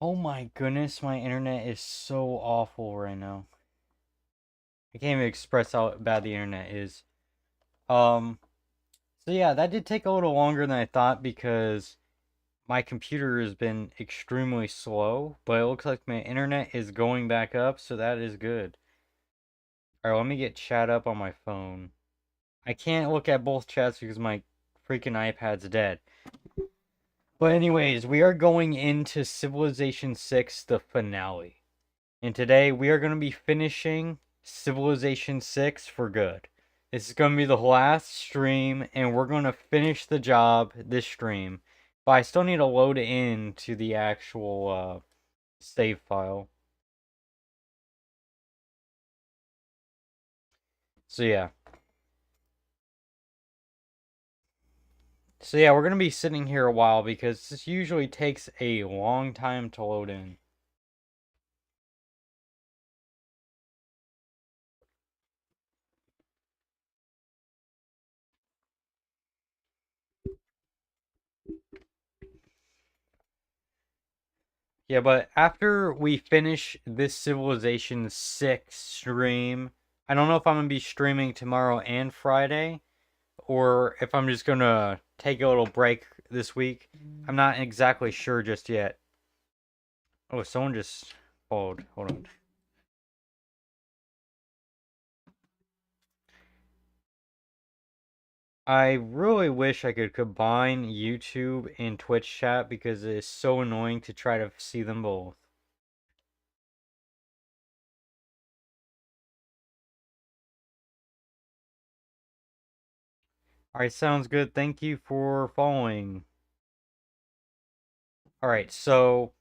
Oh my goodness, my internet is so awful right now. I can't even express how bad the internet is. Um, so yeah, that did take a little longer than I thought because my computer has been extremely slow, but it looks like my internet is going back up, so that is good. Alright, let me get chat up on my phone. I can't look at both chats because my freaking iPad's dead. But anyways, we are going into Civilization 6, the finale. And today we are going to be finishing Civilization 6 for good. This is going to be the last stream, and we're going to finish the job this stream. But I still need to load in to the actual save file. So yeah. So yeah, we're going to be sitting here a while because this usually takes a long time to load in. Yeah, but after we finish this Civilization 6 stream, I don't know if I'm going to be streaming tomorrow and Friday, or if I'm just going to take a little break this week. I'm not exactly sure just yet. Oh, someone just followed. Hold on. I really wish I could combine YouTube and Twitch chat because it is so annoying to try to see them both. Alright, sounds good. Thank you for following. Alright, so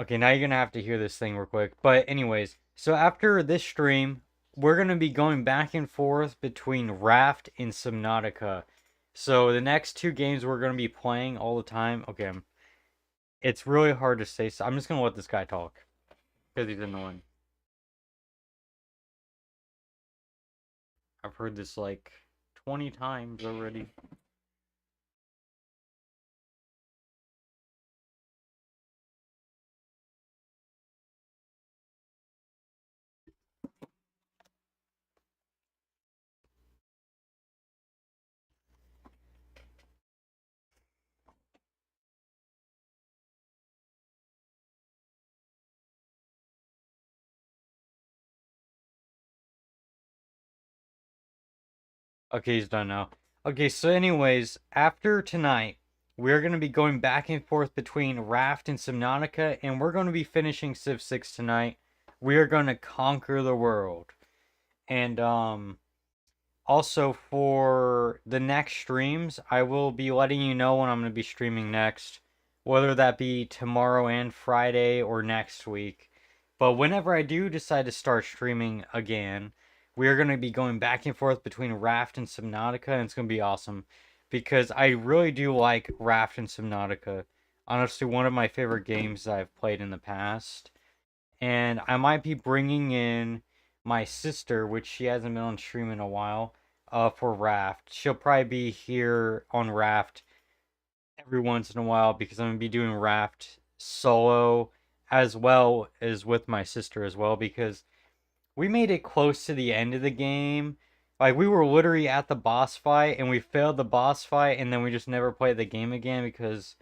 okay, now you're gonna have to hear this thing real quick. But anyways, so after this stream, we're gonna be going back and forth between Raft and Subnautica. So the next two games we're gonna be playing all the time. Okay, it's really hard to say. So I'm just gonna let this guy talk because he's annoying. I've heard this like 20 times already. Okay, he's done now. Okay, so anyways, after tonight, we're gonna be going back and forth between Raft and Subnautica, and we're gonna be finishing Civ 6 tonight. We are gonna conquer the world. And also for the next streams, I will be letting you know when I'm gonna be streaming next, whether that be tomorrow and Friday or next week. But whenever I do decide to start streaming again, we are going to be going back and forth between Raft and Subnautica, and it's going to be awesome because I really do like Raft and Subnautica. Honestly, one of my favorite games that I've played in the past. And I might be bringing in my sister, which she hasn't been on stream in a while, for Raft. She'll probably be here on Raft every once in a while because I'm gonna be doing Raft solo as well as with my sister as well because we made it close to the end of the game. Like we were literally at the boss fight and we failed the boss fight and then we just never played the game again because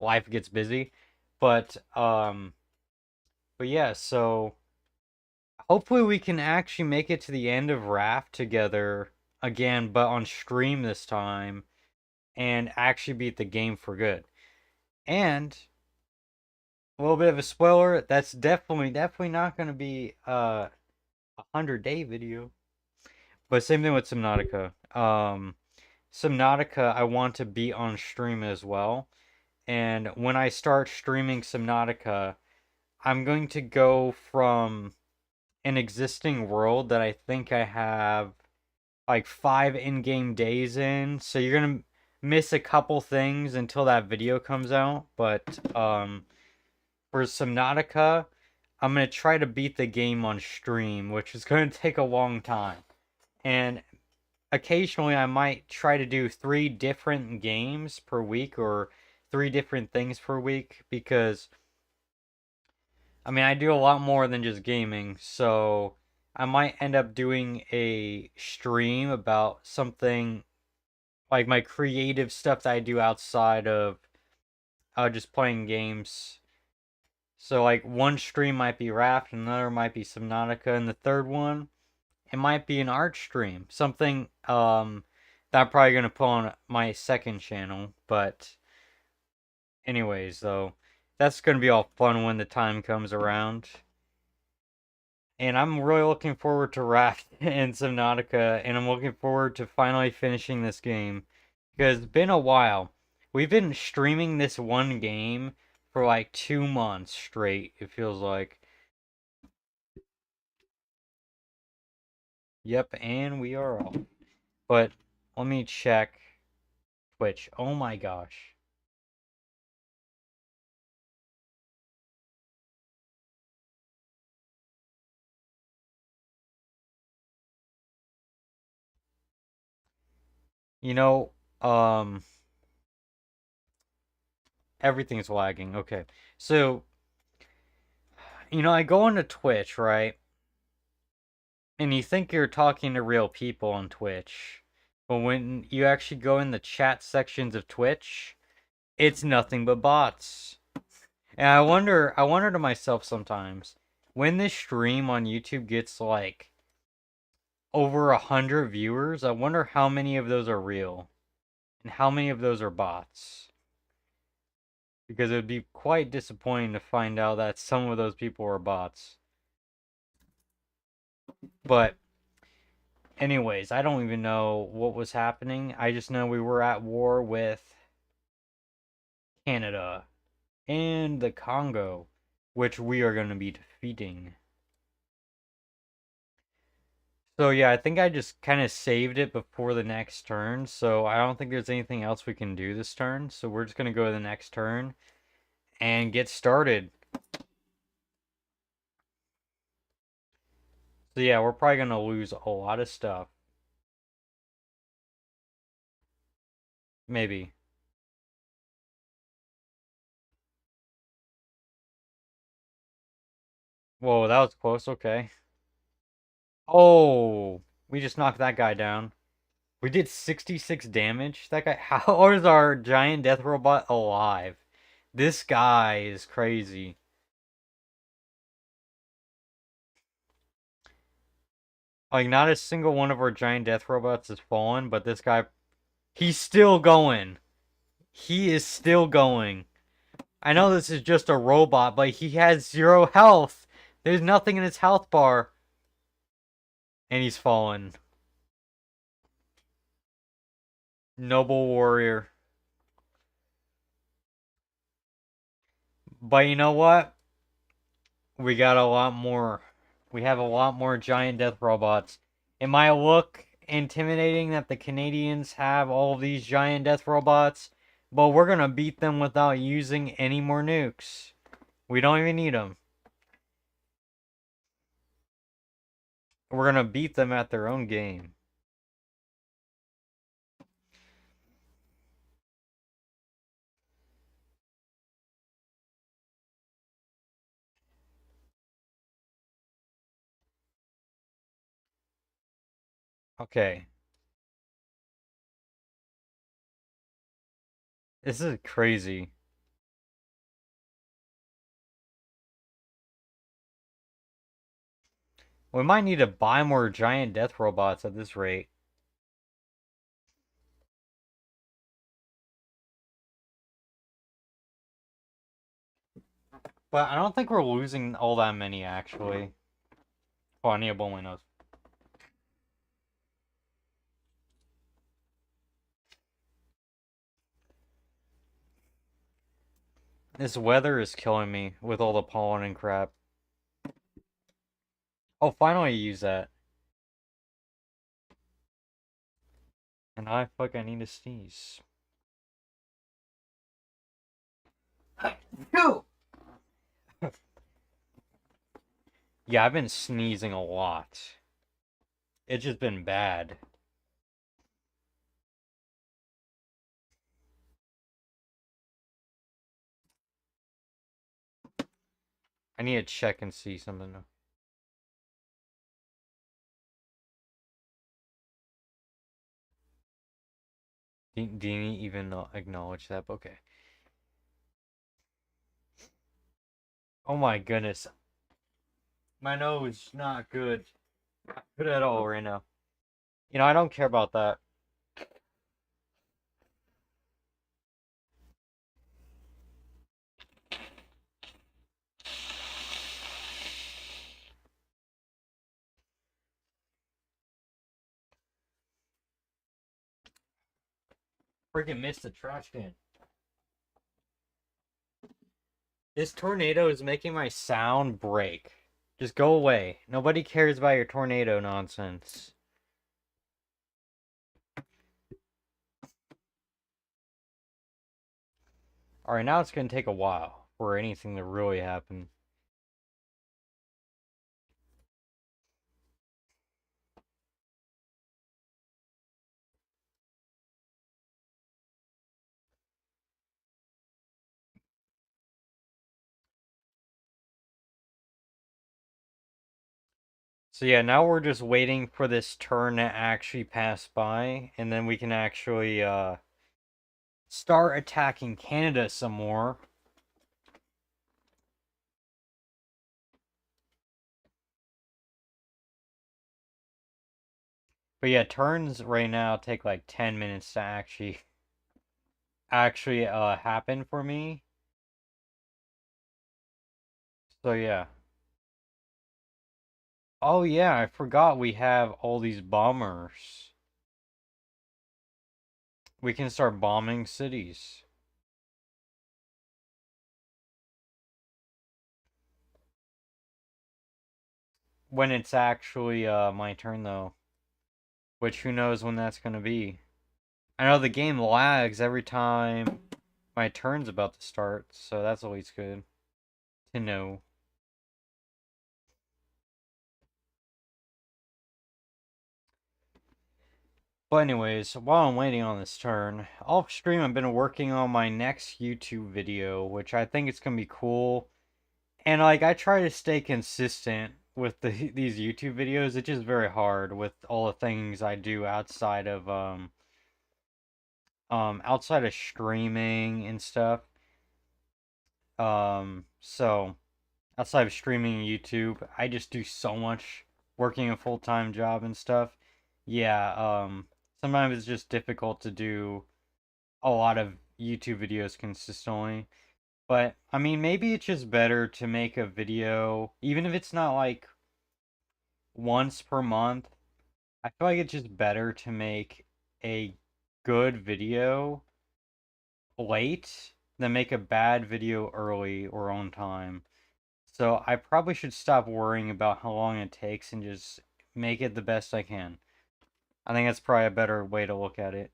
life gets busy. But but yeah, so hopefully we can actually make it to the end of Raft together again, but on stream this time and actually beat the game for good. And a little bit of a spoiler, that's definitely not going to be a 100-day video. But same thing with Subnautica. Subnautica I want to be on stream as well. And when I start streaming Subnautica, I'm going to go from an existing world that I think I have like 5 in-game days in. So you're going to miss a couple things until that video comes out, but for Subnautica, I'm gonna try to beat the game on stream, which is gonna take a long time. And occasionally I might try to do 3 different games per week or 3 different things per week because I mean I do a lot more than just gaming, so I might end up doing a stream about something like my creative stuff that I do outside of just playing games. So like one stream might be Raft, another might be Subnautica, and the third one it might be an art stream, something that I'm probably gonna put on my second channel. But anyways, though, that's gonna be all fun when the time comes around. And I'm really looking forward to Raft and Subnautica, and I'm looking forward to finally finishing this game because it's been a while. We've been streaming this one game for like 2 months straight. It feels like. Yep, and we are off. But let me check Twitch. Oh my gosh. You know, um, everything's lagging. Okay. So, I go into Twitch, right? And you think you're talking to real people on Twitch. But when you actually go in the chat sections of Twitch, it's nothing but bots. And I wonder to myself sometimes, when this stream on YouTube gets like over 100 viewers, I wonder how many of those are real and how many of those are bots. Because it would be quite disappointing to find out that some of those people are bots. But anyways, I don't even know what was happening. I just know we were at war with Canada and the Congo, which we are going to be defeating. So yeah, I think I just kind of saved it before the next turn, so I don't think there's anything else we can do this turn. So we're just going to go to the next turn and get started. So yeah, we're probably going to lose a lot of stuff. Maybe. Whoa, that was close. Okay. Oh, we just knocked that guy down. We did 66 damage. That guy, how is our giant death robot alive? This guy is crazy. Like, not a single one of our giant death robots has fallen, but this guy, he's still going. He is still going. I know this is just a robot, but he has 0 health. There's nothing in his health bar. And he's fallen. Noble warrior. But you know what? We got a lot more. We have a lot more giant death robots. It might look intimidating that the Canadians have all of these giant death robots, but we're gonna beat them without using any more nukes. We don't even need them. We're gonna beat them at their own game. Okay. This is crazy. We might need to buy more giant death robots at this rate. But I don't think we're losing all that many, actually. Oh, I need a blow my nose. This weather is killing me with all the pollen and crap. Oh, finally I use that. And I fucking need to sneeze. Yeah, I've been sneezing a lot. It's just been bad. need to check and see something. Do you even acknowledge that? Okay. Oh my goodness. My nose not good. Not good at all right now. You know, I don't care about that. Freaking missed the trash can. This tornado is making my sound break. Just go away. Nobody cares about your tornado nonsense. Alright, now it's gonna take a while for anything to really happen. So yeah, now we're just waiting for this turn to actually pass by, and then we can actually start attacking Canada some more. But yeah, turns right now take like 10 minutes to actually happen for me. So yeah. Oh yeah, I forgot we have all these bombers. We can start bombing cities. When it's actually my turn though. Which who knows when that's gonna be. I know the game lags every time my turn's about to start, so that's always good to know. But anyways, while I'm waiting on this turn, off stream I've been working on my next YouTube video, which I think it's gonna be cool. And like I try to stay consistent with these YouTube videos. It's just very hard with all the things I do outside of streaming and stuff. So outside of streaming YouTube, I just do so much working a full-time job and stuff. Yeah, sometimes it's just difficult to do a lot of YouTube videos consistently. But I mean, maybe it's just better to make a video, even if it's not like once per month. I feel like it's just better to make a good video late than make a bad video early or on time. So I probably should stop worrying about how long it takes and just make it the best I can. I think that's probably a better way to look at it.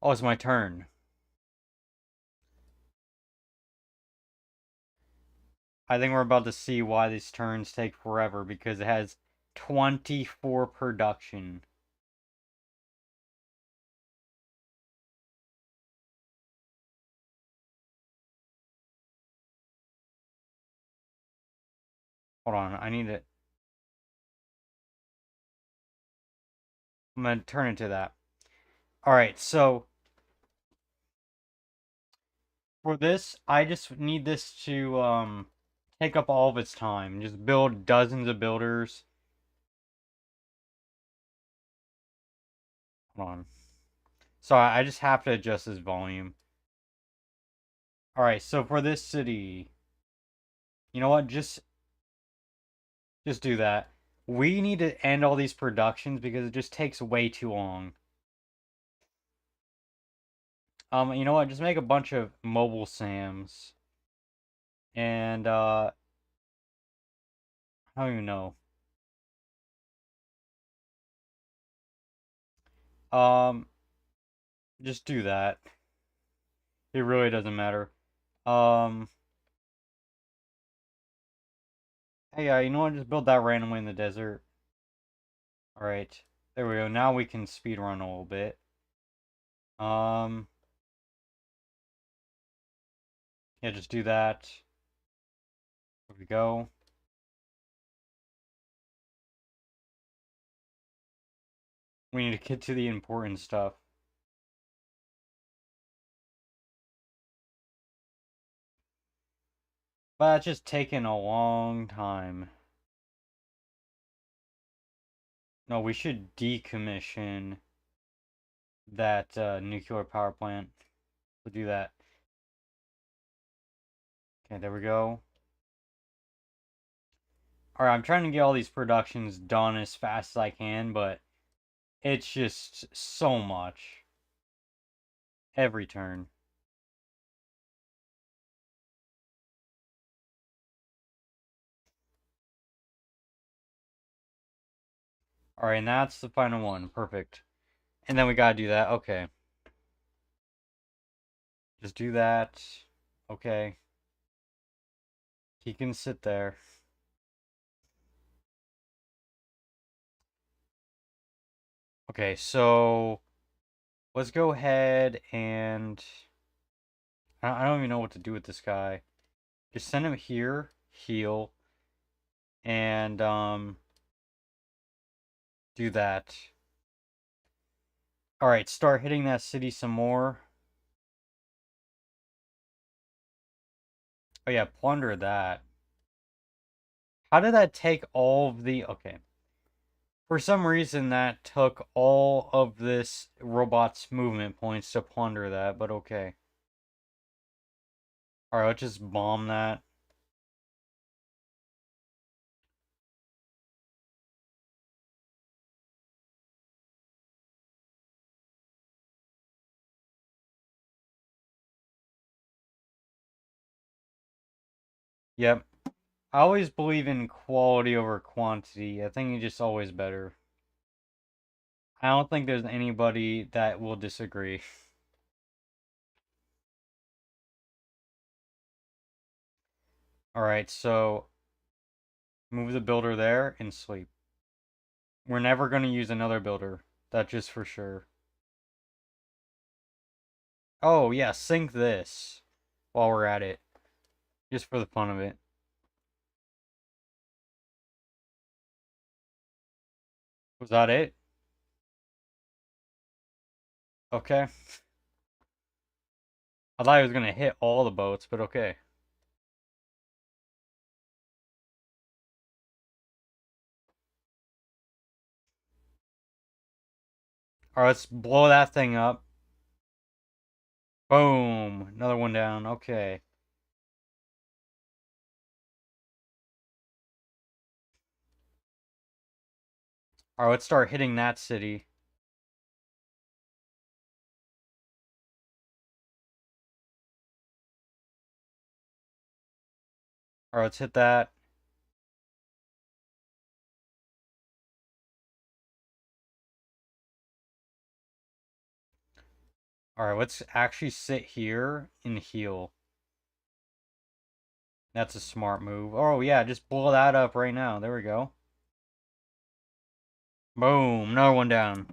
Oh, it's my turn. I think we're about to see why these turns take forever because it has 24 production. Hold on, I need it. I'm gonna turn into that. Alright, so for this, I just need this to take up all of its time. Just build dozens of builders. Hold on. So I just have to adjust this volume. Alright, so for this city, you know what? Just do that. We need to end all these productions because it just takes way too long. You know what? Just make a bunch of mobile SAMs. And I don't even know. Um just do that. It really doesn't matter. Um hey, you know what? Just build that randomly in the desert. Alright. There we go. Now we can speed run a little bit. Um, yeah, just do that. There we go. We need to get to the important stuff. But it's just taking a long time. No, we should decommission that nuclear power plant. We'll do that. Okay, there we go. Alright, I'm trying to get all these productions done as fast as I can, but it's just so much. Every turn. Alright, and that's the final one. Perfect. And then we gotta do that. Okay. Just do that. Okay. He can sit there. Okay, so let's go ahead and I don't even know what to do with this guy. Just send him here, heal, and do that. Alright, start hitting that city some more. Oh yeah, plunder that. How did that take all of the... Okay. For some reason, that took all of this robot's movement points to plunder that, but okay. Alright, let's just bomb that. Yep. I always believe in quality over quantity. I think it's just always better. I don't think there's anybody that will disagree. Alright, so move the builder there and sleep. We're never going to use another builder. That's just for sure. Oh, yeah, sink this while we're at it. Just for the fun of it. Was that it? Okay. I thought he was going to hit all the boats, but okay. Alright, let's blow that thing up. Boom. Another one down. Okay. Alright, let's start hitting that city. Alright, let's hit that. Alright, let's actually sit here and heal. That's a smart move. Oh, yeah, just blow that up right now. There we go. Boom. Another one down.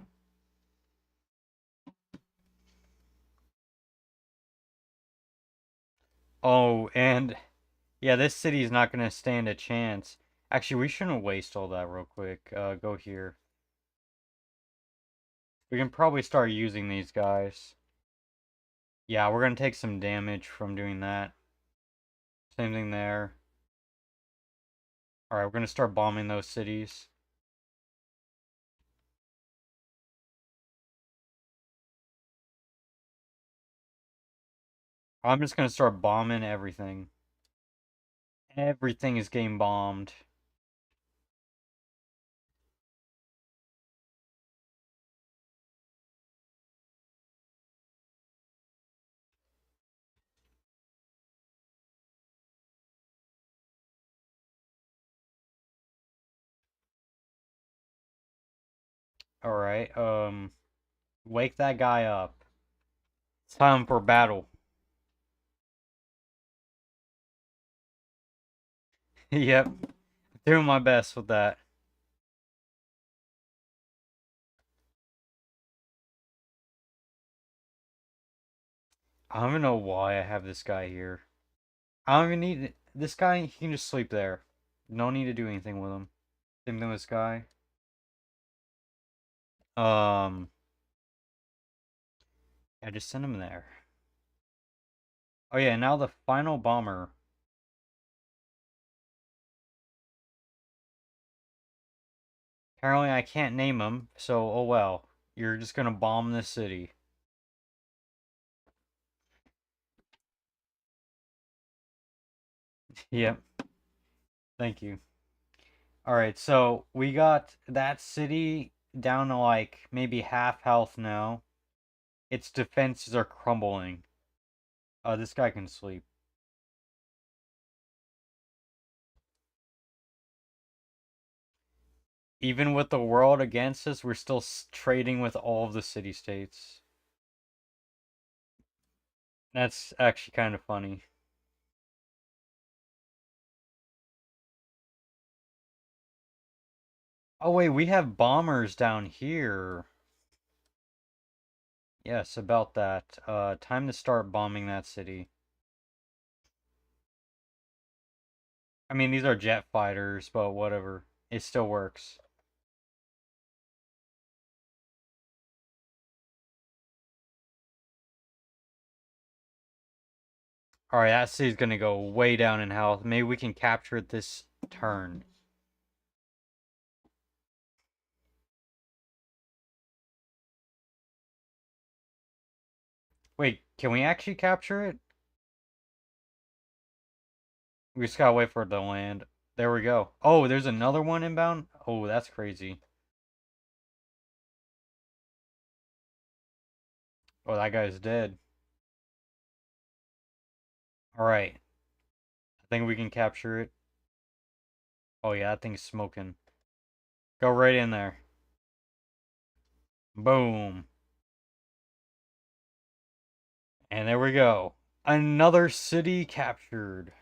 Oh, and yeah, this city is not going to stand a chance. Actually, we shouldn't waste all that real quick. Go here. We can probably start using these guys. Yeah, we're going to take some damage from doing that. Same thing there. Alright, we're going to start bombing those cities. I'm just going to start bombing everything. Everything is getting bombed. Alright, wake that guy up. It's time for battle. Yep, doing my best with that. I don't even know why I have this guy here. I don't even need this guy. He can just sleep there. No need to do anything with him. Same thing with this guy. Um, I just send him there. Oh yeah, now the final bomber. Apparently I can't name him, so oh well. You're just gonna bomb this city. Yep. Thank you. Alright, so we got that city down to like maybe half health now. Its defenses are crumbling. This guy can sleep. Even with the world against us, we're still trading with all of the city-states. That's actually kind of funny. Oh wait, we have bombers down here. Yes, about that. Time to start bombing that city. I mean, these are jet fighters, but whatever. It still works. Alright, that city's gonna go way down in health. Maybe we can capture it this turn. Wait, can we actually capture it? We just gotta wait for it to land. There we go. Oh, there's another one inbound? Oh, that's crazy. Oh, that guy's dead. Alright, I think we can capture it. Oh yeah, that thing's smoking. Go right in there. Boom. And there we go. Another city captured.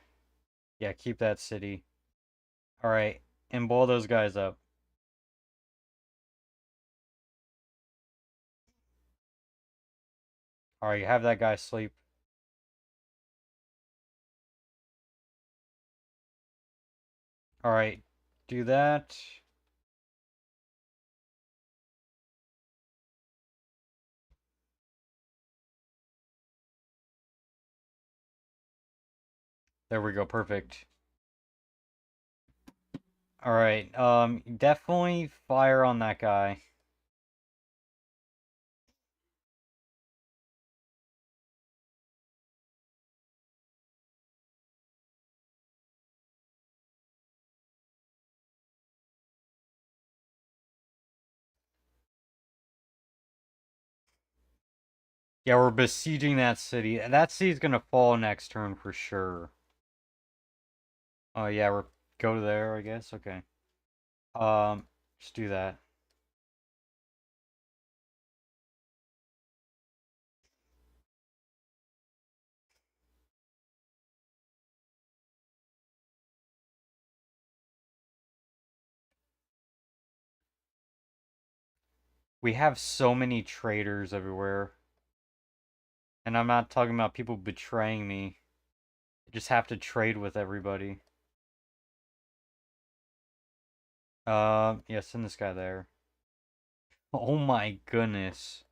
Yeah, keep that city. Alright, and blow those guys up. Alright, have that guy sleep. Alright, do that. There we go, perfect. Alright, definitely fire on that guy. Yeah, we're besieging that city. That city's gonna fall next turn for sure. Oh yeah, we're go there, I guess. Okay. Just do that. We have so many traitors everywhere. And I'm not talking about people betraying me. I just have to trade with everybody. Yeah, send this guy there. Oh my goodness.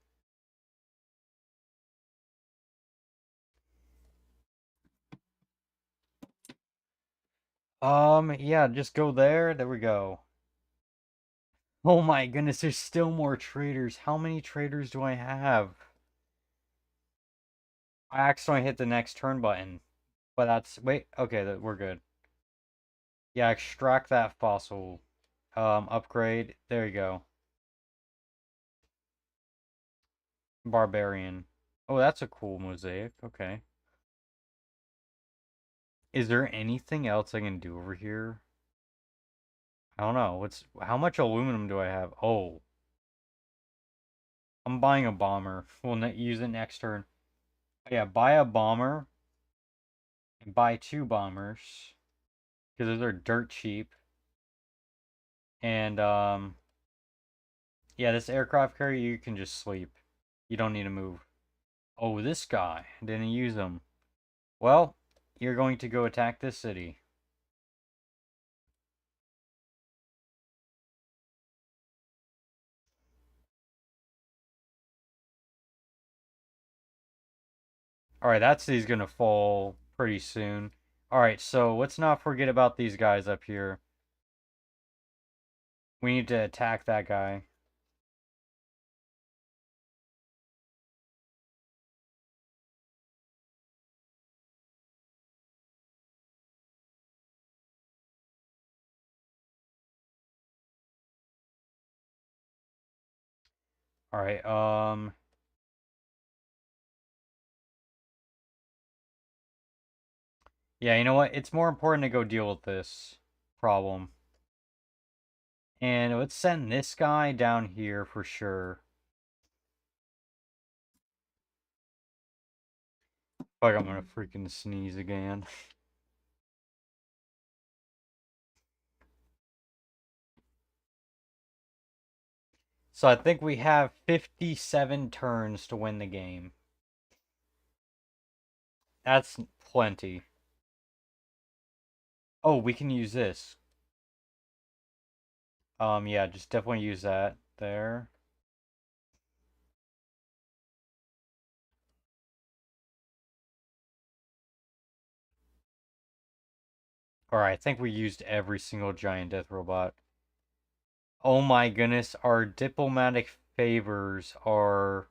Yeah, just go there. There we go. Oh my goodness, there's still more traders. How many traders do I have? I accidentally hit the next turn button. But that's wait, okay, we're good. Yeah, extract that fossil. Upgrade. There you go. Barbarian. Oh, that's a cool mosaic. Okay. Is there anything else I can do over here? I don't know. How much aluminum do I have? Oh, I'm buying a bomber. We'll use it next turn. Yeah, buy a bomber and buy two bombers because those are dirt cheap. And yeah, this aircraft carrier you can just sleep. You don't need to move. Oh, this guy. Didn't use him. Well, you're going to go attack this city. Alright, that city's gonna fall pretty soon. Alright, so let's not forget about these guys up here. We need to attack that guy. Alright, yeah, you know what? It's more important to go deal with this problem. And let's send this guy down here for sure. Fuck, I'm gonna freaking sneeze again. So I think we have 57 turns to win the game. That's plenty. Oh, we can use this. Yeah, just definitely use that there. Alright, I think we used every single giant death robot. Oh my goodness, our diplomatic favors are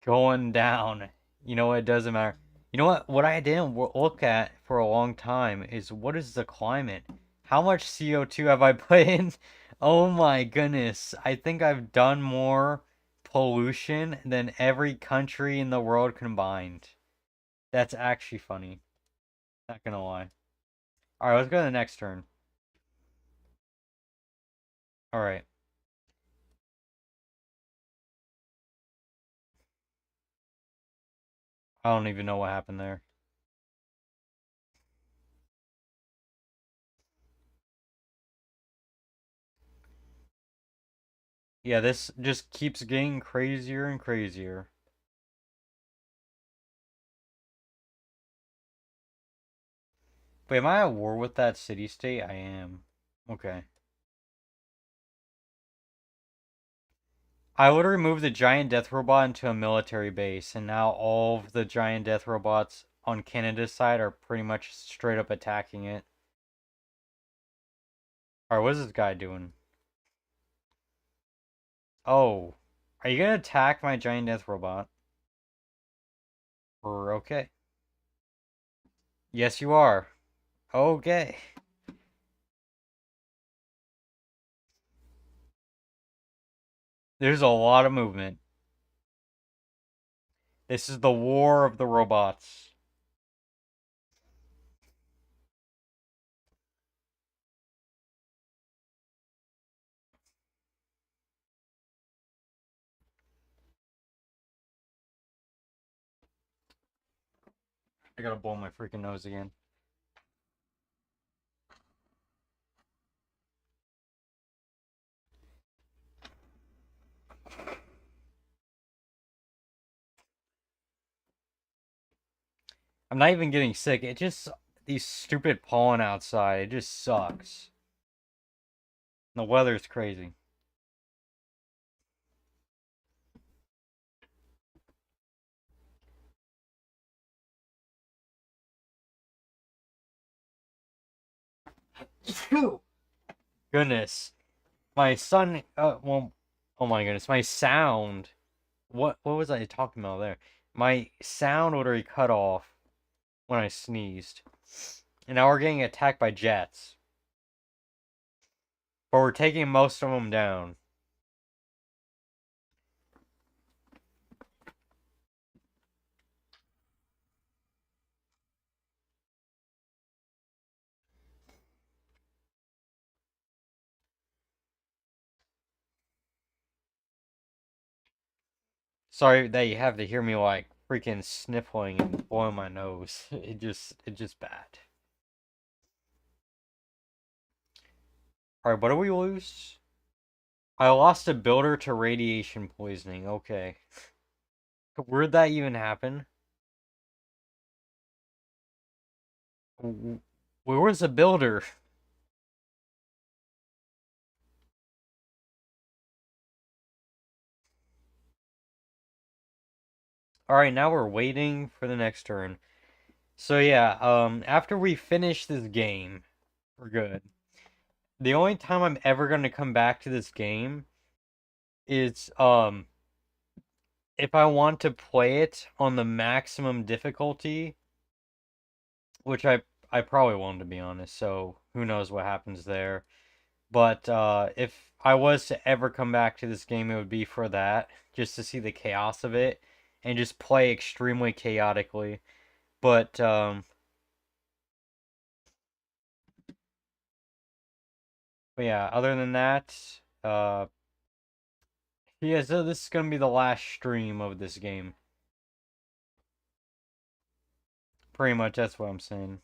going down. You know what? It doesn't matter. You know what? What I didn't look at for a long time is what is the climate? How much CO2 have I put in? Oh my goodness. I think I've done more pollution than every country in the world combined. That's actually funny. Not gonna lie. Alright, let's go to the next turn. Alright. I don't even know what happened there. Yeah, this just keeps getting crazier and crazier. Wait, am I at war with that city state? I am. Okay. I would remove the giant death robot into a military base, and now all of the giant death robots on Canada's side are pretty much straight up attacking it. Alright, what is this guy doing? Oh. Are you gonna attack my giant death robot? Or okay. Yes, you are. Okay. There's a lot of movement. This is the war of the robots. I gotta blow my freaking nose again. I'm not even getting sick. It just these stupid pollen outside. It just sucks. The weather's crazy. Goodness. My son well, oh my goodness, my sound. What was I talking about there? My sound literally cut off when I sneezed. And now we're getting attacked by jets. But we're taking most of them down. Sorry that you have to hear me like freaking sniffling and blowing my nose. It just bad. Alright, what do we lose? I lost a builder to radiation poisoning. Okay. Where'd that even happen? Where was the builder? All right, now we're waiting for the next turn. So yeah, after we finish this game, we're good. The only time I'm ever gonna come back to this game is if I want to play it on the maximum difficulty, which I probably won't, to be honest. So who knows what happens there. But if I was to ever come back to this game, it would be for that, just to see the chaos of it and just play extremely chaotically. But but yeah, other than that, yeah, so this is gonna be the last stream of this game. Pretty much, that's what I'm saying.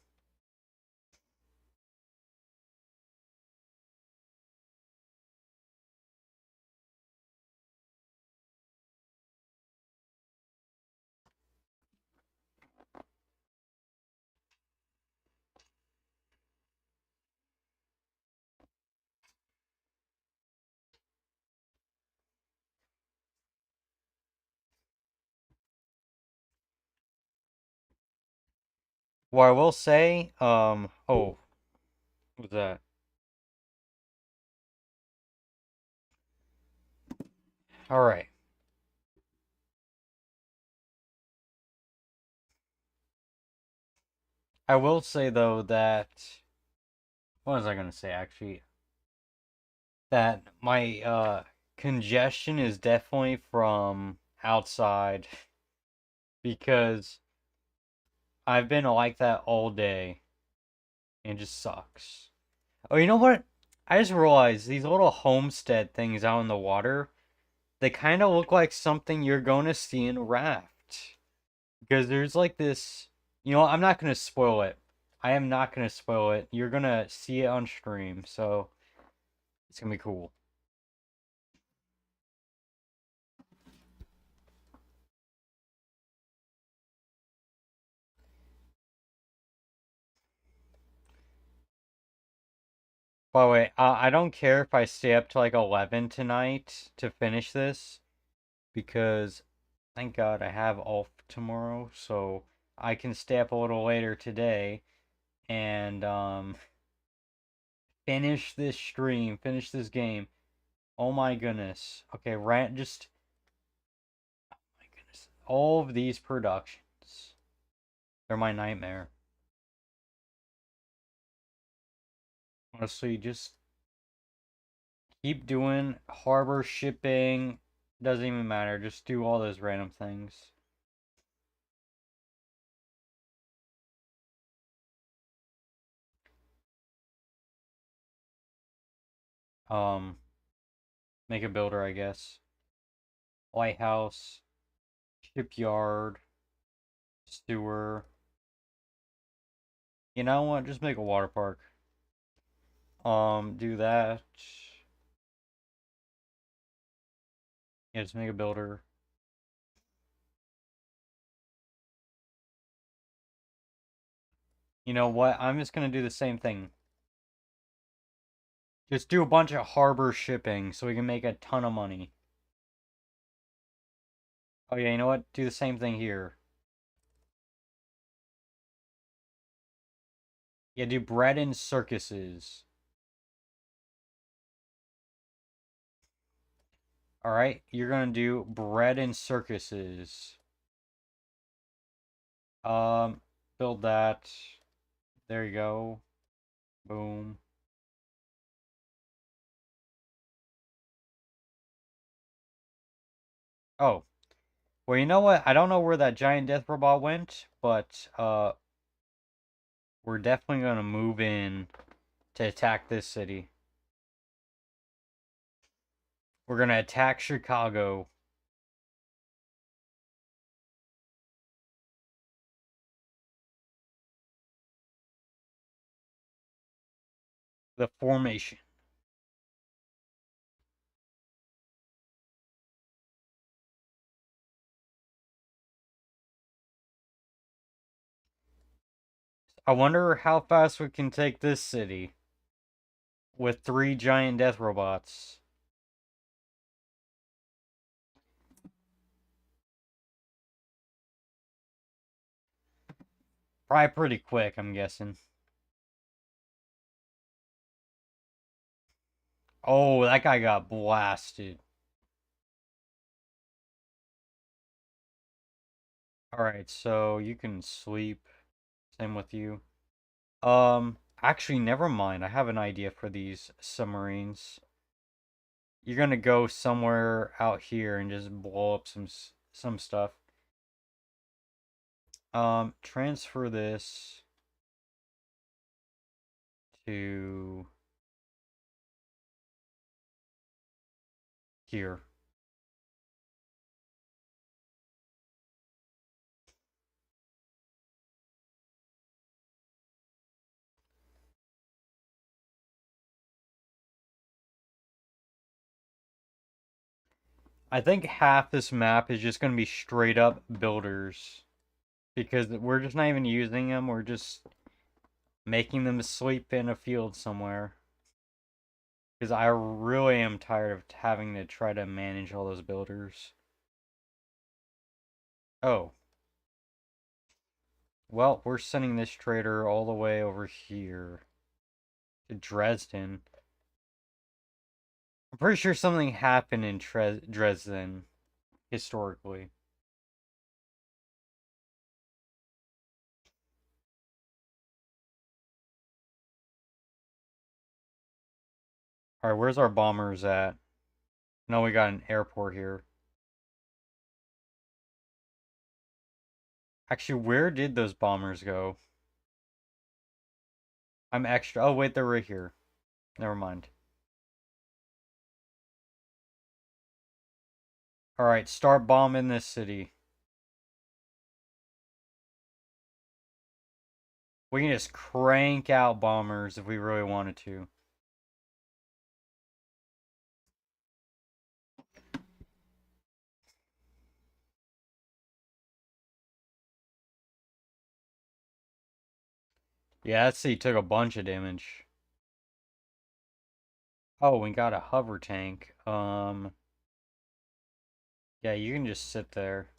What I will say, oh, what was that? All right. I will say though that what was I gonna say actually? That my congestion is definitely from outside because I've been like that all day and it just sucks. Oh, you know what? I just realized these little homestead things out in the water, they kind of look like something you're going to see in Raft. Because there's like this, I'm not going to spoil it. I am not going to spoil it. You're going to see it on stream, so it's going to be cool. By the way, I don't care if I stay up to like 11 tonight to finish this, because thank God I have off tomorrow, so I can stay up a little later today and finish this stream, finish this game. Oh my goodness. Okay, rant just oh my goodness. All of these productions. They're my nightmare. Honestly, just keep doing harbor shipping. Doesn't even matter. Just do all those random things. Um, make a builder, I guess. Lighthouse, shipyard, sewer. You know what? Just make a water park. Do that. Yeah, just make a builder. You know what? I'm just gonna do the same thing. Just do a bunch of harbor shipping so we can make a ton of money. Oh yeah, you know what? Do the same thing here. Yeah, do bread and circuses. Alright, you're gonna do bread and circuses. Um, build that. There you go. Boom. Oh, well, you know what? I don't know where that giant death robot went, but we're definitely gonna move in to attack this city. We're gonna attack Chicago. The formation. I wonder how fast we can take this city with 3 giant death robots. Probably pretty quick, I'm guessing. Oh, that guy got blasted. Alright, so you can sleep. Same with you. Actually, never mind. I have an idea for these submarines. You're gonna go somewhere out here and just blow up some stuff. Transfer this to here. I think half this map is just gonna be straight up builders because we're just not even using them. We're just making them sleep in a field somewhere. Because I really am tired of having to try to manage all those builders. Oh, well, we're sending this trader all the way over here to Dresden. I'm pretty sure something happened in Dresden historically. All right, where's our bombers at? No, we got an airport here. Actually, where did those bombers go? I'm extra. Oh, wait, they're right here. Never mind. All right, start bombing this city. We can just crank out bombers if we really wanted to. Yeah, that city took a bunch of damage. Oh, we got a hover tank. Yeah, you can just sit there.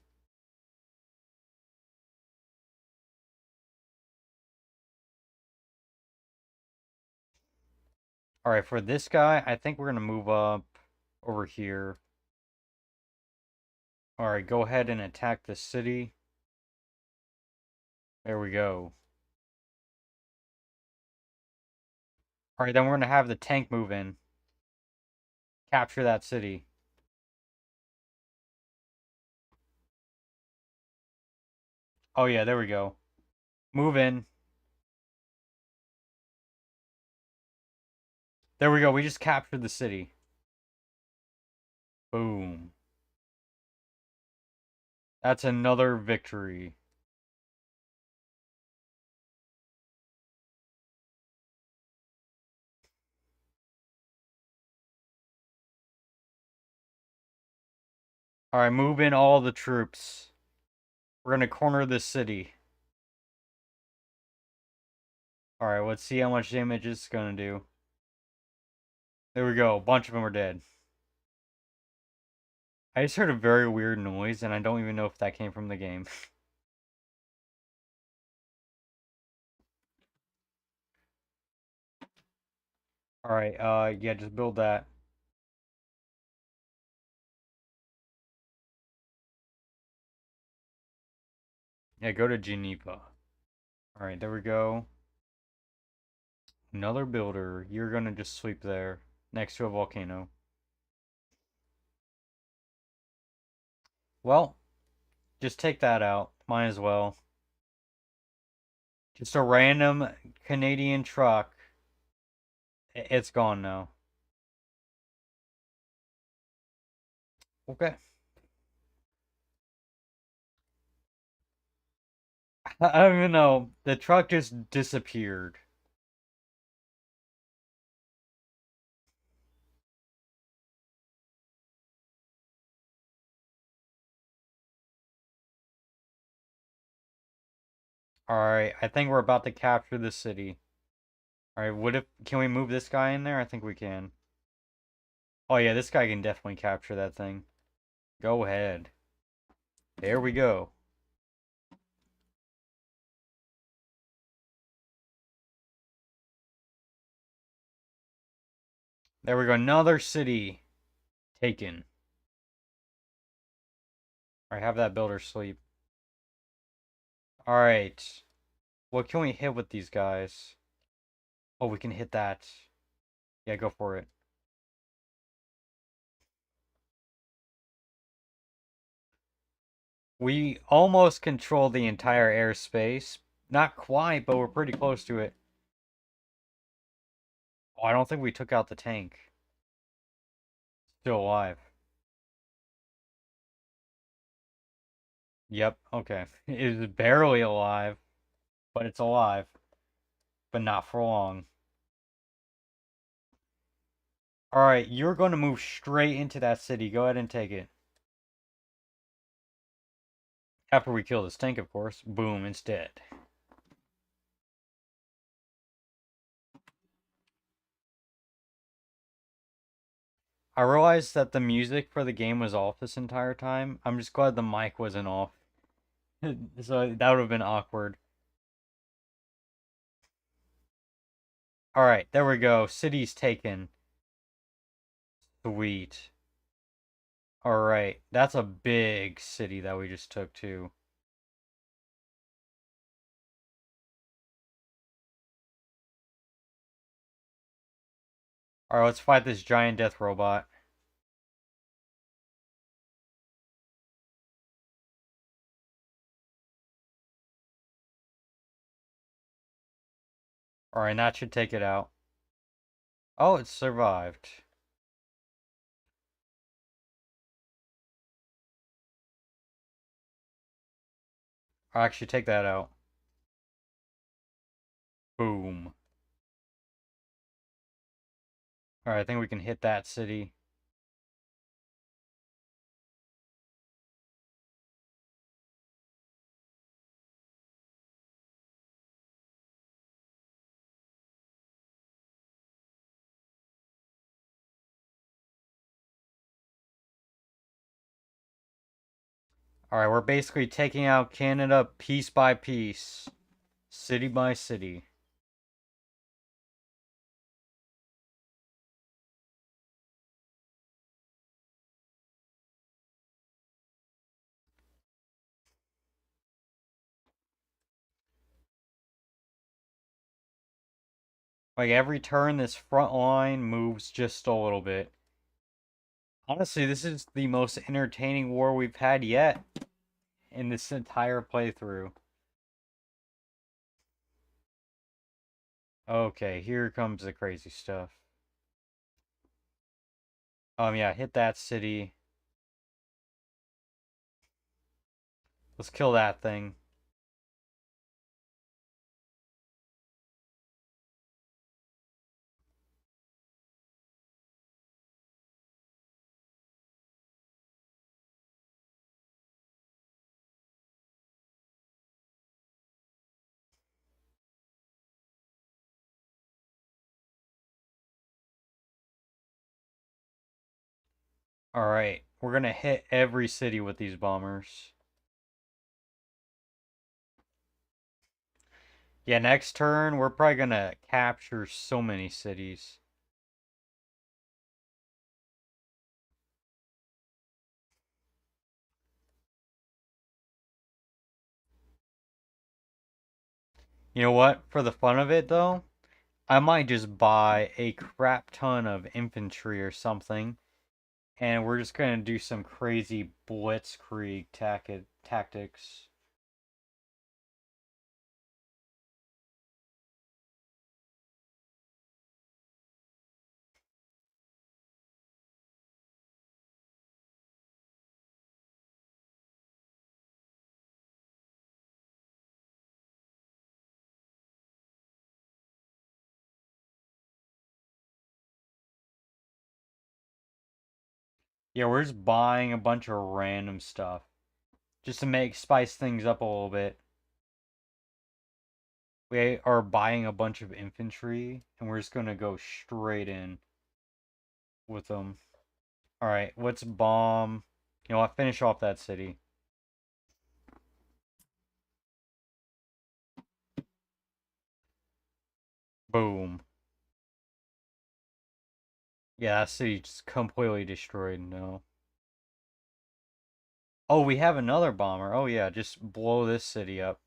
All right, for this guy, I think we're gonna move up over here. All right, go ahead and attack the city. There we go. All right, then we're gonna have the tank move in, capture that city. Oh yeah, there we go. Move in. There we go. We just captured the city. Boom. That's another victory. All right, move in all the troops. We're gonna corner this city. All right, let's see how much damage it's gonna do. There we go. A bunch of them are dead. I just heard a very weird noise, and I don't even know if that came from the game. All right, yeah, just build that. Yeah, go to Geneva. All right, there we go. Another builder. You're gonna just sleep there next to a volcano. Well, just take that out. Might as well. Just a random Canadian truck. It's gone now. Okay. I don't even know. The truck just disappeared. Alright, I think we're about to capture the city. Alright, what if... Can we move this guy in there? I think we can. Oh yeah, this guy can definitely capture that thing. Go ahead. There we go. There we go. Another city taken. Alright, have that builder sleep. Alright. What can we hit with these guys? Oh, we can hit that. Yeah, go for it. We almost control the entire airspace. Not quite, but we're pretty close to it. Oh, I don't think we took out the tank. Still alive. Yep, okay. It is barely alive, but it's alive. But not for long. Alright, you're going to move straight into that city. Go ahead and take it. After we kill this tank, of course. Boom, it's dead. I realized that the music for the game was off this entire time. I'm just glad the mic wasn't off. So that would have been awkward. Alright, there we go. City's taken. Sweet. Alright, that's a big city that we just took too. Alright, let's fight this giant death robot. Alright, that should take it out. Oh, it survived. I'll actually take that out. Boom. Alright, I think we can hit that city. Alright, we're basically taking out Canada piece by piece. City by city. Like every turn, this front line moves just a little bit. Honestly, this is the most entertaining war we've had yet in this entire playthrough. Okay, here comes the crazy stuff. Yeah, hit that city. Let's kill that thing. Alright, we're gonna hit every city with these bombers. Yeah, next turn, we're probably gonna capture so many cities. You know what? For the fun of it, though, I might just buy a crap ton of infantry or something, and we're just gonna do some crazy blitzkrieg tactics. Yeah, we're just buying a bunch of random stuff just to make spice things up a little bit. We are buying a bunch of infantry, and we're just gonna go straight in with them. All right, let's bomb. You know what? Finish off that city. Boom. Yeah, that city's completely destroyed. No. Oh, we have another bomber. Oh yeah, just blow this city up.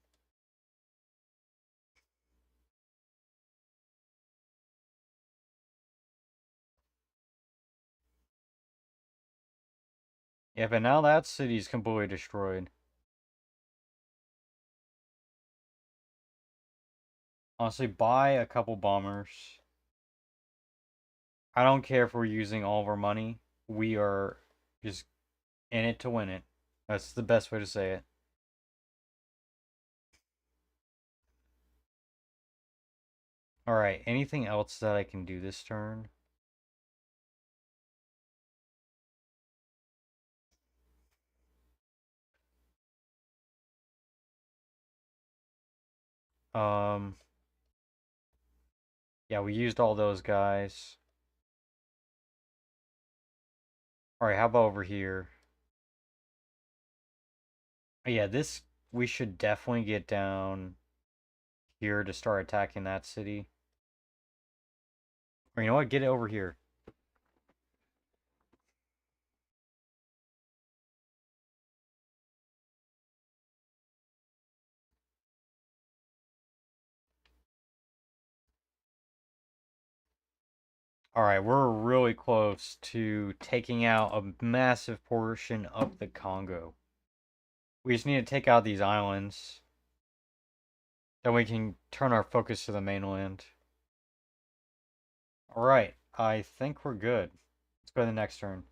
Yeah, but now that city's completely destroyed. Honestly, buy a couple bombers. I don't care if we're using all of our money. We are just in it to win it. That's the best way to say it. Alright, anything else that I can do this turn? Um, yeah, we used all those guys. Alright, how about over here? Oh, yeah, this, we should definitely get down here to start attacking that city. Or you know what, get it over here. Alright, we're really close to taking out a massive portion of the Congo. We just need to take out these islands. Then we can turn our focus to the mainland. Alright, I think we're good. Let's go to the next turn.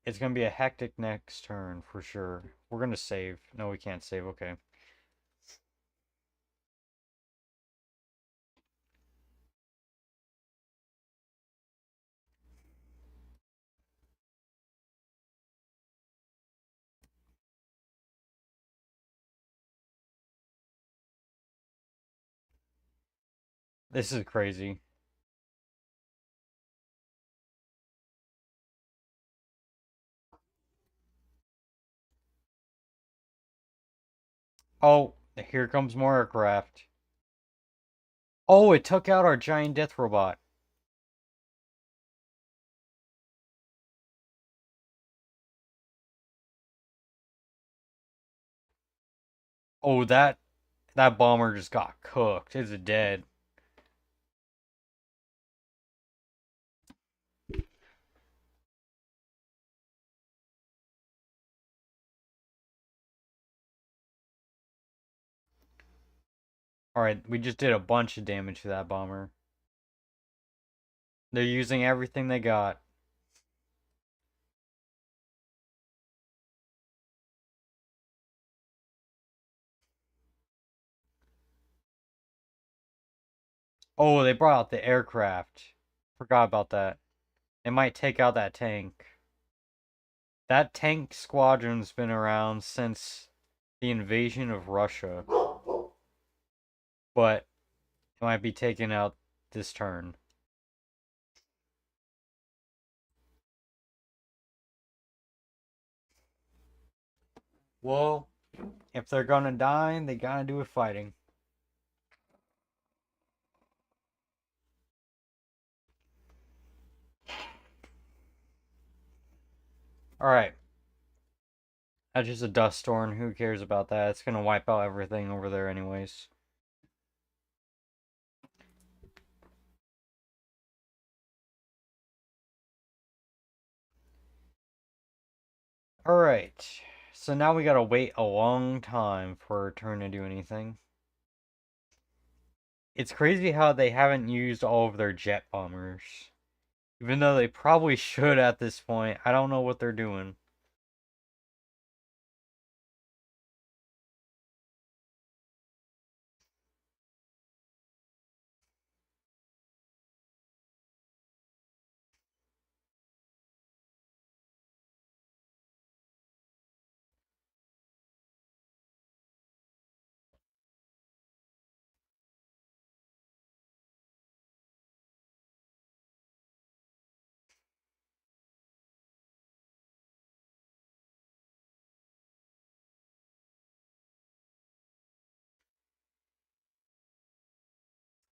It's gonna be a hectic next turn for sure. We're gonna save. No, we can't save. Okay. This is crazy. Oh, here comes more aircraft. Oh, it took out our giant death robot. Oh, that bomber just got cooked. It's dead. Alright, we just did a bunch of damage to that bomber. They're using everything they got. Oh, they brought out the aircraft. Forgot about that. They might take out that tank. That tank squadron's been around since the invasion of Russia, but it might be taken out this turn. Well, if they're gonna die, they gotta do it fighting. Alright. That's just a dust storm. Who cares about that? It's gonna wipe out everything over there anyways. Alright. So now we gotta wait a long time for our turn to do anything. It's crazy how they haven't used all of their jet bombers. Even though they probably should at this point. I don't know what they're doing.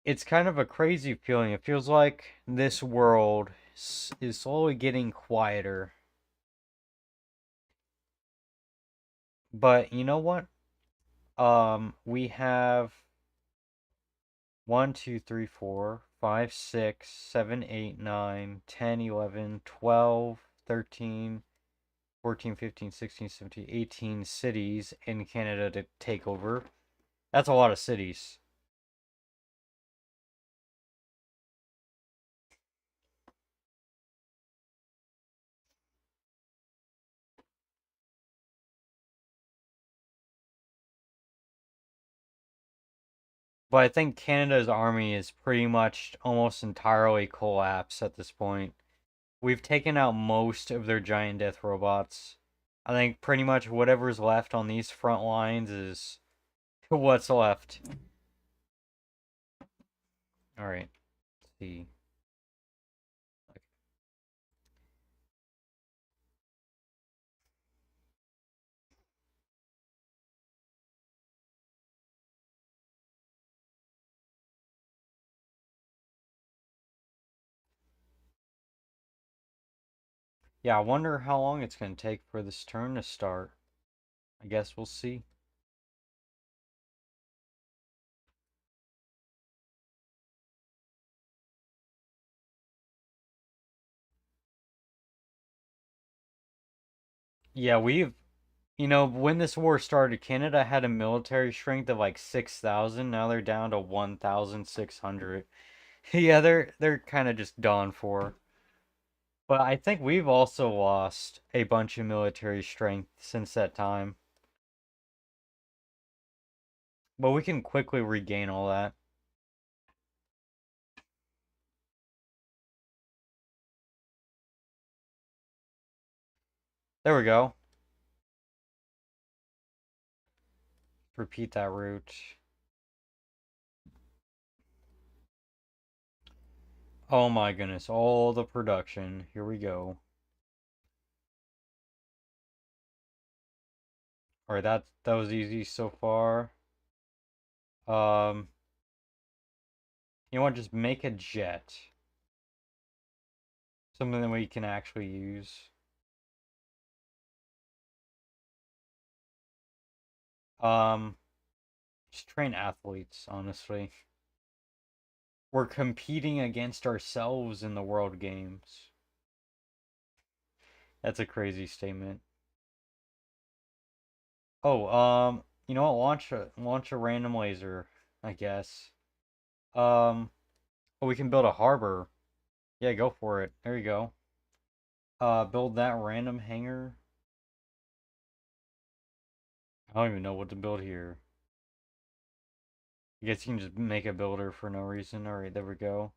It's kind of a crazy feeling. It feels like this world is slowly getting quieter. But you know what? We have 1, 2, 3, 4, 5, 6, 7, 8, 9, 10, 11, 12, 13, 14, 15, 16, 17, 18 cities in Canada to take over. That's a lot of cities. But I think Canada's army is pretty much almost entirely collapsed at this point. We've taken out most of their giant death robots. I think pretty much whatever's left on these front lines is what's left. All right. Let's see. Yeah, I wonder how long it's going to take for this turn to start. I guess we'll see. Yeah, when this war started, Canada had a military strength of like 6,000. Now they're down to 1,600. Yeah, they're kind of just done for. But I think we've also lost a bunch of military strength since that time. But we can quickly regain all that. There we go. Repeat that route. Oh my goodness, all the production. Here we go. Alright, that was easy so far. Um, you know what? Just make a jet. Something that we can actually use. Um, just train athletes, honestly. We're competing against ourselves in the world games. That's a crazy statement. Oh, you know what? Launch a random laser, I guess. Oh, we can build a harbor. Yeah, go for it. There you go. Build that random hangar. I don't even know what to build here. I guess you can just make a builder for no reason. Alright, there we go.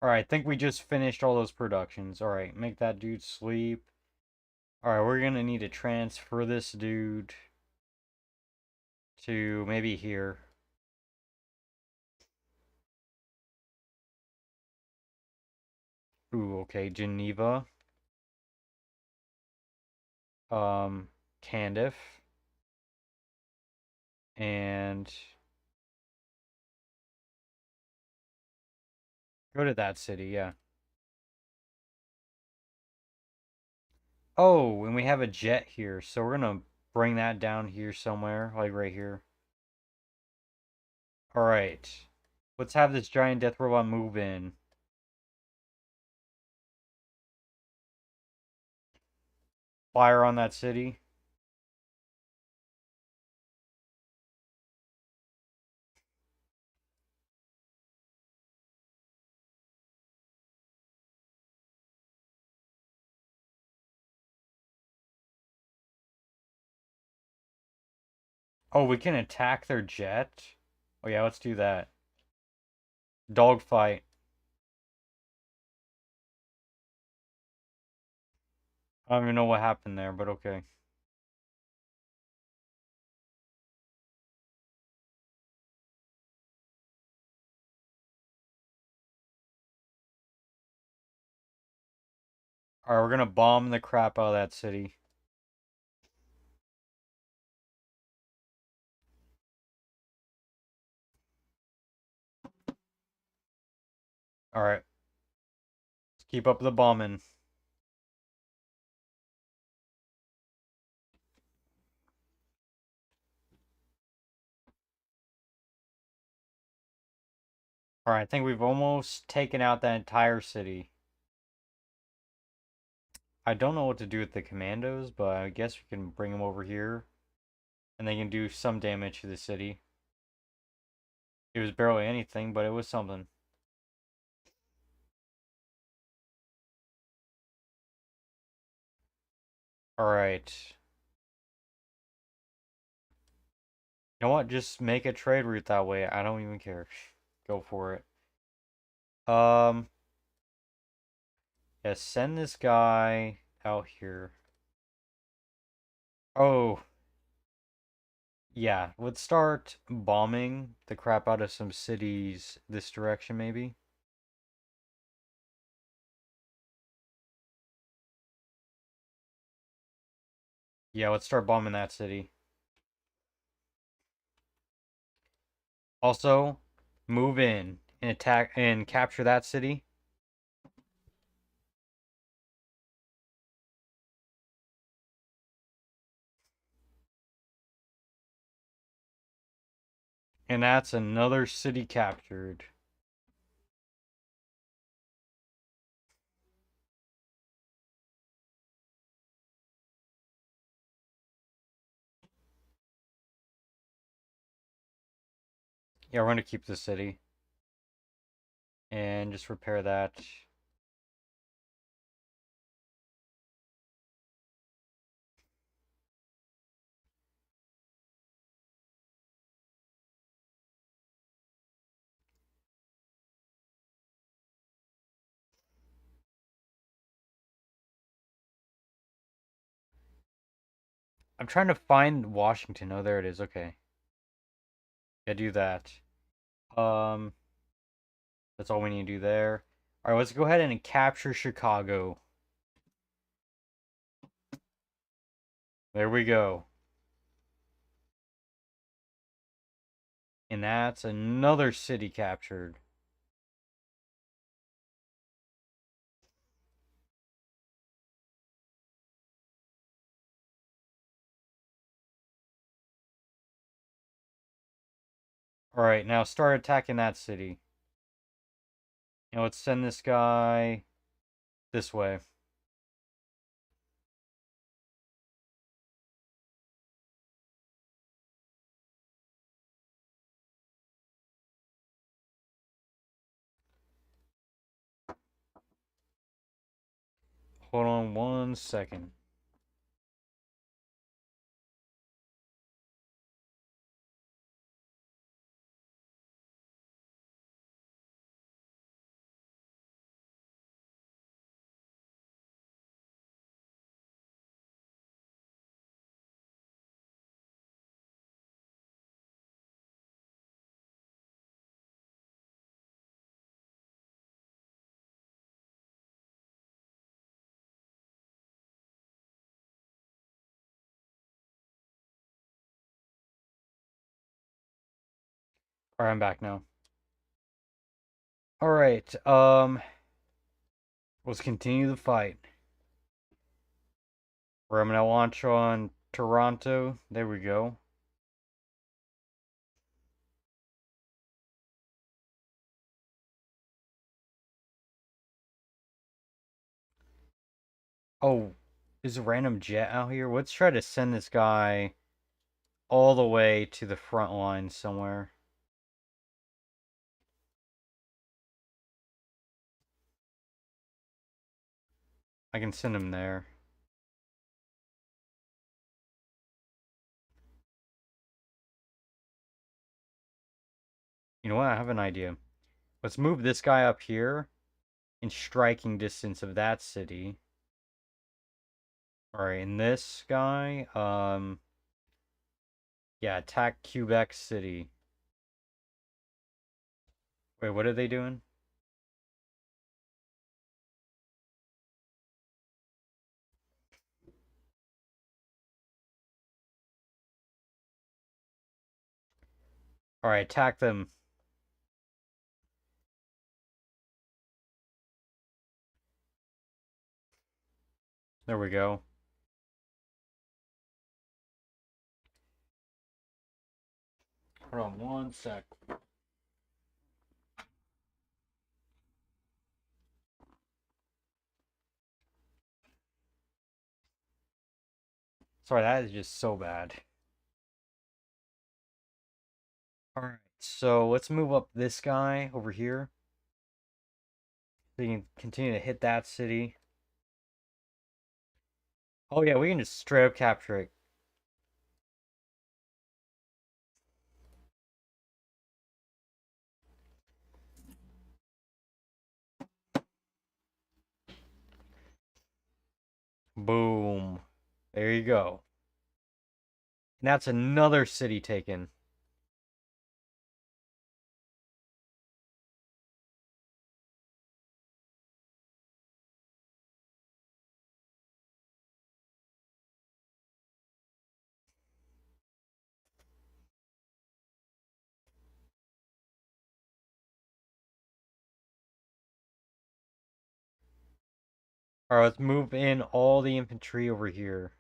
Alright, I think we just finished all those productions. Alright, make that dude sleep. Alright, we're gonna need to transfer this dude to maybe here. Ooh, okay, Geneva. Um, Candiff. And go to that city, yeah. Oh, and we have a jet here, so we're gonna bring that down here somewhere, like right here. Alright. Let's have this giant death robot move in. Fire on that city. Oh, we can attack their jet? Oh yeah, let's do that. Dogfight. I don't even know what happened there, but okay. Alright, we're gonna bomb the crap out of that city. Alright, let's keep up the bombing. Alright, I think we've almost taken out that entire city. I don't know what to do with the commandos, but I guess we can bring them over here. And they can do some damage to the city. It was barely anything, but it was something. Alright. You know what? Just make a trade route that way. I don't even care. Go for it. Um, yeah, send this guy out here. Oh, yeah. Let's start bombing the crap out of some cities this direction, maybe. Yeah, let's start bombing that city. Also, move in and attack and capture that city. And that's another city captured. Yeah, we're gonna keep the city. And just repair that. I'm trying to find Washington. Oh, there it is. Okay. Yeah, do that. Um, that's all we need to do there. All right, let's go ahead and capture Chicago. There we go. And that's another city captured. All right, now start attacking that city. And let's send this guy this way. Hold on 1 second. All right, I'm back now. All right, let's continue the fight. Where I'm gonna launch on Toronto. There we go. Oh, is a random jet out here? Let's try to send this guy all the way to the front line somewhere. I can send him there. You know what? I have an idea. Let's move this guy up here in striking distance of that city. Alright, and this guy, yeah, attack Quebec City. Wait, what are they doing? Alright, attack them. There we go. Hold on one sec. Sorry, that is just so bad. Alright, so let's move up this guy over here. So you can continue to hit that city. Oh yeah, we can just straight up capture it. Boom. There you go. And that's another city taken. Alright, let's move in all the infantry over here.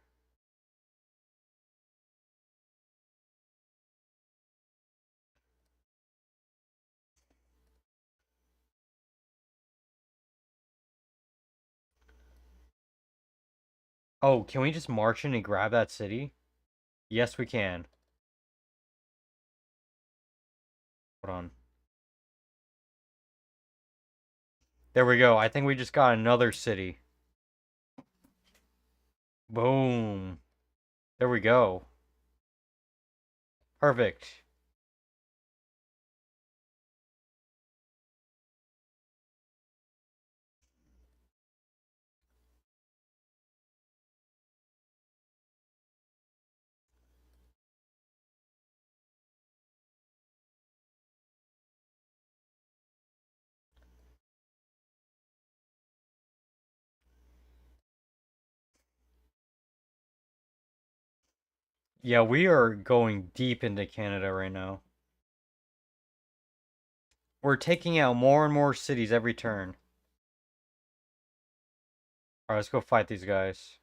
Oh, can we just march in and grab that city? Yes, we can. Hold on. There we go. I think we just got another city. Boom. There we go. Perfect. Yeah, we are going deep into Canada right now. We're taking out more and more cities every turn. Alright, let's go fight these guys.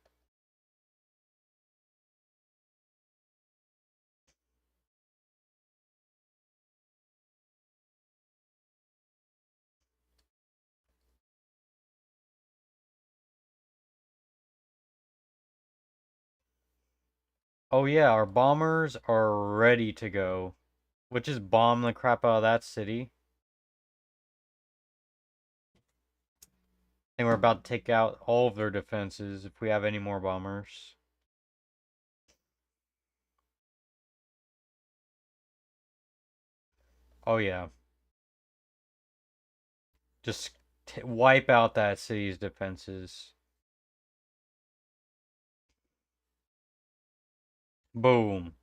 Oh yeah, our bombers are ready to go. Let's just bomb the crap out of that city. And we're about to take out all of their defenses if we have any more bombers. Oh yeah. Just wipe out that city's defenses. Boom.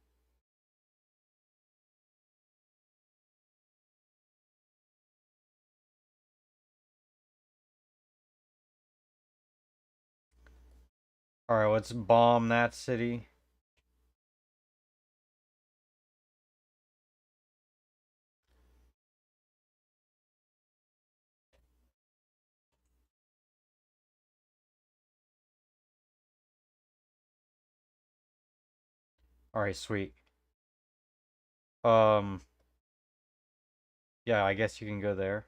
Alright, let's bomb that city. Alright, sweet. Um, yeah, I guess you can go there.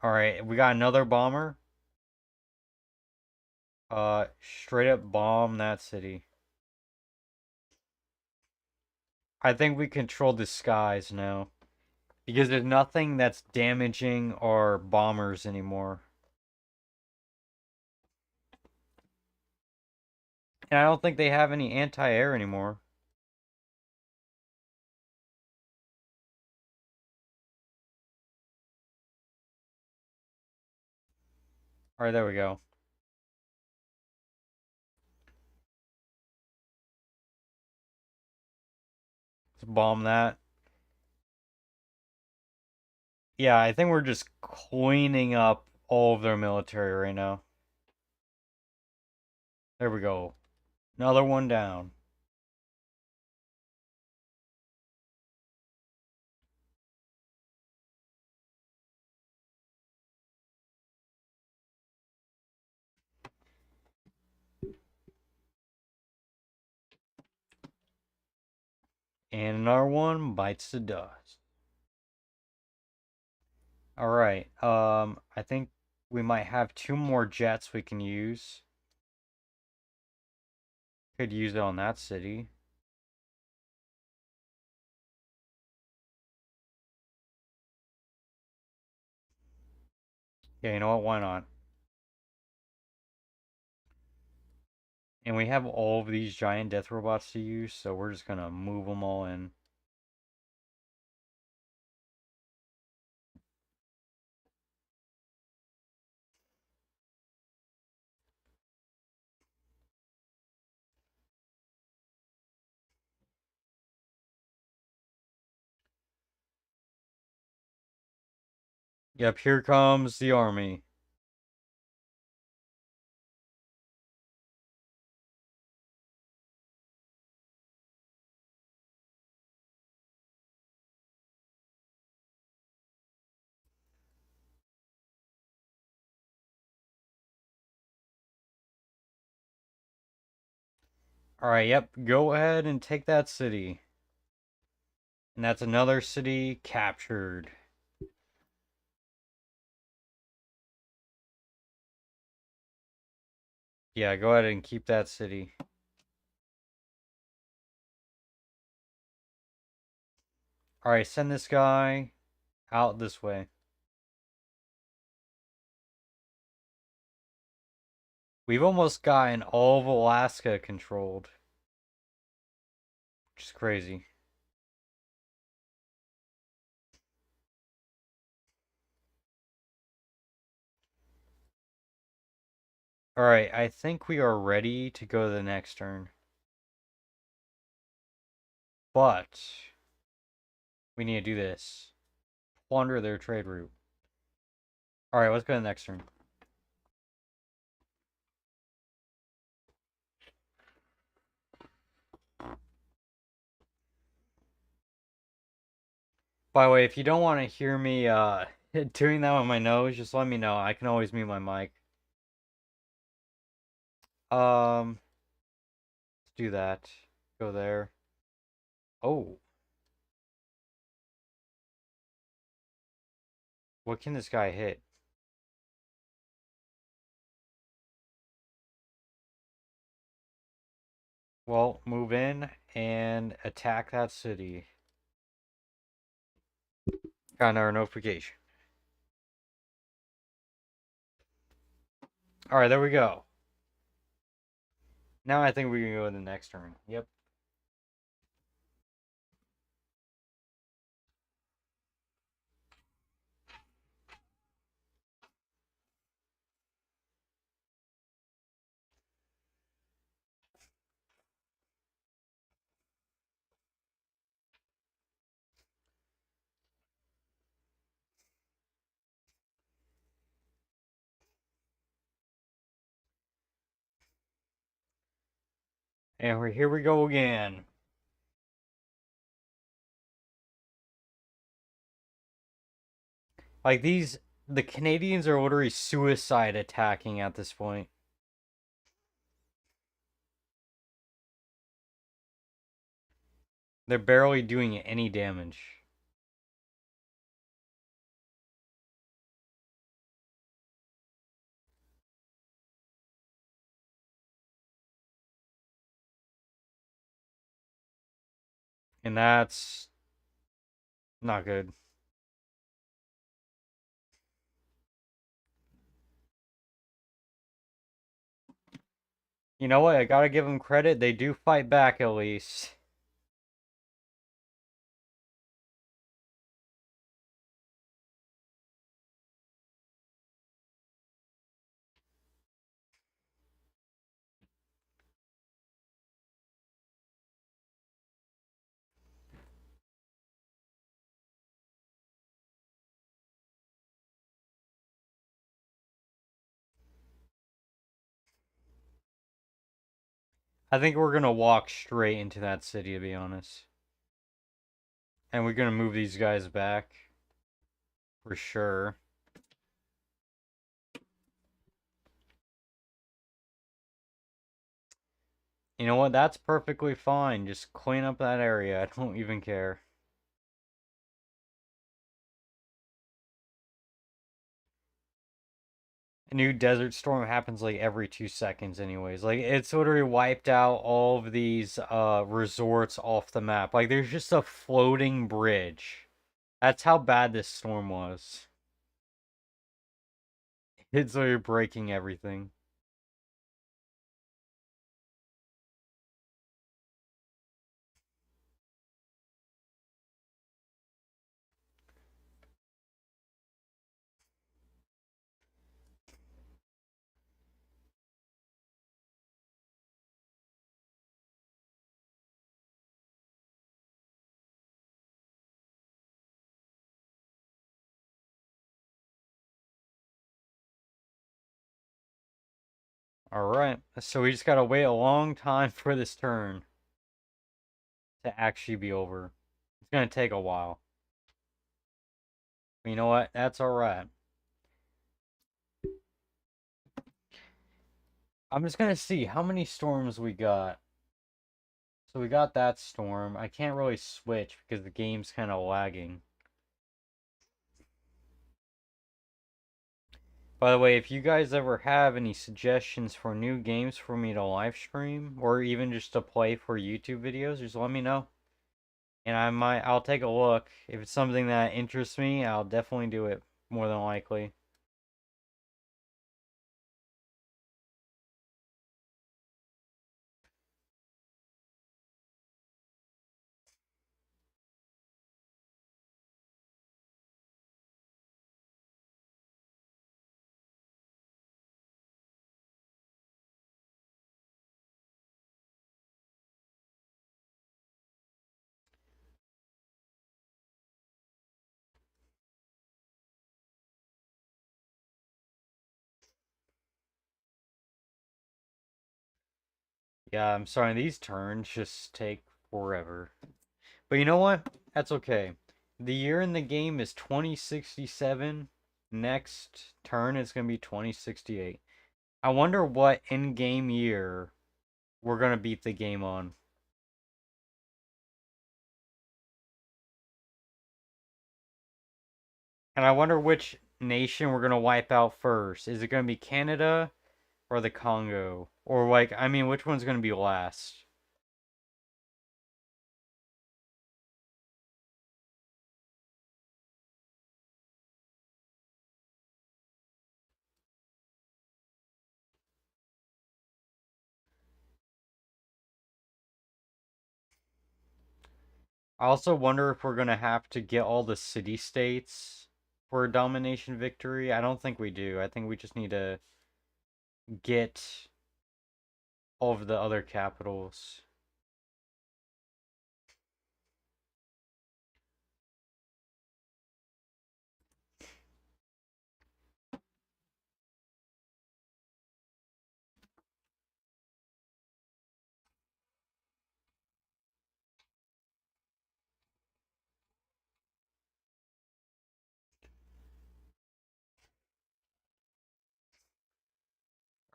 Alright, we got another bomber. Straight up bomb that city. I think we control the skies now. Because there's nothing that's damaging our bombers anymore. And I don't think they have any anti-air anymore. Alright, there we go. Let's bomb that. Yeah, I think we're just cleaning up all of their military right now. There we go. Another one down. And another one bites the dust. Alright, I think we might have 2 more jets we can use. Could use it on that city. Yeah, you know what? Why not? And we have all of these giant death robots to use, so we're just gonna move them all in. Yep, here comes the army. Alright, yep, go ahead and take that city. And that's another city captured. Yeah, go ahead and keep that city. Alright, send this guy out this way. We've almost gotten all of Alaska controlled. Which is crazy. Alright, I think we are ready to go to the next turn. But we need to do this. Plunder their trade route. Alright, let's go to the next turn. By the way, if you don't want to hear me doing that with my nose, just let me know. I can always mute my mic. Let's do that. Go there. Oh. What can this guy hit? Well, move in and attack that city. Got another notification. Alright, there we go. Now I think we can go to the next turn. Yep. And here we go again. Like the Canadians are literally suicide attacking at this point. They're barely doing any damage. And that's not good. You know what? I gotta give them credit. They do fight back at least. I think we're gonna walk straight into that city, to be honest. And we're gonna move these guys back. For sure. You know what? That's perfectly fine. Just clean up that area. I don't even care. A new desert storm happens like every 2 seconds, anyways. Like it's literally wiped out all of these resorts off the map. Like there's just a floating bridge. That's how bad this storm was. It's literally breaking everything. Alright, so we just gotta wait a long time for this turn to actually be over. It's gonna take a while. But you know what? That's alright. I'm just gonna see how many storms we got. So we got that storm. I can't really switch because the game's kind of lagging. By the way, if you guys ever have any suggestions for new games for me to live stream or even just to play for YouTube videos, just let me know. And I'll take a look. If it's something that interests me, I'll definitely do it more than likely. Yeah, I'm sorry, these turns just take forever. But you know what? That's okay. The year in the game is 2067. Next turn is going to be 2068. I wonder what in-game year we're going to beat the game on. And I wonder which nation we're going to wipe out first. Is it going to be Canada or the Congo? Or, like, I mean, which one's going to be last? I also wonder if we're going to have to get all the city-states for a domination victory. I don't think we do. I think we just need to get all of the other capitals.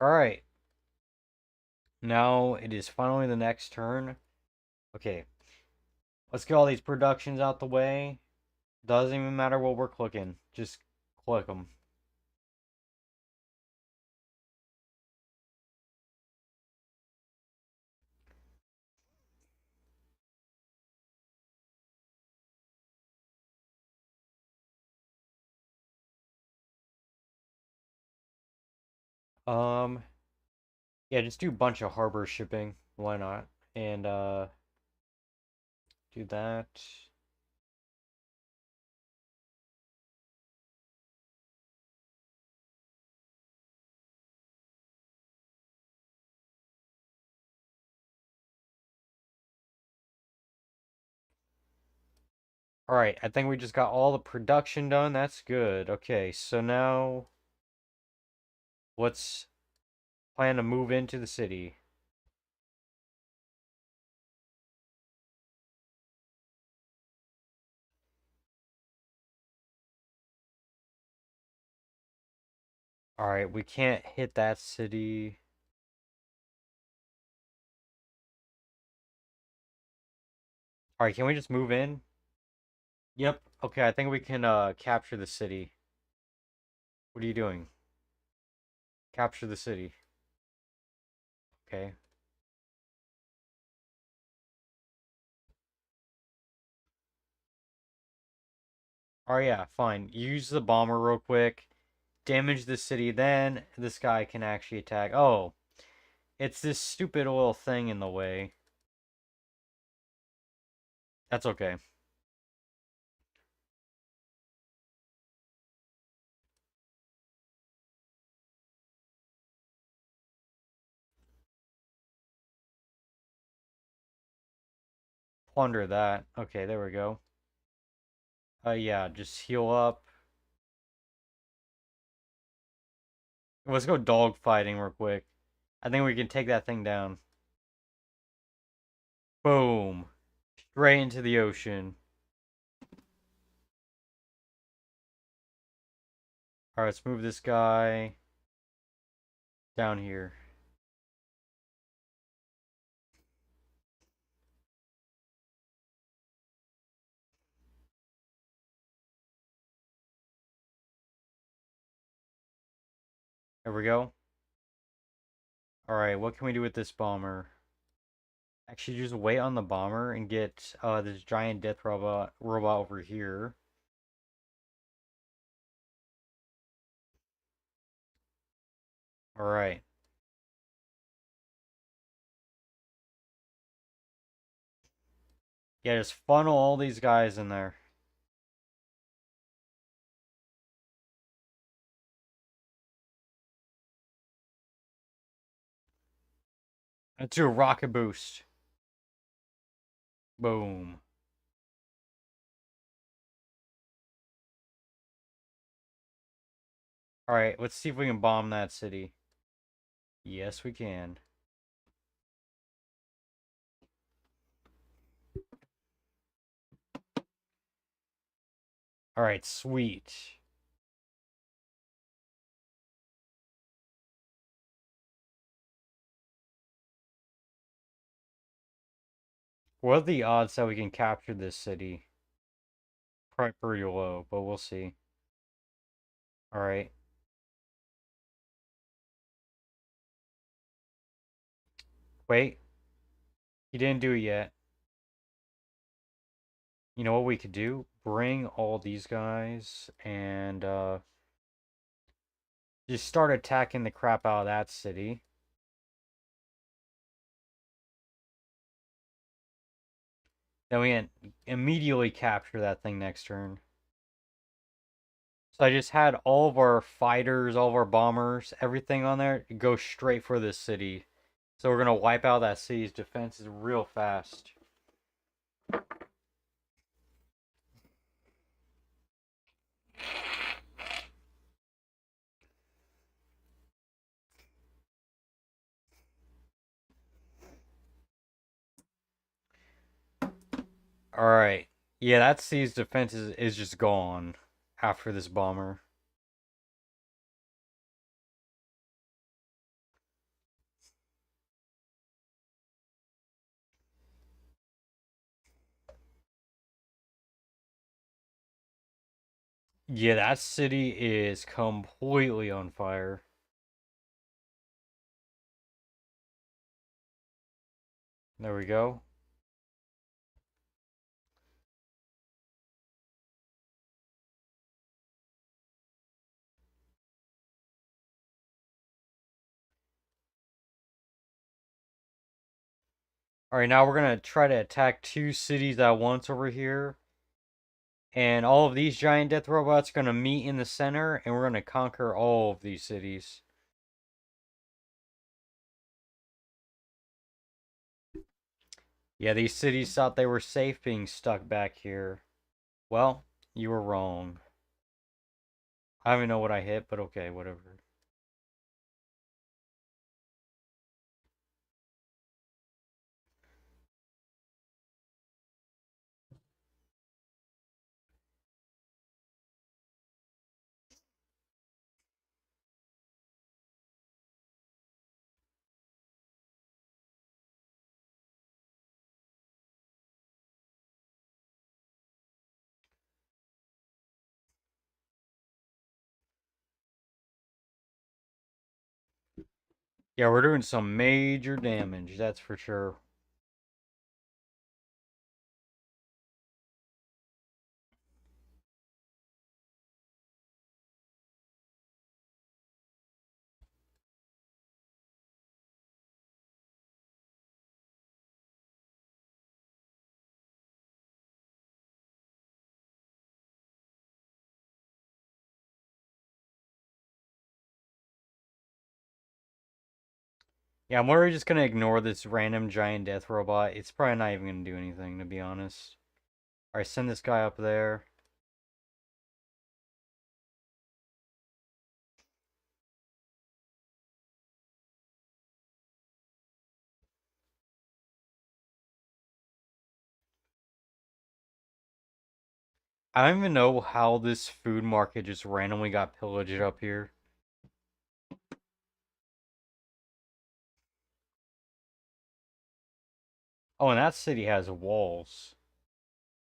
Alright, now it is finally the next turn. Okay, let's get all these productions out the way. Doesn't even matter what we're clicking, just click them. Yeah, just do a bunch of harbor shipping. Why not? And do that. All right, I think we just got all the production done. That's good. Okay, so now let's plan to move into the city. All right, we can't hit that city. Alright, can we just move in? Yep. Okay, I think we can capture the city. What are you doing? Capture the city. Okay. Oh yeah, fine. Use the bomber real quick. Damage the city, then this guy can actually attack. Oh, it's this stupid little thing in the way. That's okay. Plunder that. Okay, there we go. Yeah, just heal up. Let's go dog fighting real quick. I think we can take that thing down. Boom. Straight into the ocean. Alright, let's move this guy down here. There we go. Alright, what can we do with this bomber? Actually, just wait on the bomber and get this giant death robot over here. Alright. Yeah, just funnel all these guys in there. Let's do a rocket boost. Boom. Alright, let's see if we can bomb that city. Yes, we can. Alright, sweet. What are the odds that we can capture this city? Probably pretty low, but we'll see. Alright. Wait. He didn't do it yet. You know what we could do? Bring all these guys and just start attacking the crap out of that city. Then we can immediately capture that thing next turn. So I just had all of our fighters, all of our bombers, everything on there go straight for this city. So we're gonna wipe out that city's defenses real fast. Alright. Yeah, that city's defense is just gone after this bomber. Yeah, that city is completely on fire. There we go. Alright, now we're gonna try to attack two cities at once over here. And all of these giant death robots are gonna meet in the center, and we're gonna conquer all of these cities. Yeah, these cities thought they were safe being stuck back here. Well, you were wrong. I don't even know what I hit, but okay, whatever. Yeah, we're doing some major damage, that's for sure. Yeah, I'm worried just gonna ignore this random giant death robot. It's probably not even gonna do anything, to be honest. Alright, send this guy up there. I don't even know how this food market just randomly got pillaged up here. Oh, and that city has walls.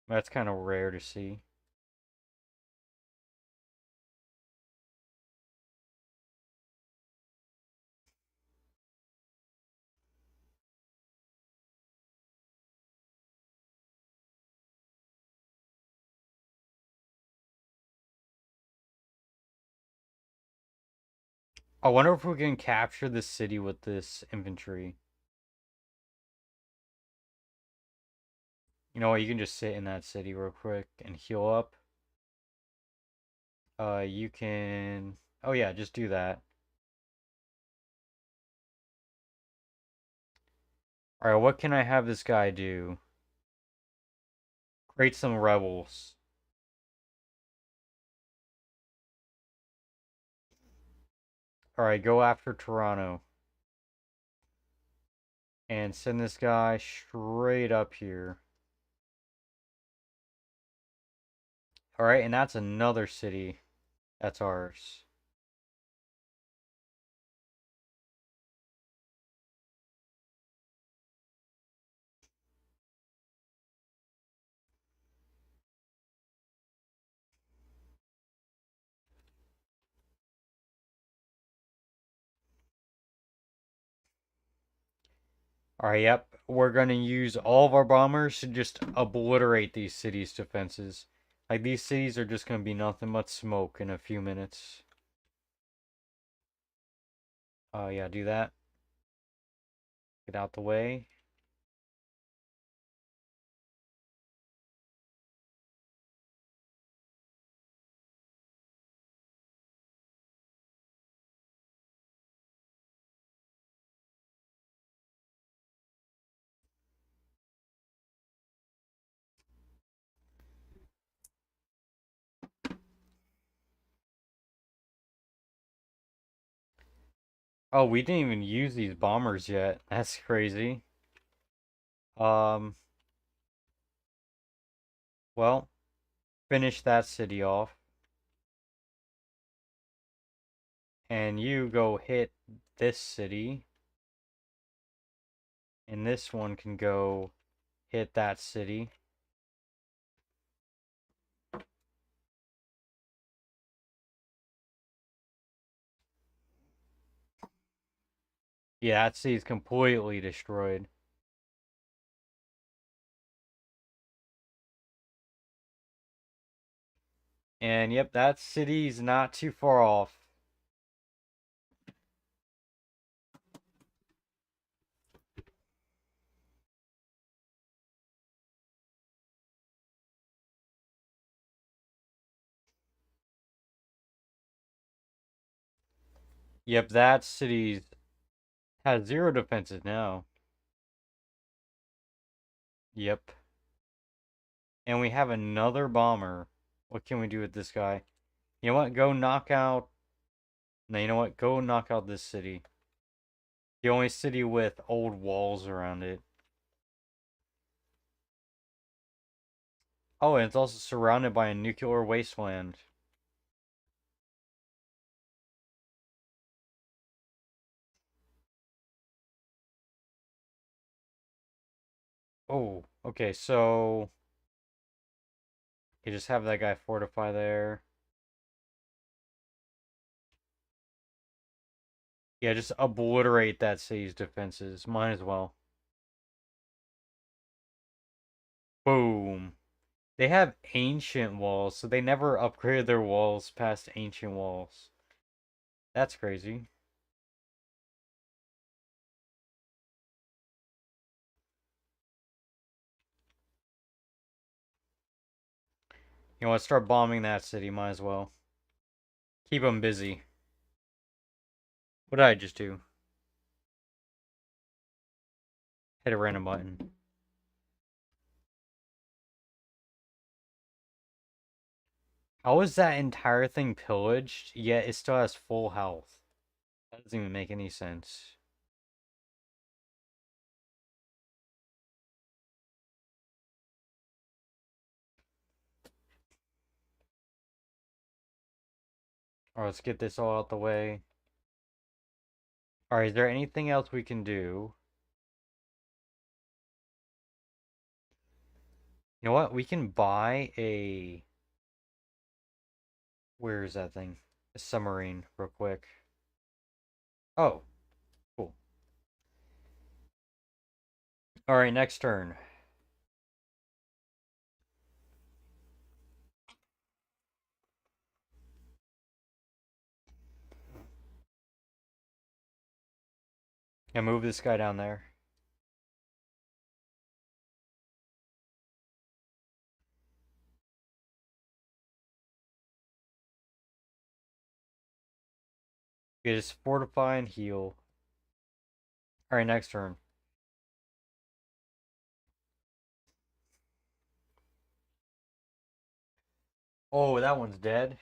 That's kind of rare to see. I wonder if we can capture this city with this infantry. You know what? You can just sit in that city real quick and heal up. You can. Oh yeah, just do that. All right, what can I have this guy do? Create some rebels. All right, go after Toronto and send this guy straight up here. All right, and that's another city. That's ours. All right, yep. We're gonna use all of our bombers to just obliterate these cities' defenses. Like these cities are just gonna be nothing but smoke in a few minutes. Yeah, do that. Get out the way. Oh, we didn't even use these bombers yet. That's crazy. Um, well, finish that city off. And you go hit this city. And this one can go hit that city. Yeah, that city's completely destroyed. And yep, that city's not too far off. Yep, that city has zero defenses now. Yep. And we have another bomber. What can we do with this guy? You know what? Go knock out. No, you know what? Go knock out this city. The only city with old walls around it. Oh, and it's also surrounded by a nuclear wasteland. Oh, okay, so you just have that guy fortify there. Yeah, just obliterate that city's defenses. Might as well. Boom. They have ancient walls, so they never upgraded their walls past ancient walls. That's crazy. You want to start bombing that city? Might as well. Keep them busy. What did I just do? Hit a random button. How is that entire thing pillaged, yet it still has full health? That doesn't even make any sense. Alright, let's get this all out the way. Alright, is there anything else we can do? You know what? We can buy a... Where is that thing? A submarine, real quick. Oh, cool. Alright, next turn. Yeah, move this guy down there. You just fortify and heal. Alright, next turn. Oh, that one's dead.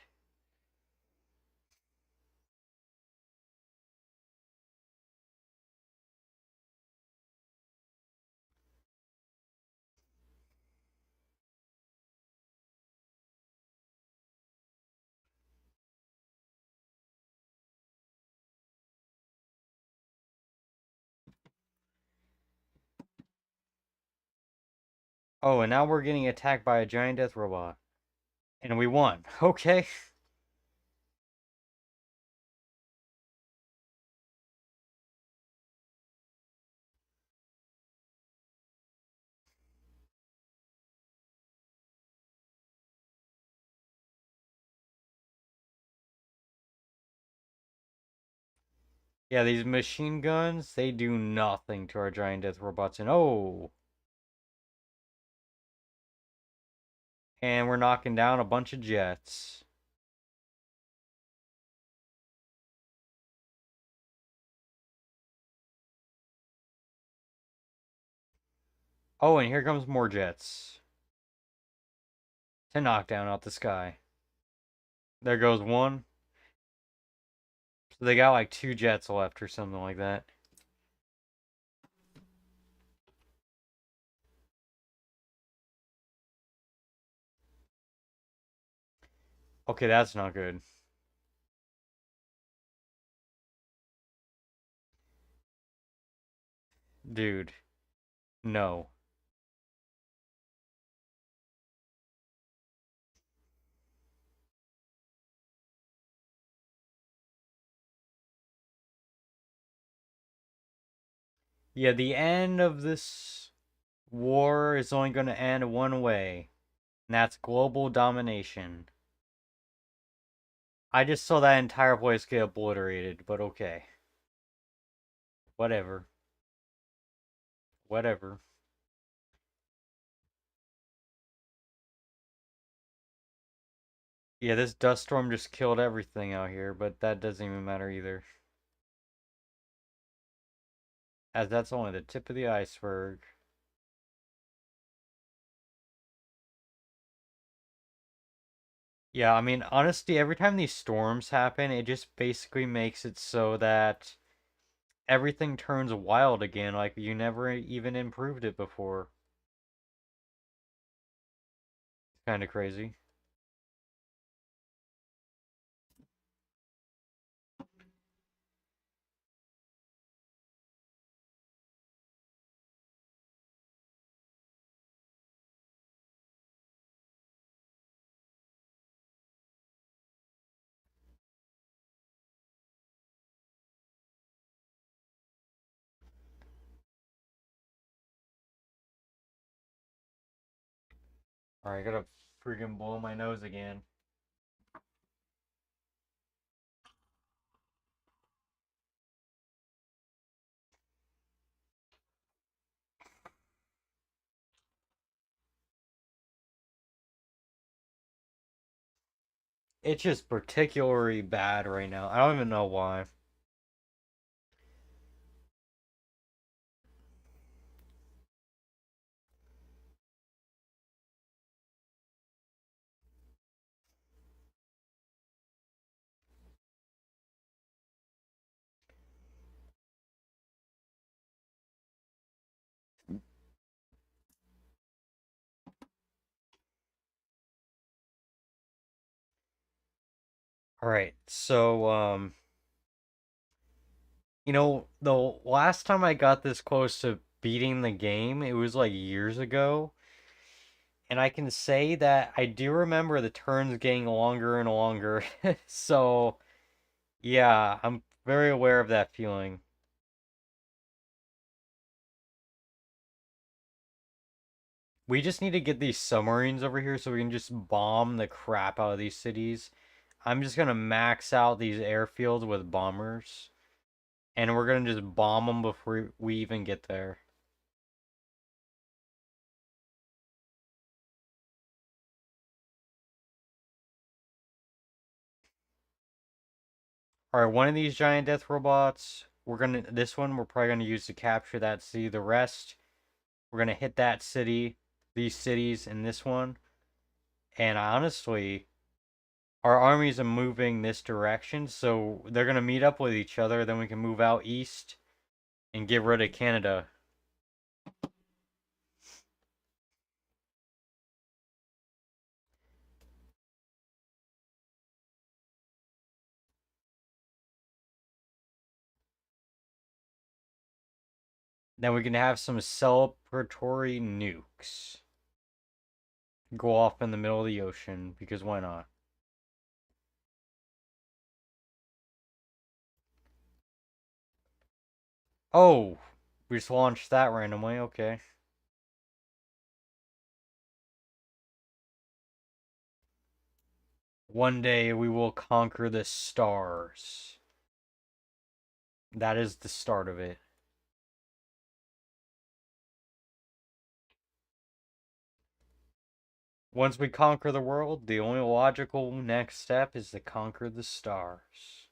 Oh, and now we're getting attacked by a giant death robot. And we won. Okay. Yeah, these machine guns, they do nothing to our giant death robots. And oh! And we're knocking down a bunch of jets. Oh, and here comes more jets. To knock down out the sky. There goes one. So they got like two jets left or something like that. Okay, that's not good. Dude, no. Yeah, the end of this war is only going to end one way, and that's global domination. I just saw that entire place get obliterated, but okay. Whatever. Whatever. Yeah, this dust storm just killed everything out here, but that doesn't even matter either. As that's only the tip of the iceberg. Yeah, I mean, honestly, every time these storms happen, it just basically makes it so that everything turns wild again, like you never even improved it before. It's kind of crazy. Alright, I gotta freaking blow my nose again. It's just particularly bad right now. I don't even know why. Alright, so, the last time I got this close to beating the game, it was like years ago. And I can say that I do remember the turns getting longer and longer. So, yeah, I'm very aware of that feeling. We just need to get these submarines over here so we can just bomb the crap out of these cities. I'm just gonna max out these airfields with bombers, and we're gonna just bomb them before we even get there. All right, one of these giant death robots, this one we're probably gonna use to capture that city. The rest, we're gonna hit that city, these cities, and this one. And honestly, our armies are moving this direction, so they're gonna meet up with each other. Then we can move out east and get rid of Canada. Then we can have some celebratory nukes go off in the middle of the ocean because why not? Oh, we just launched that randomly. Okay. One day we will conquer the stars. That is the start of it. Once we conquer the world, the only logical next step is to conquer the stars.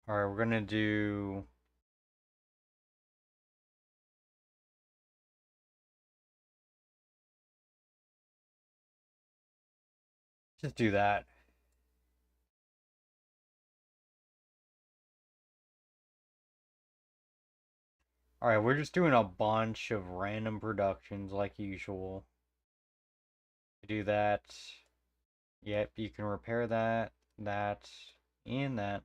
All right, we're gonna do. Just do that. All right, we're just doing a bunch of random productions like usual. Do that. Yep, you can repair that, that, and that.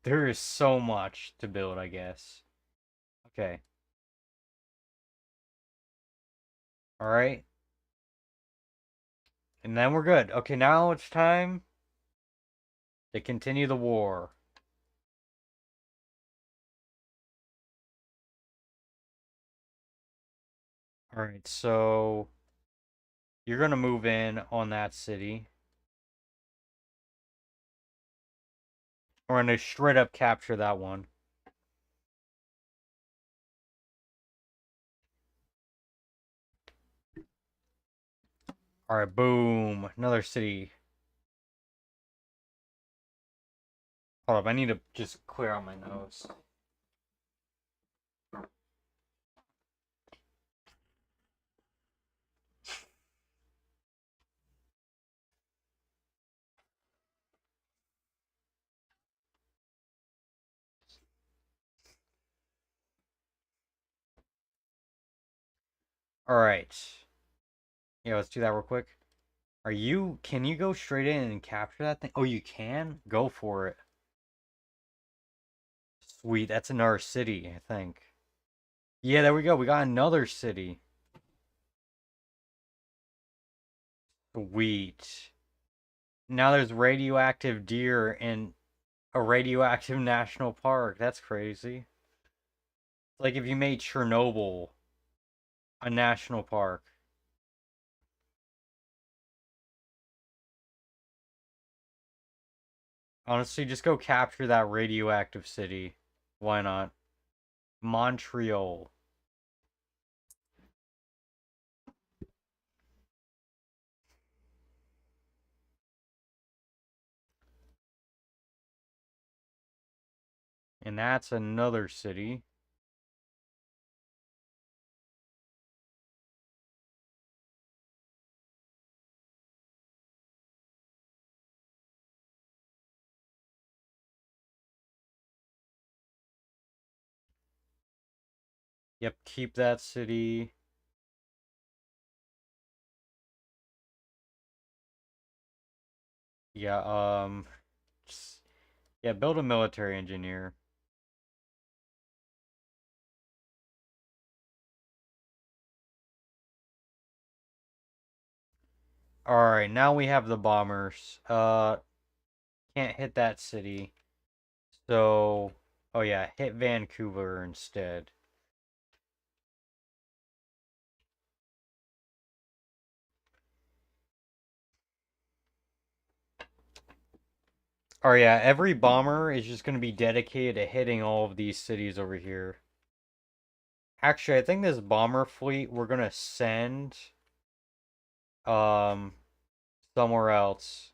There is so much to build, I guess. Okay. All right. And then we're good. Okay, now it's time to continue the war. All right, so you're going to move in on that city. We're going to straight up capture that one. All right, boom. Another city. Hold up, I need to just clear out my nose. Alright. Yeah, let's do that real quick. Can you go straight in and capture that thing? Oh, you can? Go for it. Sweet, that's another city, I think. Yeah, there we go. We got another city. Sweet. Now there's radioactive deer in a radioactive national park. That's crazy. Like if you made Chernobyl a national park. Honestly, just go capture that radioactive city. Why not? Montreal. And that's another city. Yep, keep that city. Yeah, just, yeah, build a military engineer. Alright, now we have the bombers. Can't hit that city. So, oh yeah, hit Vancouver instead. Oh yeah, every bomber is just going to be dedicated to hitting all of these cities over here. Actually, I think this bomber fleet we're going to send um somewhere else.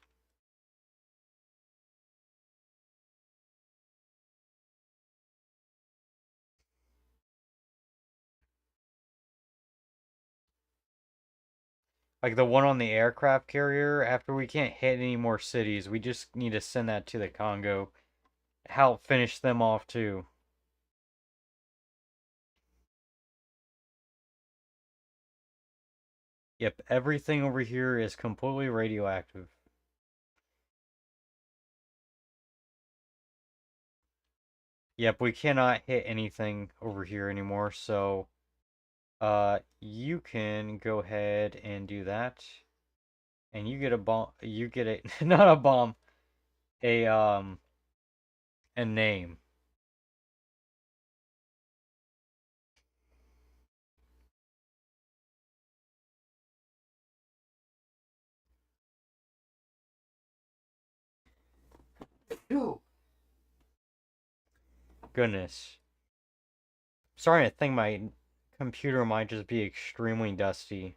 Like the one on the aircraft carrier, after we can't hit any more cities, we just need to send that to the Congo. Help finish them off too. Yep, everything over here is completely radioactive. Yep, we cannot hit anything over here anymore, so you can go ahead and do that. And you get a bomb, you get a not a bomb, a a name. Ew. Goodness. Sorry, I think my computer might just be extremely dusty.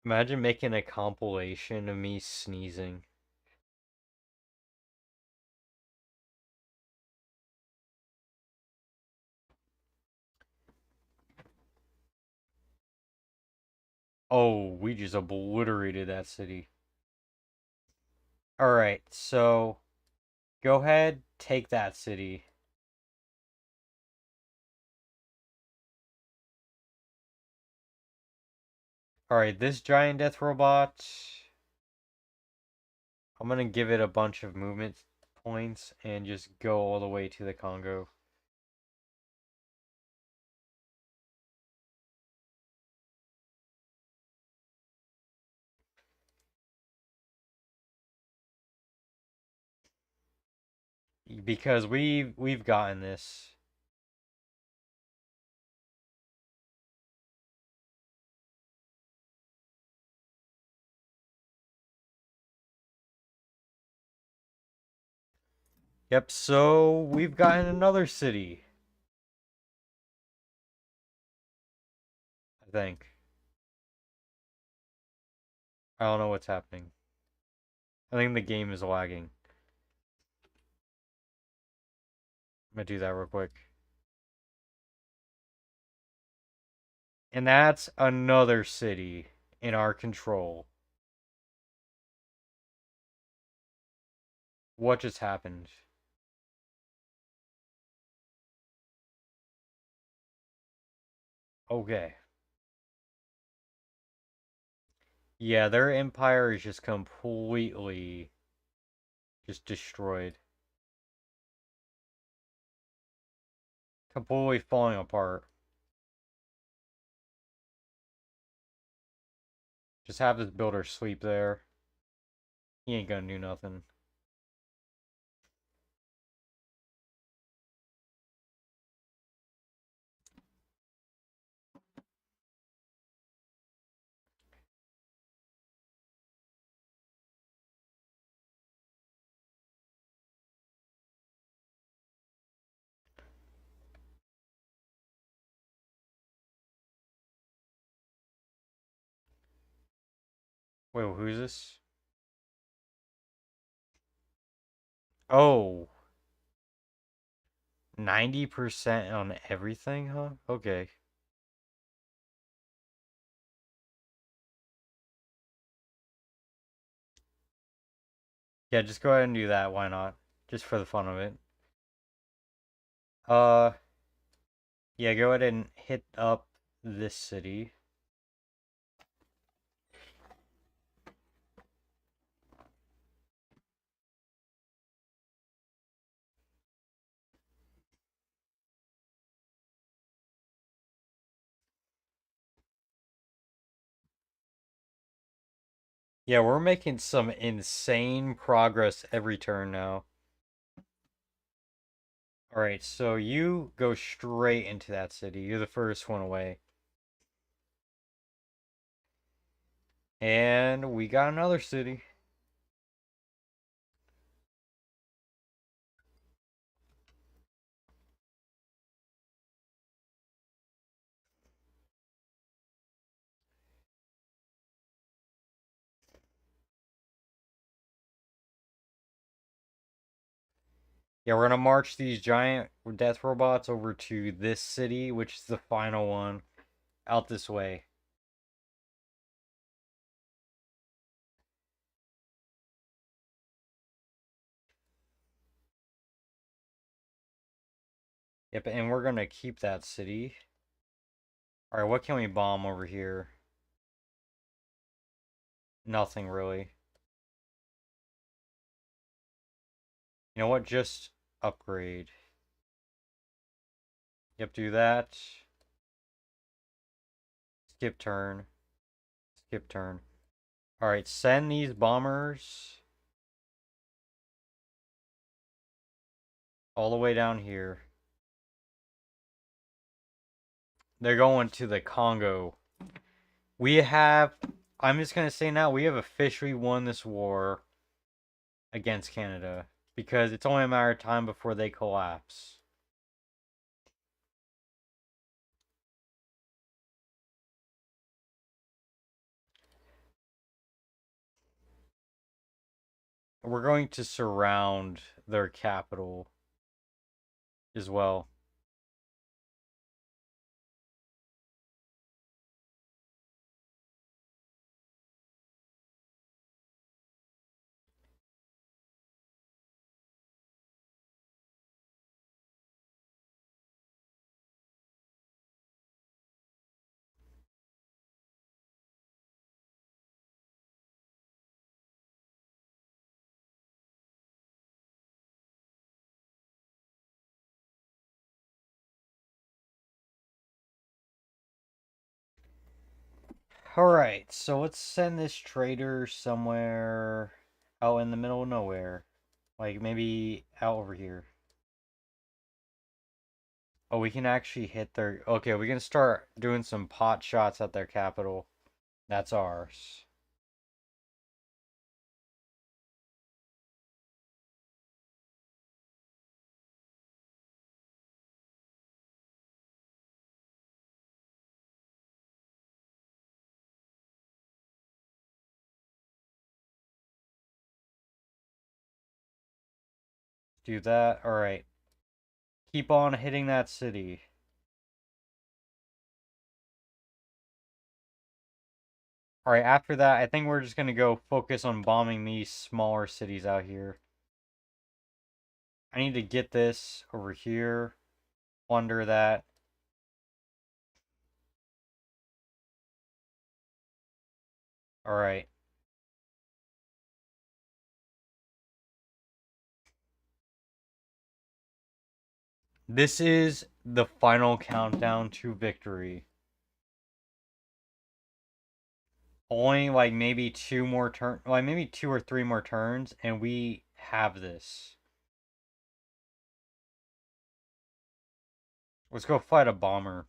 Imagine making a compilation of me sneezing. Oh, we just obliterated that city. Alright, so go ahead, take that city. Alright, this giant death robot, I'm gonna give it a bunch of movement points and just go all the way to the Congo. Because we've gotten this. Yep, so we've gotten another city, I think. I don't know what's happening. I think the game is lagging. I'm gonna do that real quick. And that's another city. in our control. What just happened? Okay. Yeah, their empire is just completely just destroyed. Completely falling apart. Just have this builder sleep there. He ain't gonna do nothing. Wait, who's this? Oh, 90% on everything, huh? Okay. Yeah, just go ahead and do that. Why not? Just for the fun of it. Uh, yeah, go ahead and hit up this city. Yeah, we're making some insane progress every turn now. Alright, so you go straight into that city. You're the first one away. And we got another city. Yeah, we're gonna march these giant death robots over to this city, which is the final one, out this way. Yep, and we're gonna keep that city. Alright, what can we bomb over here? Nothing really. You know what? Just upgrade. Yep, do that. Skip turn. Skip turn. Alright, send these bombers all the way down here. They're going to the Congo. We have, I'm just gonna say now, we have officially won this war against Canada because it's only a matter of time before they collapse. We're going to surround their capital as well. Alright, so let's send this trader somewhere out in the middle of nowhere. Like maybe out over here. Oh, we can actually hit their. Okay, we can start doing some pot shots at their capital. That's ours. Do that. Alright. Keep on hitting that city. Alright, after that, I think we're just gonna go focus on bombing these smaller cities out here. I need to get this over here. Plunder that. Alright. This is the final countdown to victory. Only like maybe two more turn, like maybe 2 or 3 more turns, and we have this. Let's go fight a bomber.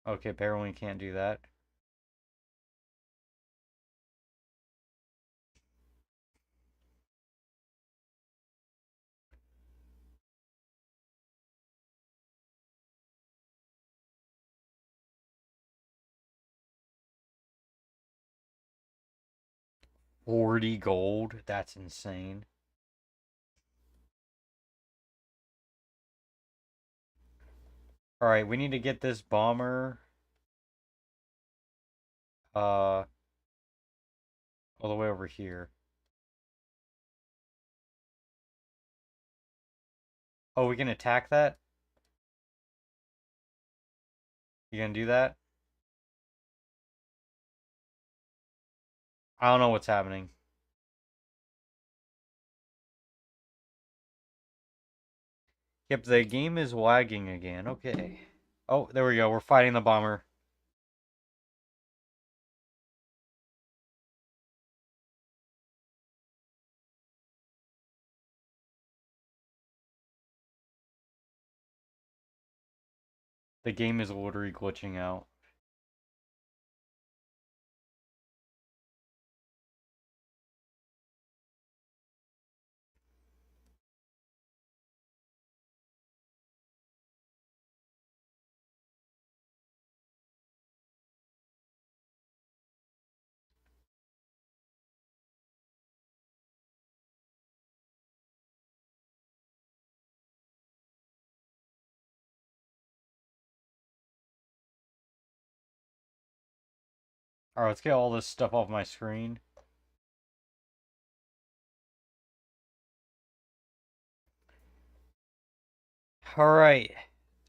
Okay, apparently can't do that. $40 gold. That's insane. Alright, we need to get this bomber all the way over here. Oh, we can attack that? You gonna do that? I don't know what's happening. Yep, the game is lagging again. Okay. Oh, there we go. We're fighting the bomber. The game is literally glitching out. Alright, let's get all this stuff off my screen. Alright.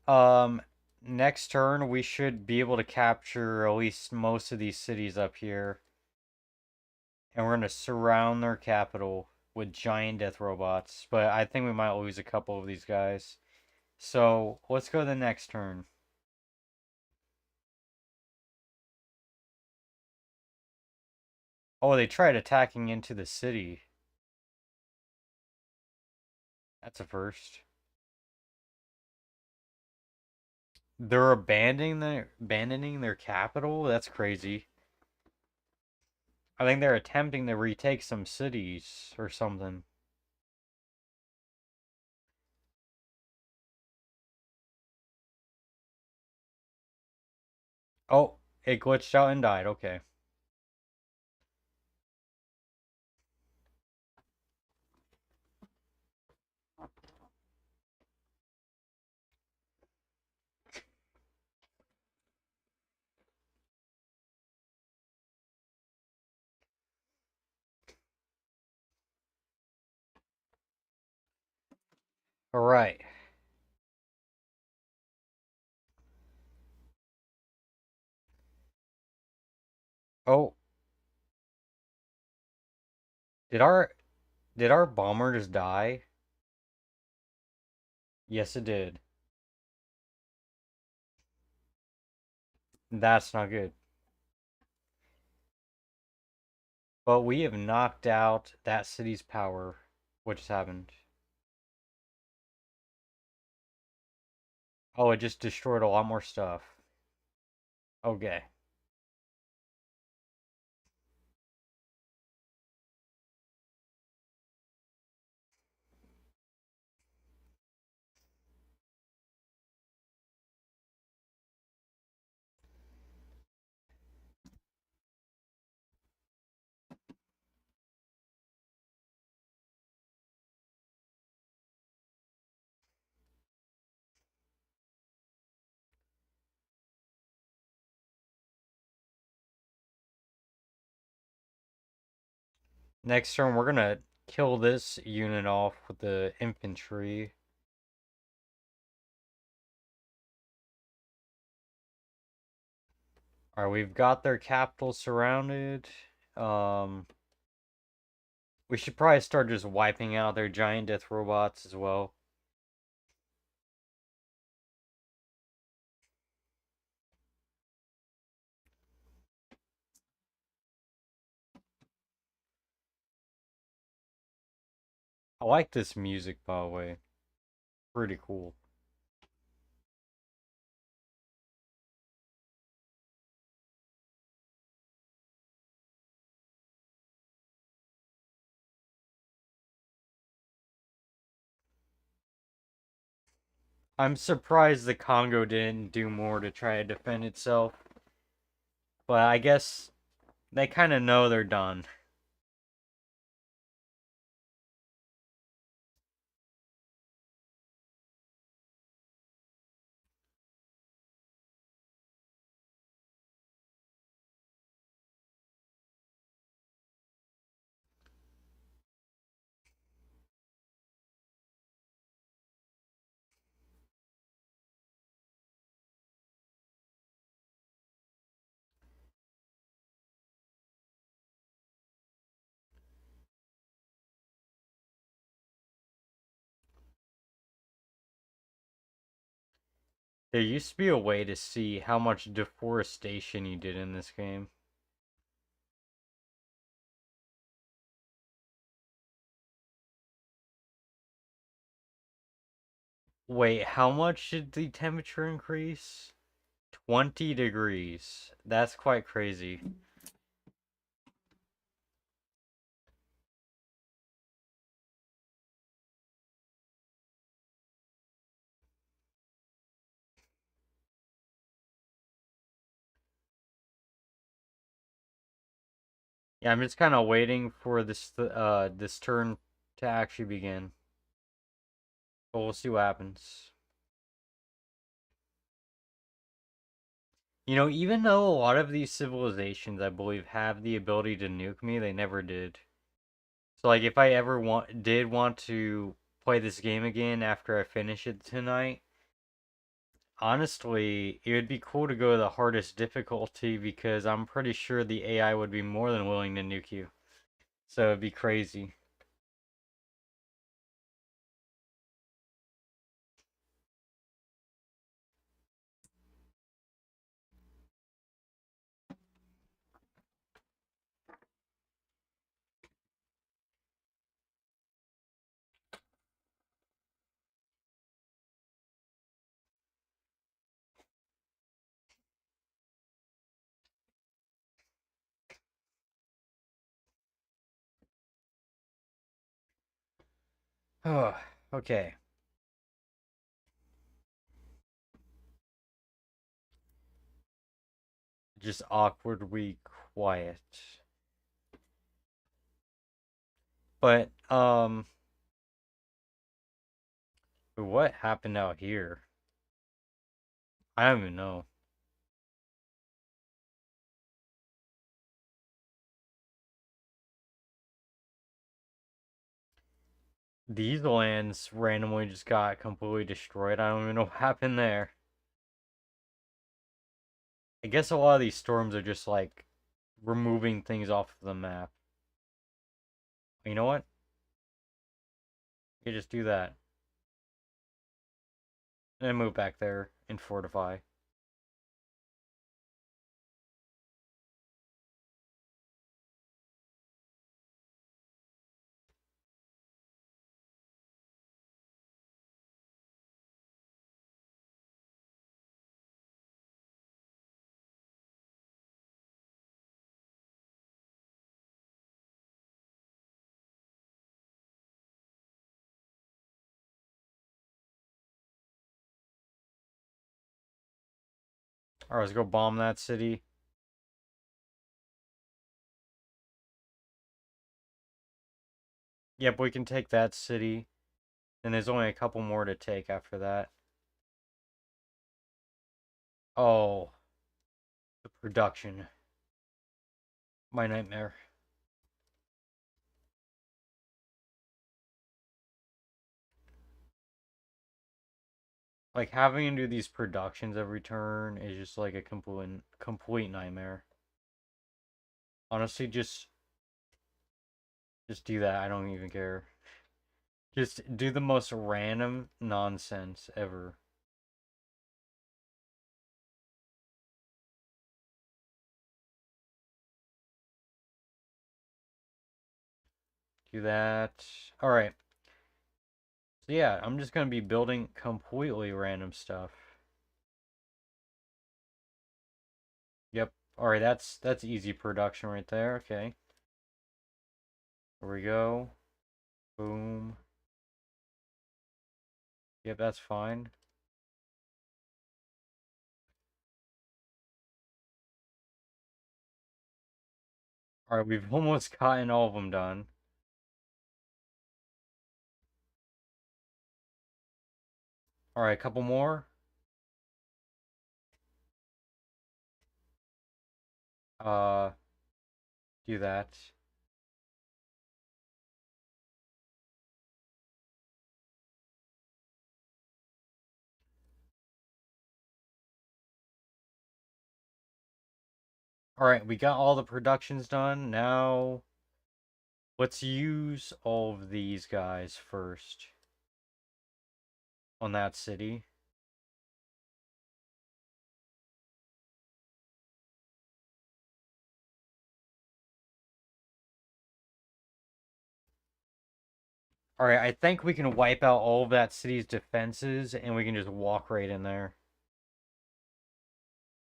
Um, Next turn we should be able to capture at least most of these cities up here. And we're gonna surround their capital with giant death robots. But I think we might lose a couple of these guys. So let's go to the next turn. Oh, they tried attacking into the city. That's a first. They're abandoning their capital? That's crazy. I think they're attempting to retake some cities or something. Oh, it glitched out and died. Okay. All right. Oh, did our bomber just die? Yes, it did. That's not good. But we have knocked out that city's power. What just happened? Oh, it just destroyed a lot more stuff. Okay. Next turn, we're gonna kill this unit off with the infantry. Alright, we've got their capital surrounded. Um, we should probably start just wiping out their giant death robots as well. I like this music, by the way. Pretty cool. I'm surprised the Congo didn't do more to try to defend itself. But I guess they kind of know they're done. There used to be a way to see how much deforestation you did in this game. Wait, how much did the temperature increase? 20 degrees. That's quite crazy. Yeah, I'm just kind of waiting for this turn to actually begin. But we'll see what happens. You know, even though a lot of these civilizations, I believe, have the ability to nuke me, they never did. So, like, if I ever did want to play this game again after I finish it tonight, honestly, it would be cool to go to the hardest difficulty because I'm pretty sure the AI would be more than willing to nuke you. So it'd be crazy. Oh, okay. Just awkwardly quiet. But, what happened out here? I don't even know. These lands randomly just got completely destroyed. I don't even know what happened there. I guess a lot of these storms are just like removing things off of the map. You know what? You just do that. And then move back there and fortify. Alright, let's go bomb that city. Yep, we can take that city. And there's only a couple more to take after that. Oh, the production. My nightmare. Like having to do these productions every turn is just like a complete nightmare. Honestly, just do that. I don't even care. Just do the most random nonsense ever. Do that. All right. So yeah, I'm just gonna be building completely random stuff. Yep. All right, that's easy production right there. Okay. Here we go. Boom. Yep, that's fine. All right, we've almost gotten all of them done. All right, a couple more. Uh, do that. All right, we got all the productions done. Now, let's use all of these guys first on that city. All right, I think we can wipe out all of that city's defenses and we can just walk right in there.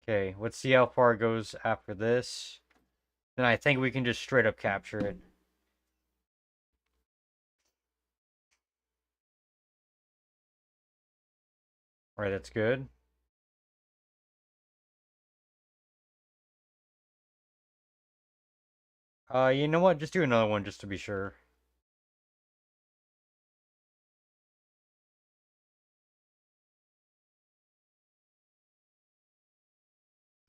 Okay, let's see how far it goes after this. Then I think we can just straight up capture it. All right, that's good. You know what? Just do another one just to be sure.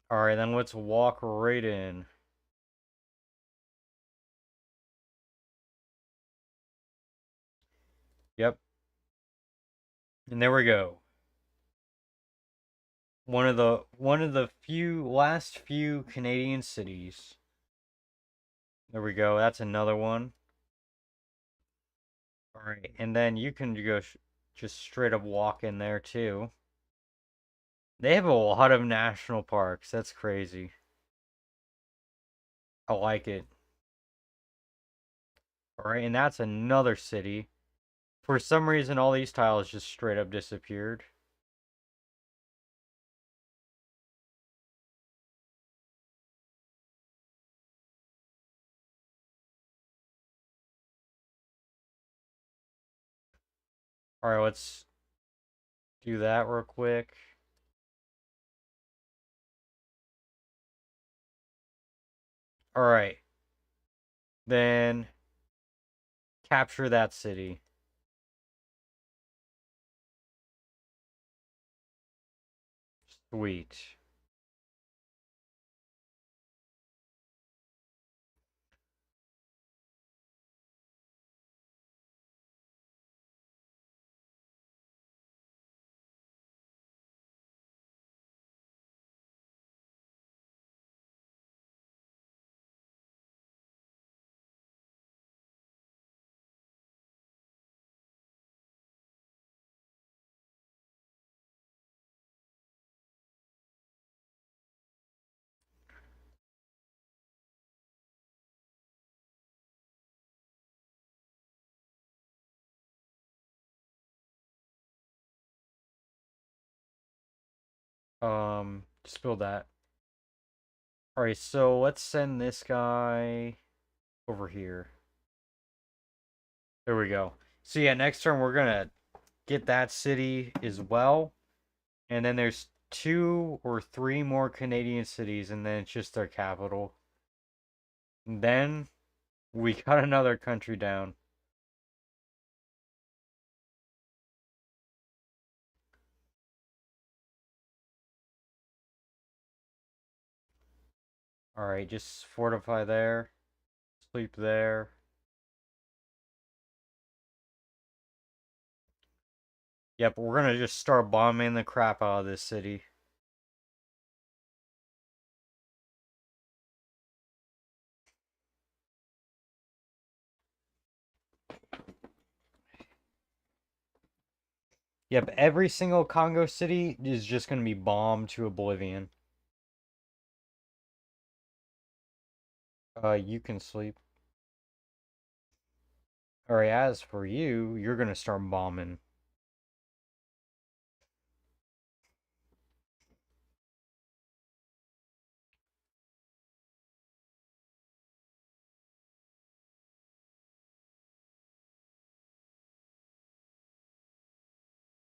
All right, then let's walk right in. Yep, and there we go. One of the few last few Canadian cities. There we go. That's another one. All right, and then you can go just straight up walk in there too. They have a lot of national parks. That's crazy. I like it. All right, and that's another city. For some reason, all these tiles just straight up disappeared. All right, let's do that real quick. All right, then capture that city. Sweet. Just build that. All right, so let's send this guy over here. There we go. So yeah, next turn we're gonna get that city as well. And then there's two or three more Canadian cities, and then it's just their capital. And then we got another country down. All right, just fortify there, sleep there. Yep, we're gonna just start bombing the crap out of this city. Yep, every single Congo city is just gonna be bombed to oblivion. You can sleep. Alright, as for you, you're gonna start bombing.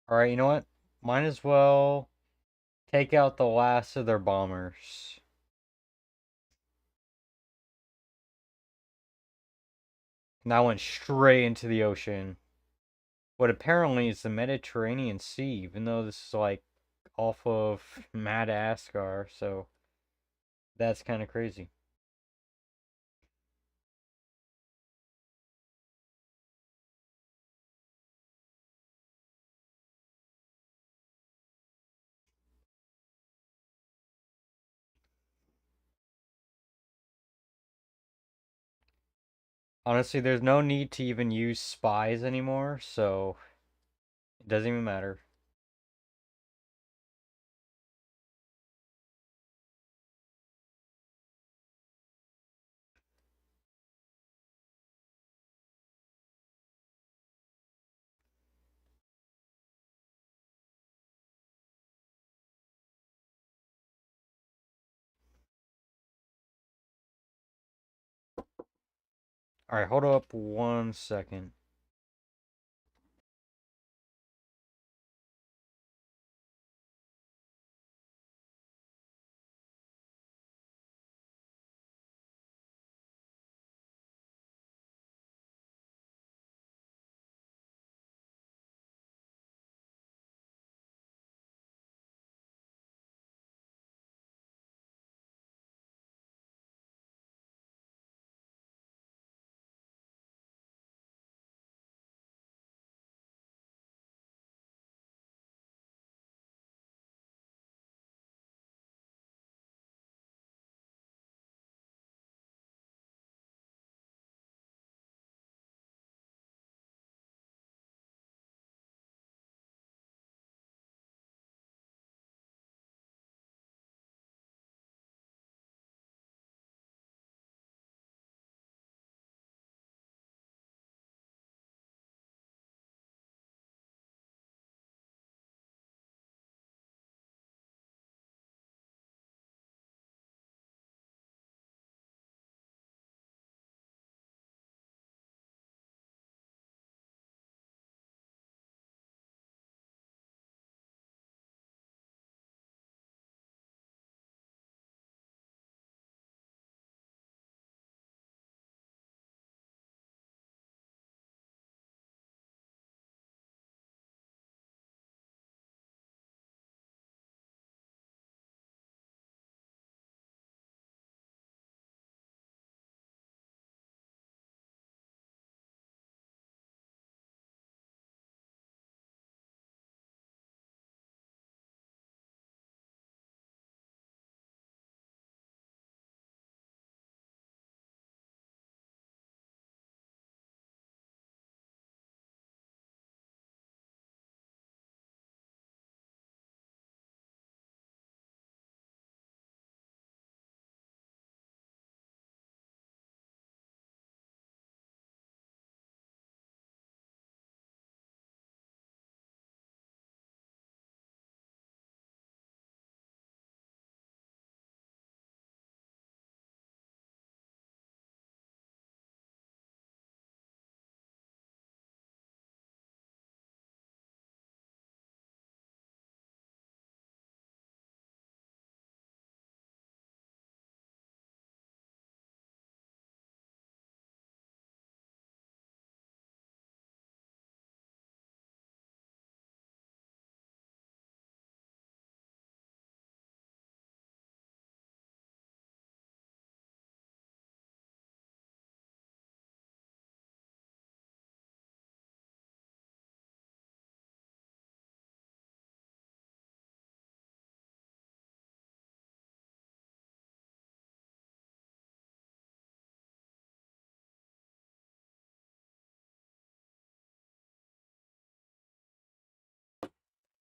Alright, you know what? Might as well take out the last of their bombers. And that went straight into the ocean. What apparently is the Mediterranean Sea, even though this is like off of Madagascar, so that's kind of crazy. Honestly, there's no need to even use spies anymore, so it doesn't even matter. Alright, hold up 1 second.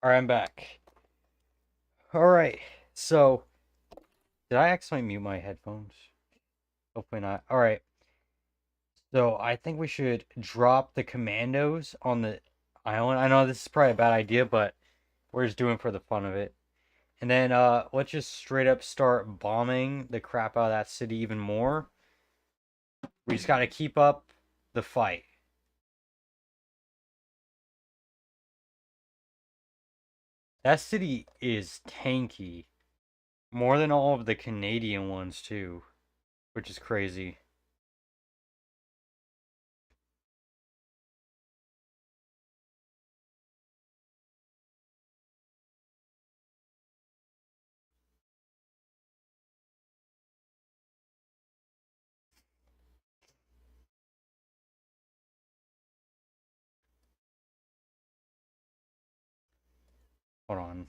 All right, I'm back. All right. So, did I accidentally mute my headphones? Hopefully not. All right. So, I think we should drop the commandos on the island. I know this is probably a bad idea, but we're just doing it for the fun of it. And then let's just straight up start bombing the crap out of that city even more. We just got to keep up the fight. That city is tanky. More than all of the Canadian ones, too. Which is crazy. Hold on.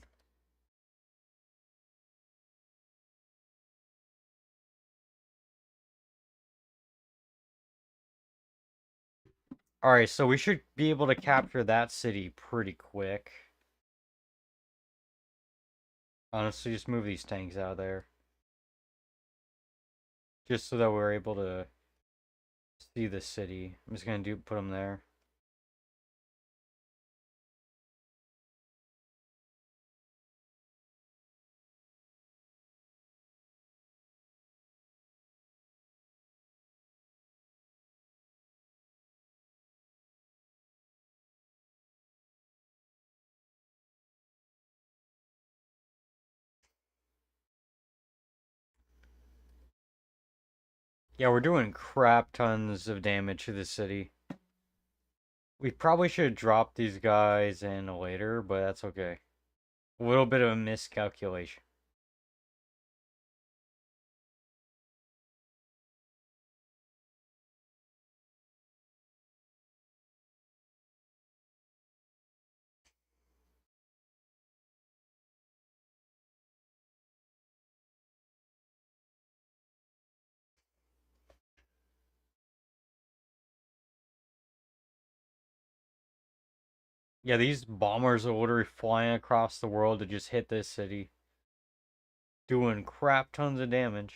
Alright, so we should be able to capture that city pretty quick. Honestly, just move these tanks out of there. Just so that we're able to see the city. I'm just gonna put them there. Yeah, we're doing crap tons of damage to the city. We probably should have dropped these guys in later, but that's okay. A little bit of a miscalculation. Yeah, these bombers are literally flying across the world to just hit this city. Doing crap tons of damage.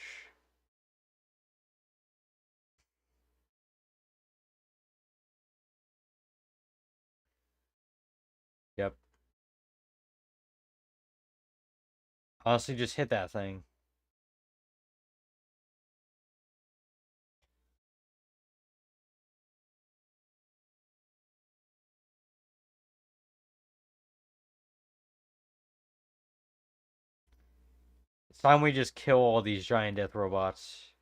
Yep. Honestly, just hit that thing. It's time we just kill all these giant death robots.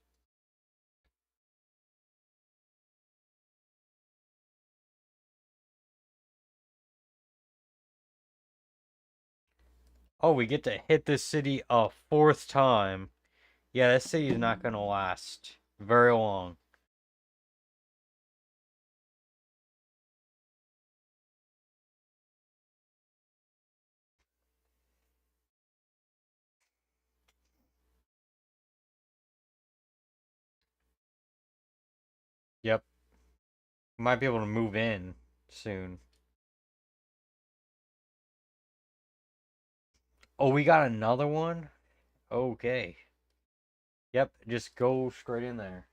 Oh, we get to hit this city a fourth time. Yeah, this city is not gonna last very long. Yep. We might be able to move in soon. Oh, we got another one? Okay. Yep, just go straight in there.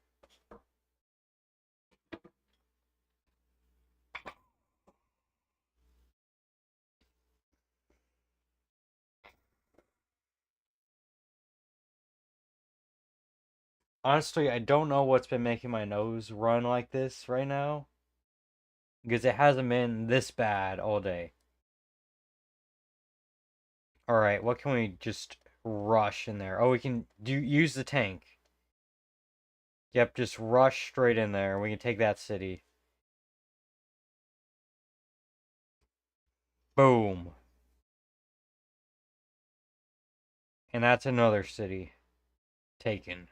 Honestly, I don't know what's been making my nose run like this right now. Because it hasn't been this bad all day. Alright, what can we just rush in there? Oh, we can use the tank. Yep, just rush straight in there. We can take that city. Boom. And that's another city taken.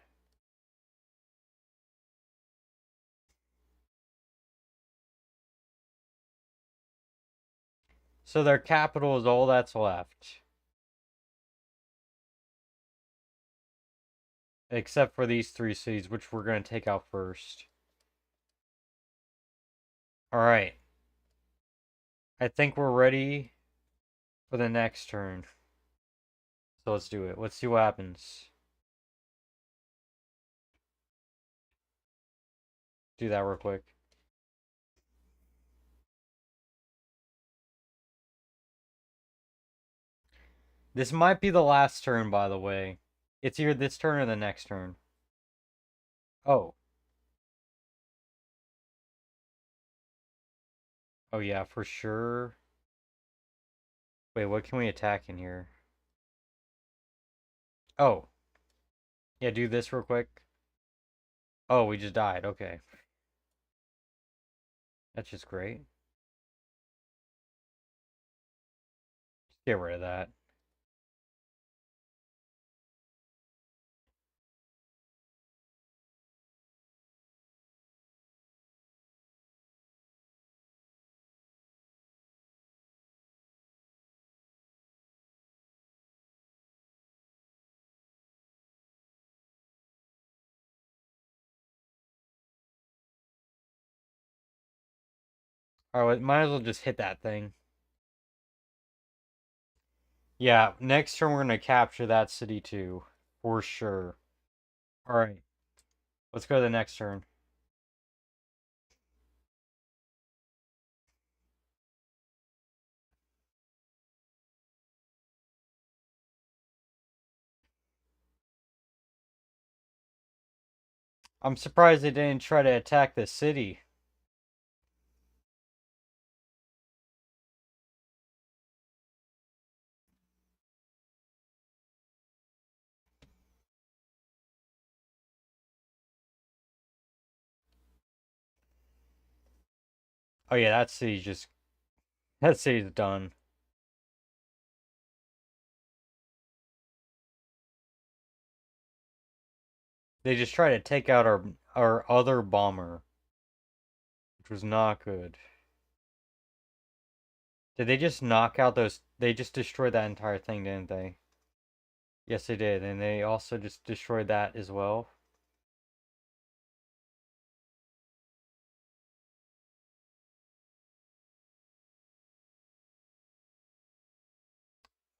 So their capital is all that's left. Except for these three cities, which we're going to take out first. Alright. I think we're ready for the next turn. So let's do it. Let's see what happens. Do that real quick. This might be the last turn, by the way. It's either this turn or the next turn. Oh. Oh, yeah, for sure. Wait, what can we attack in here? Oh. Yeah, do this real quick. Oh, we just died. Okay. That's just great. Get rid of that. Alright, might as well just hit that thing. Yeah, next turn we're gonna capture that city too. For sure. Alright. Let's go to the next turn. I'm surprised they didn't try to attack the city. Oh yeah, that city's done. They just tried to take out our other bomber, which was not good. Did they just knock out those? They just destroyed that entire thing, didn't they? Yes, they did, and they also just destroyed that as well.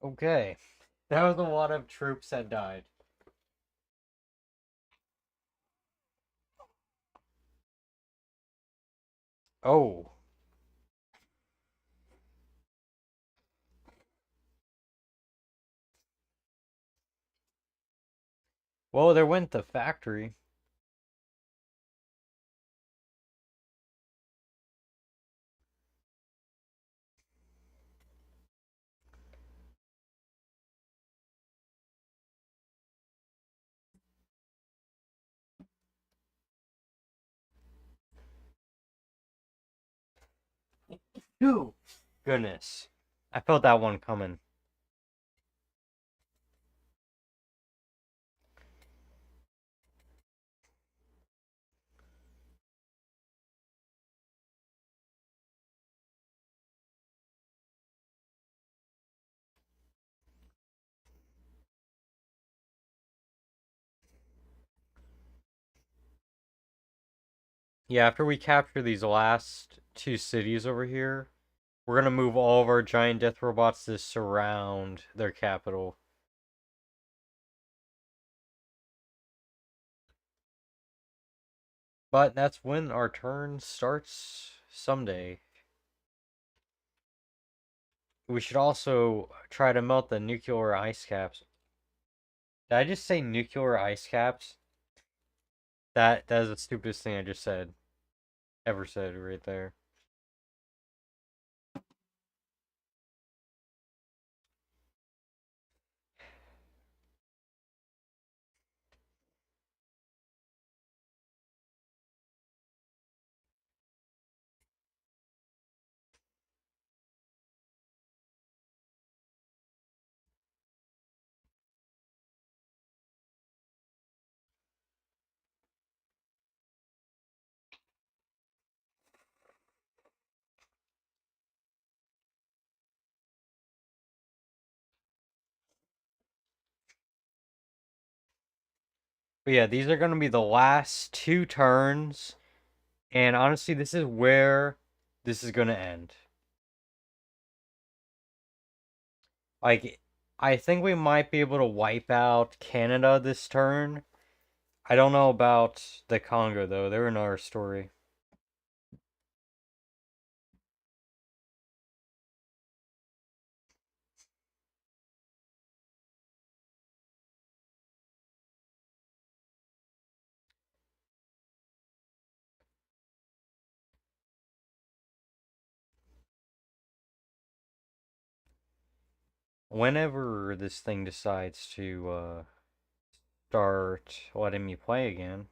Okay, that was a lot of troops that died. Oh, well, there went the factory. Phew. Goodness, I felt that one coming. Yeah, after we capture these last two cities over here, we're gonna move all of our giant death robots to surround their capital. But that's when our turn starts someday. We should also try to melt the nuclear ice caps. Did I just say nuclear ice caps? That is the stupidest thing I just said. Ever said right there. But yeah, these are gonna be the last two turns. And honestly, this is where this is gonna end. Like, I think we might be able to wipe out Canada this turn. I don't know about the Congo, though. They're another story. Whenever this thing decides to start letting me play again.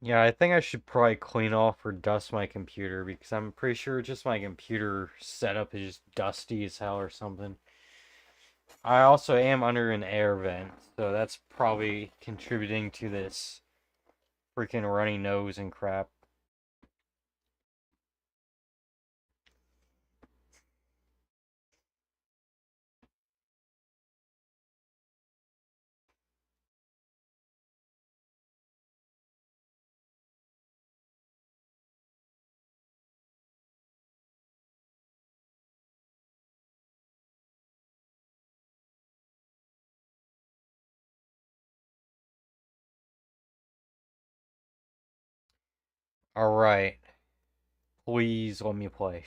Yeah, I think I should probably clean off or dust my computer because I'm pretty sure just my computer setup is just dusty as hell or something. I also am under an air vent, so that's probably contributing to this freaking runny nose and crap. Alright, please let me play.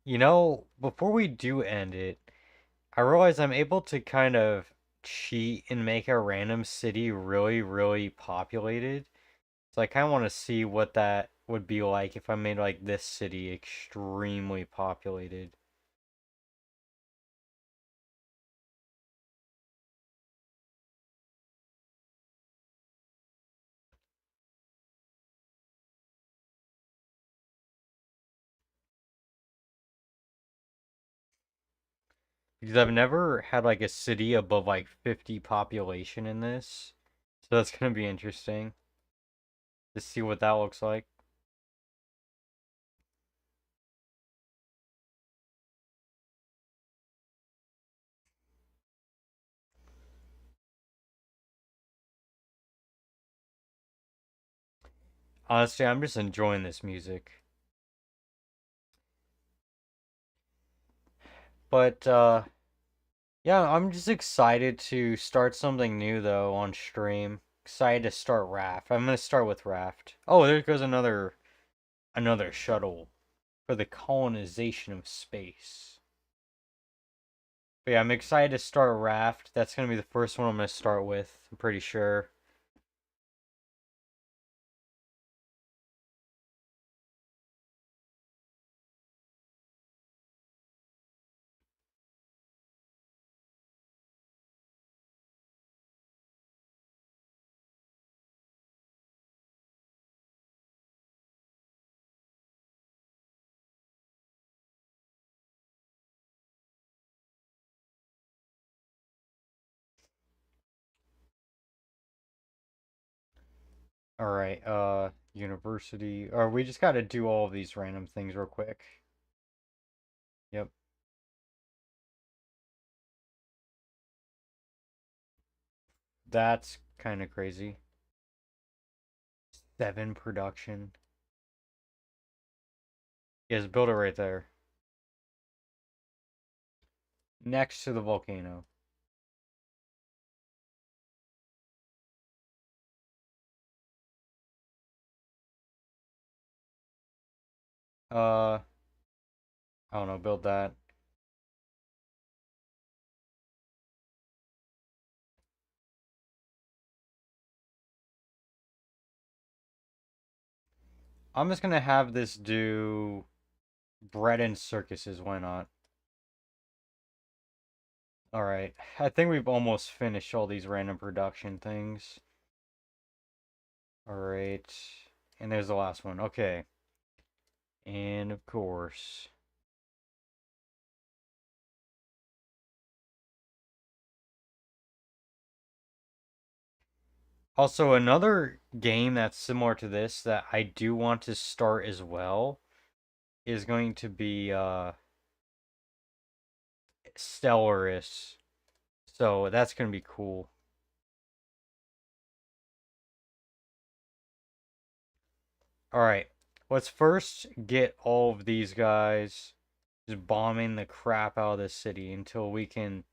You know, before we do end it, I realize I'm able to kind of cheat and make a random city really, really populated. So I kind of want to see what that would be like if I made like this city extremely populated. Because I've never had like a city above like 50 population in this. So that's going to be interesting to see what that looks like. Honestly, I'm just enjoying this music. But yeah, I'm just excited to start something new though on stream. Excited to start Raft. I'm gonna start with Raft. Oh, there goes another shuttle for the colonization of space. But yeah, I'm excited to start Raft. That's gonna be the first one I'm gonna start with. I'm pretty sure. All right. University. Or we just gotta do all of these random things real quick. Yep. That's kind of crazy. 7 production. Yes, build it right there. Next to the volcano. I don't know, build that. I'm just gonna have this do bread and circuses, why not? Alright. I think we've almost finished all these random production things. Alright. And there's the last one. Okay. And of course. Also, another game that's similar to this that I do want to start as well is going to be Stellaris. So that's gonna be cool. Alright. Let's first get all of these guys just bombing the crap out of this city until we can.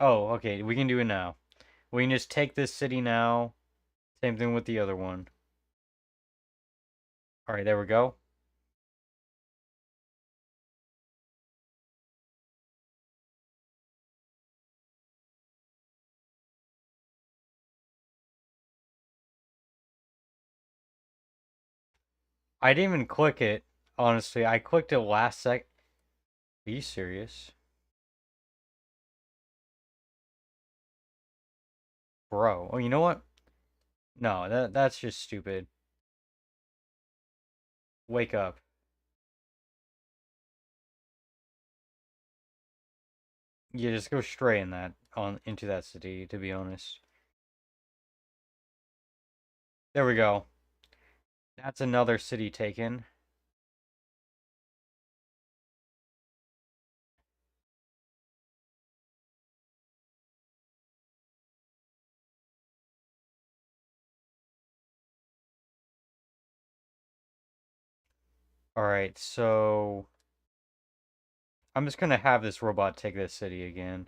Oh, okay, we can do it now. We can just take this city now. Same thing with the other one. Alright, there we go. I didn't even click it, honestly. I clicked it last sec. Are you serious? Bro. Oh, you know what? No, that's just stupid. Wake up. You just go straight in that on into that city, to be honest. There we go. That's another city taken. Alright, so I'm just gonna have this robot take this city again.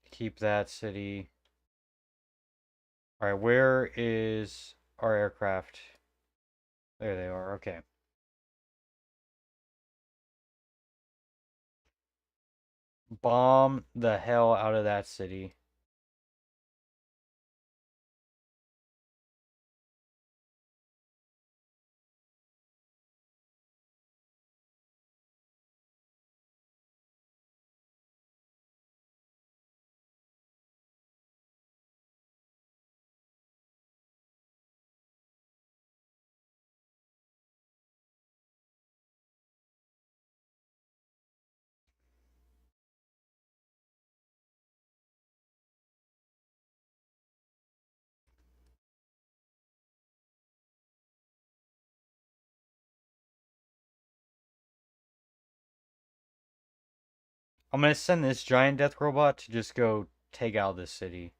Keep that city. Alright, where is our aircraft? There they are, okay. Bomb the hell out of that city. I'm gonna send this giant death robot to just go take out this city.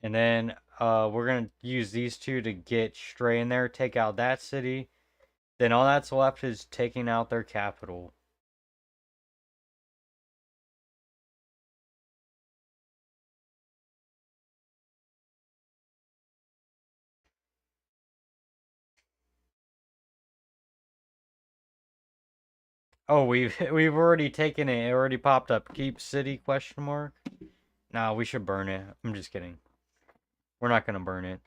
And then we're gonna use these two to get straight in there, take out that city. Then all that's left is taking out their capital. Oh, we've already taken it. It already popped up. Keep city question mark. Nah, we should burn it. I'm just kidding. We're not gonna burn it.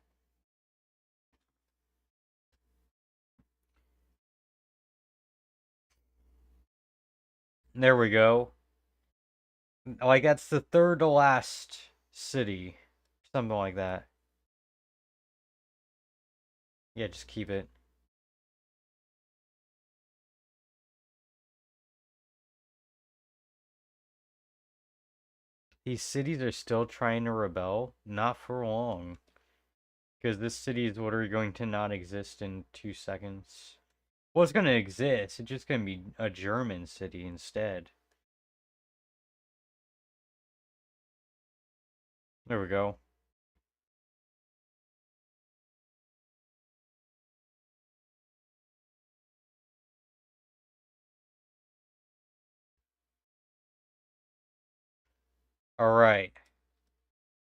There we go. Like that's the third to last city. Something like that. Yeah, just keep it. These cities are still trying to rebel. Not for long. Because this city is literally going to not exist in 2 seconds. Well, it's going to exist. It's just going to be a German city instead. There we go. Alright.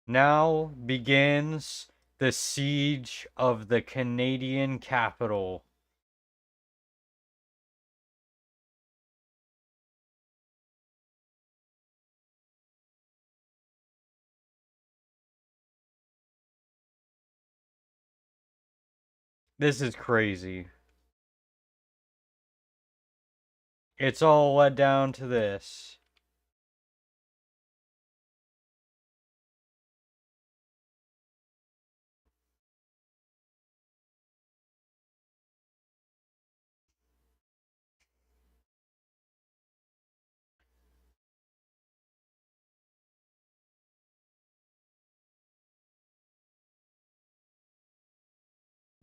Now begins the siege of the Canadian capital. This is crazy. It's all led down to this.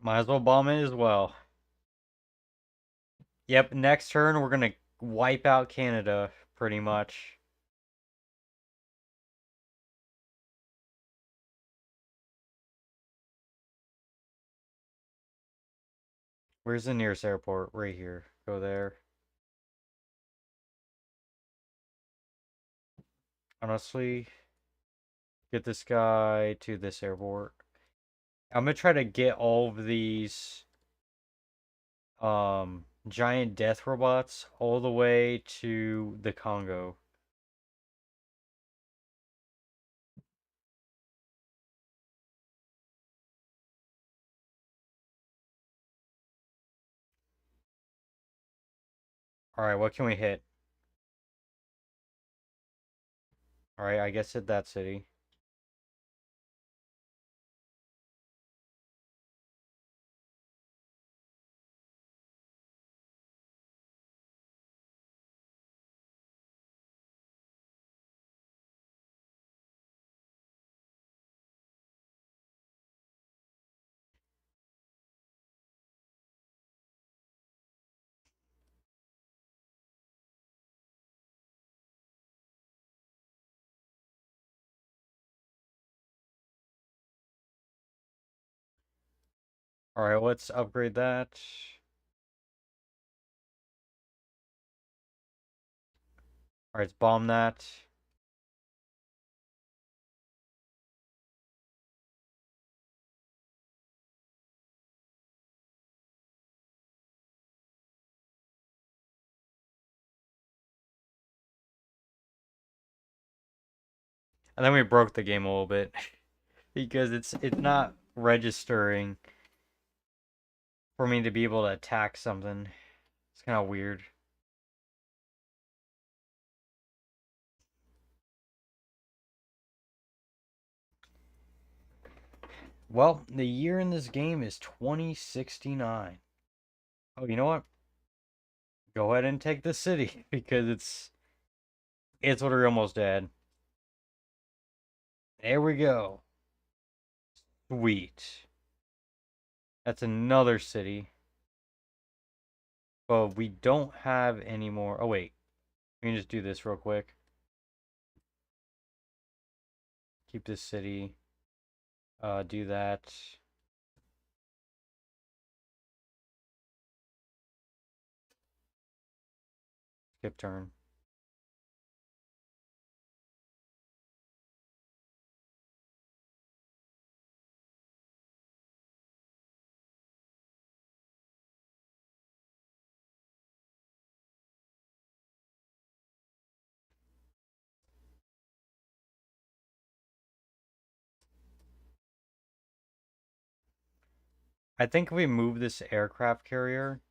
Might as well bomb it as well. Yep, next turn we're gonna wipe out Canada, pretty much. Where's the nearest airport? Right here. Go there. Honestly, get this guy to this airport. I'm gonna try to get all of these giant death robots all the way to the Congo. Alright, what can we hit? Alright, I guess hit that city. Alright, let's upgrade that. Alright, let's bomb that. And then we broke the game a little bit. Because it's not registering for me to be able to attack something. It's kind of weird. Well, the year in this game is 2069. Oh, you know what? Go ahead and take the city because it's literally almost dead. There we go. Sweet. That's another city. But we don't have any more. Oh, wait. We can just do this real quick. Keep this city. Do that. Skip turn. I think if we move this aircraft carrier,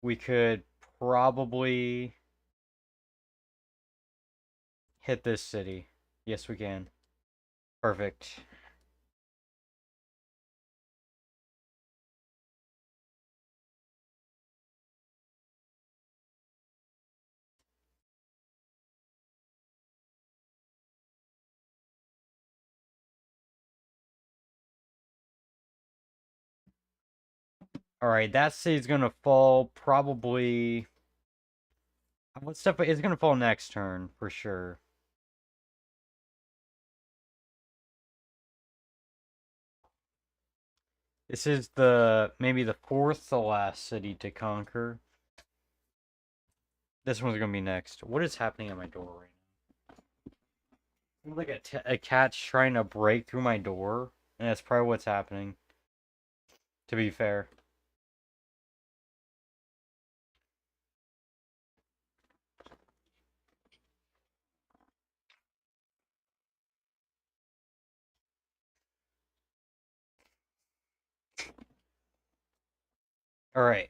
we could probably hit this city. Yes, we can. Perfect. All right, that city's gonna fall probably. What stuff is gonna fall next turn for sure? This is the maybe the fourth to last city to conquer. This one's gonna be next. What is happening at my door right now? Like a cat's trying to break through my door, and that's probably what's happening. To be fair. All right.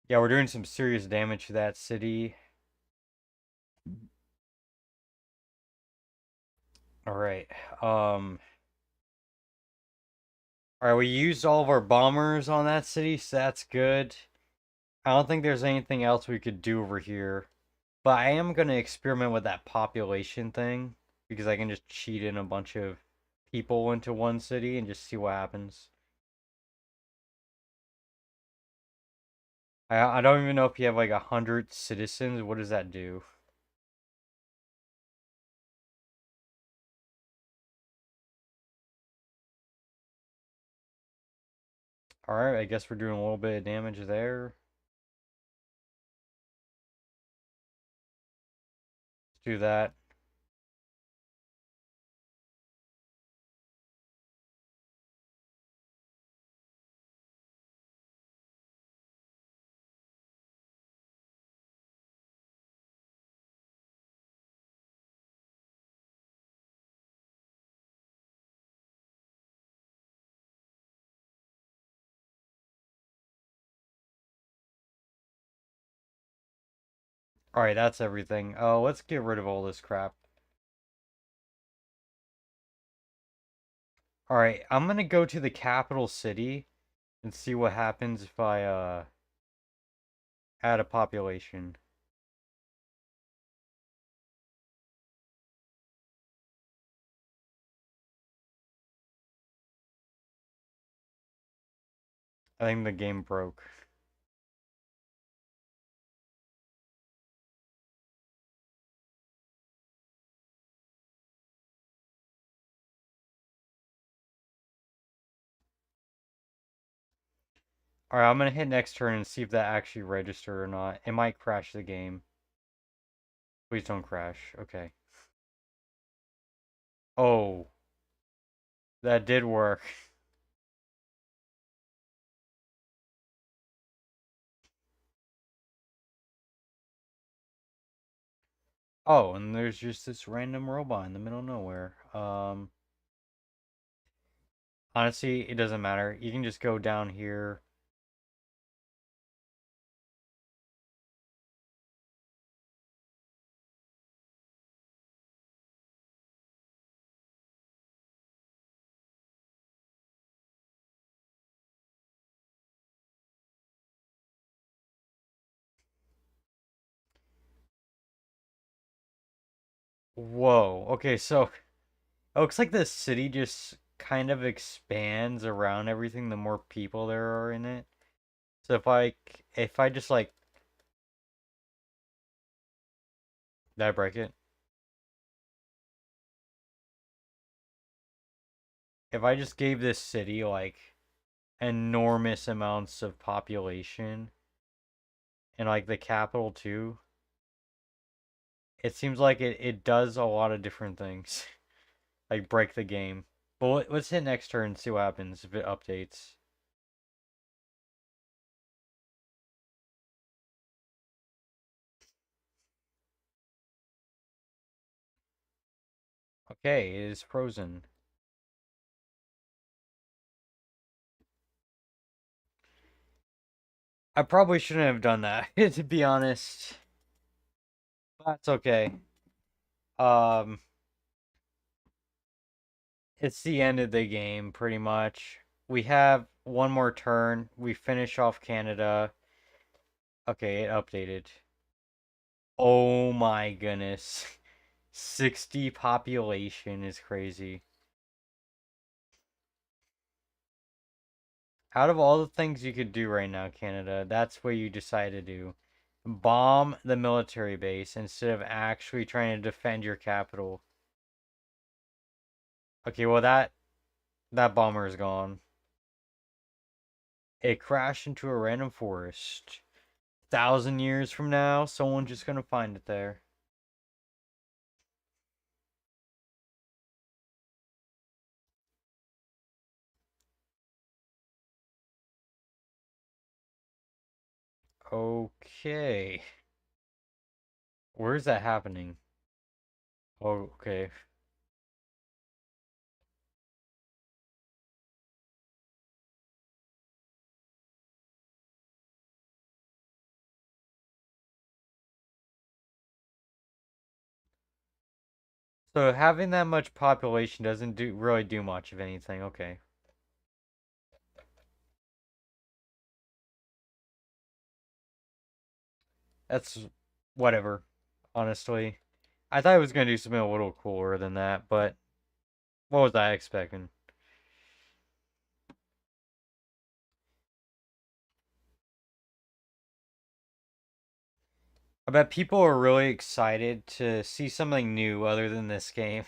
Yeah, we're doing some serious damage to that city. All right. All right, we used all of our bombers on that city, so that's good. I don't think there's anything else we could do over here. But I am going to experiment with that population thing because I can just cheat in a bunch of people into one city and just see what happens. I don't even know if you have like 100 citizens. What does that do? All right, I guess we're doing a little bit of damage there. Let's do that. All right, that's everything. Oh, let's get rid of all this crap. All right, I'm gonna go to the capital city and see what happens if I add a population. I think the game broke. All right, I'm gonna hit next turn and see if that actually registered or not. It might crash the game. Please don't crash. Okay. Oh, that did work. Oh, and there's just this random robot in the middle of nowhere. Honestly, it doesn't matter. You can just go down here. Whoa. Okay, so it looks like the city just kind of expands around everything the more people there are in it. So if I just like did I break it? If I just gave this city like enormous amounts of population and like the capital too, it seems like it does a lot of different things. Like break the game. But let's hit next turn and see what happens if it updates. Okay, it is frozen. I probably shouldn't have done that, to be honest. That's okay. Um, it's the end of the game, pretty much. We have one more turn. We finish off Canada. Okay, it updated. Oh my goodness. 60 population is crazy. Out of all the things you could do right now, Canada, that's what you decide to do. Bomb the military base instead of actually trying to defend your capital. Okay, well that bomber is gone. It crashed into a random forest. 1,000 years from now, someone's just gonna find it there. Okay. Where's that happening? Oh, okay. So having that much population doesn't really do much of anything. Okay. That's whatever, honestly. I thought it was gonna do something a little cooler than that, but What was I expecting? I bet people are really excited to see something new other than this game.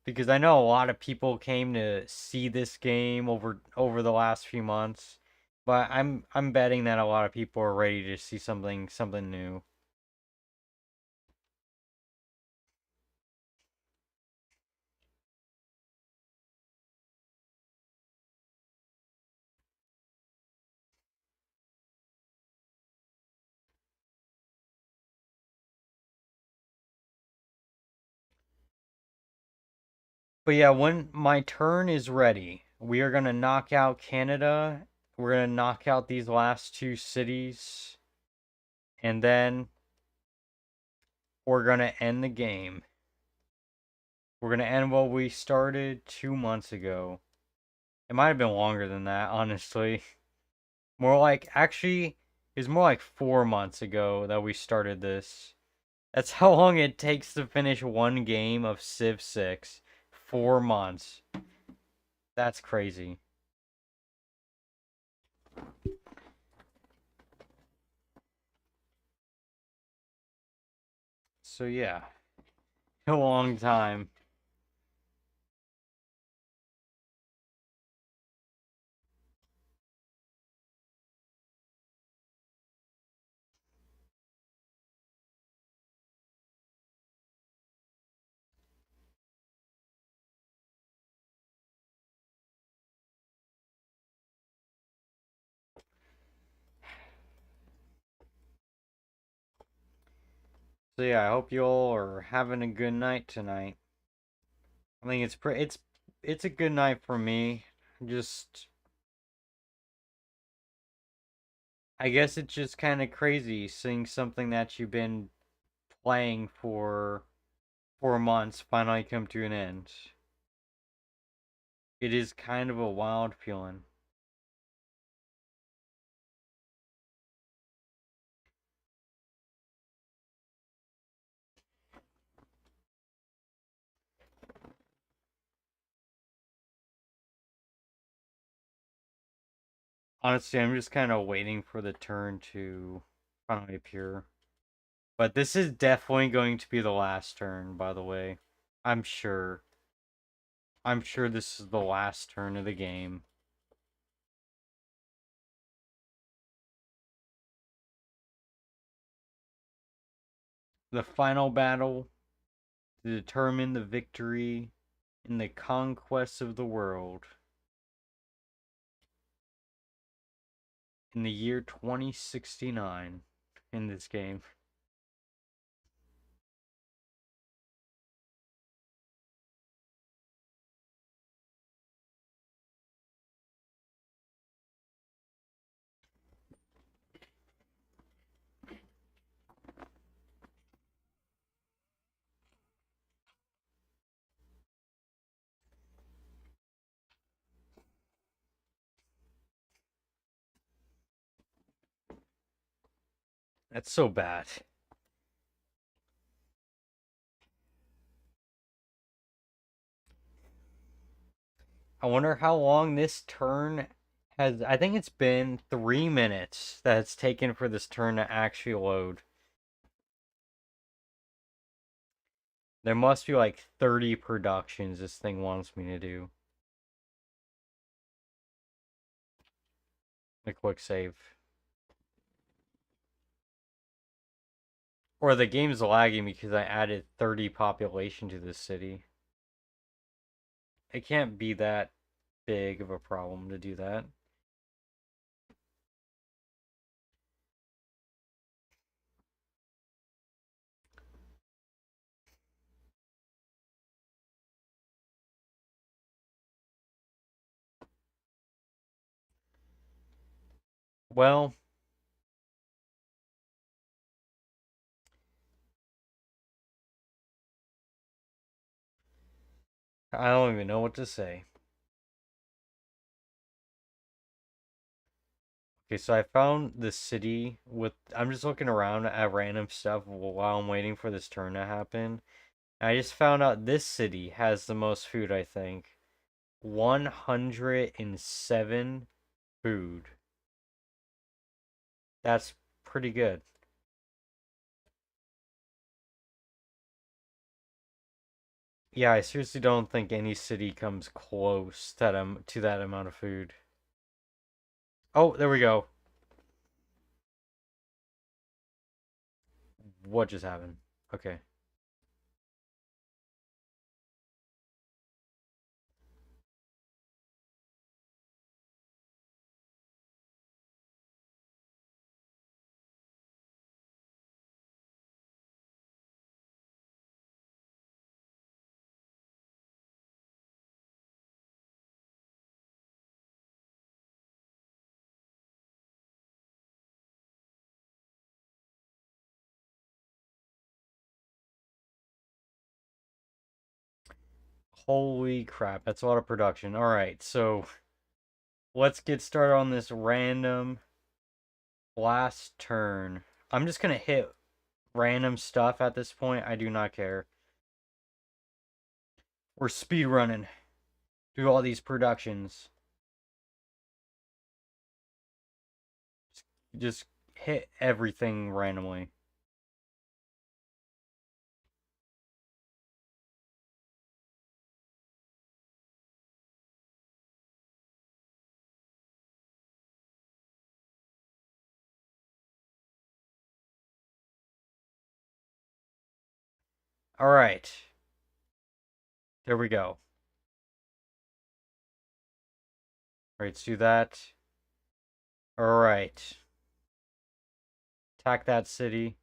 Because I know a lot of people came to see this game over the last few months, but I'm betting that a lot of people are ready to see something new. But yeah, when my turn is ready, we are gonna knock out Canada. We're gonna knock out these last two cities, and then we're gonna end the game. We're gonna end what we started 2 months ago. It might have been longer than that, honestly. More like, actually, it was more like 4 months ago that we started this. That's how long it takes to finish one game of Civ 6. 4 months. That's crazy. So yeah, a long time. So yeah, I hope you all are having a good night tonight. I think it's a good night for me. Just I guess it's just kind of crazy seeing something that you've been playing for 4 months finally come to an end. It is kind of a wild feeling. Honestly, I'm just kind of waiting for the turn to finally appear. But this is definitely going to be the last turn, by the way. I'm sure. I'm sure this is the last turn of the game. The final battle to determine the victory in the conquest of the world in the year 2069 in this game. That's so bad. I wonder how long this turn has. I think it's been 3 minutes that it's taken for this turn to actually load. There must be like 30 productions this thing wants me to do. A quick save. Or the game's lagging because I added 30 population to this city. It can't be that big of a problem to do that. Well, I don't even know what to say. Okay, so I found the city with. I'm just looking around at random stuff while I'm waiting for this turn to happen. I just found out this city has the most food, I think. 107 food. That's pretty good. Yeah, I seriously don't think any city comes close to that amount of food. Oh, there we go. What just happened? Okay. Holy crap, that's a lot of production. All right, so let's get started on this random last turn. I'm just gonna hit random stuff at this point. I do not care. We're speed running through all these productions. Just hit everything randomly. All right, there we go. All right, let's do that. All right, attack that city.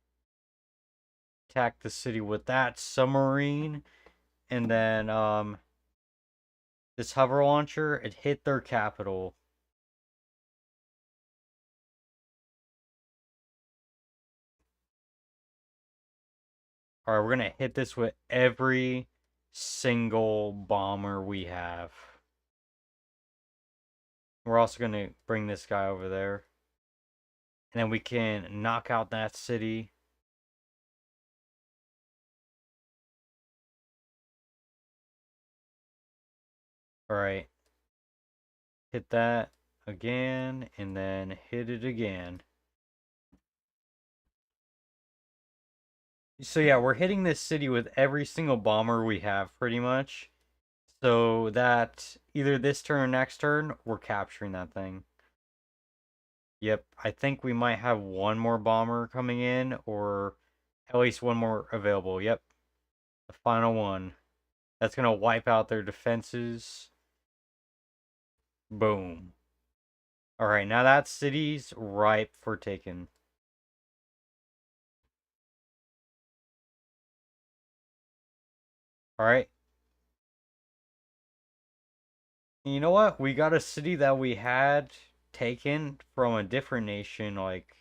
Attack the city with that submarine, and then this hover launcher. It hit their capital. All right, we're gonna hit this with every single bomber we have. We're also gonna bring this guy over there, and then we can knock out that city. All right, hit that again, and then hit it again. So yeah, we're hitting this city with every single bomber we have, pretty much. So that either this turn or next turn, we're capturing that thing. Yep, I think we might have one more bomber coming in, or at least one more available. Yep, the final one. That's gonna wipe out their defenses. Boom. Alright, now that city's ripe for taking. Alright. You know what? We got a city that we had taken from a different nation like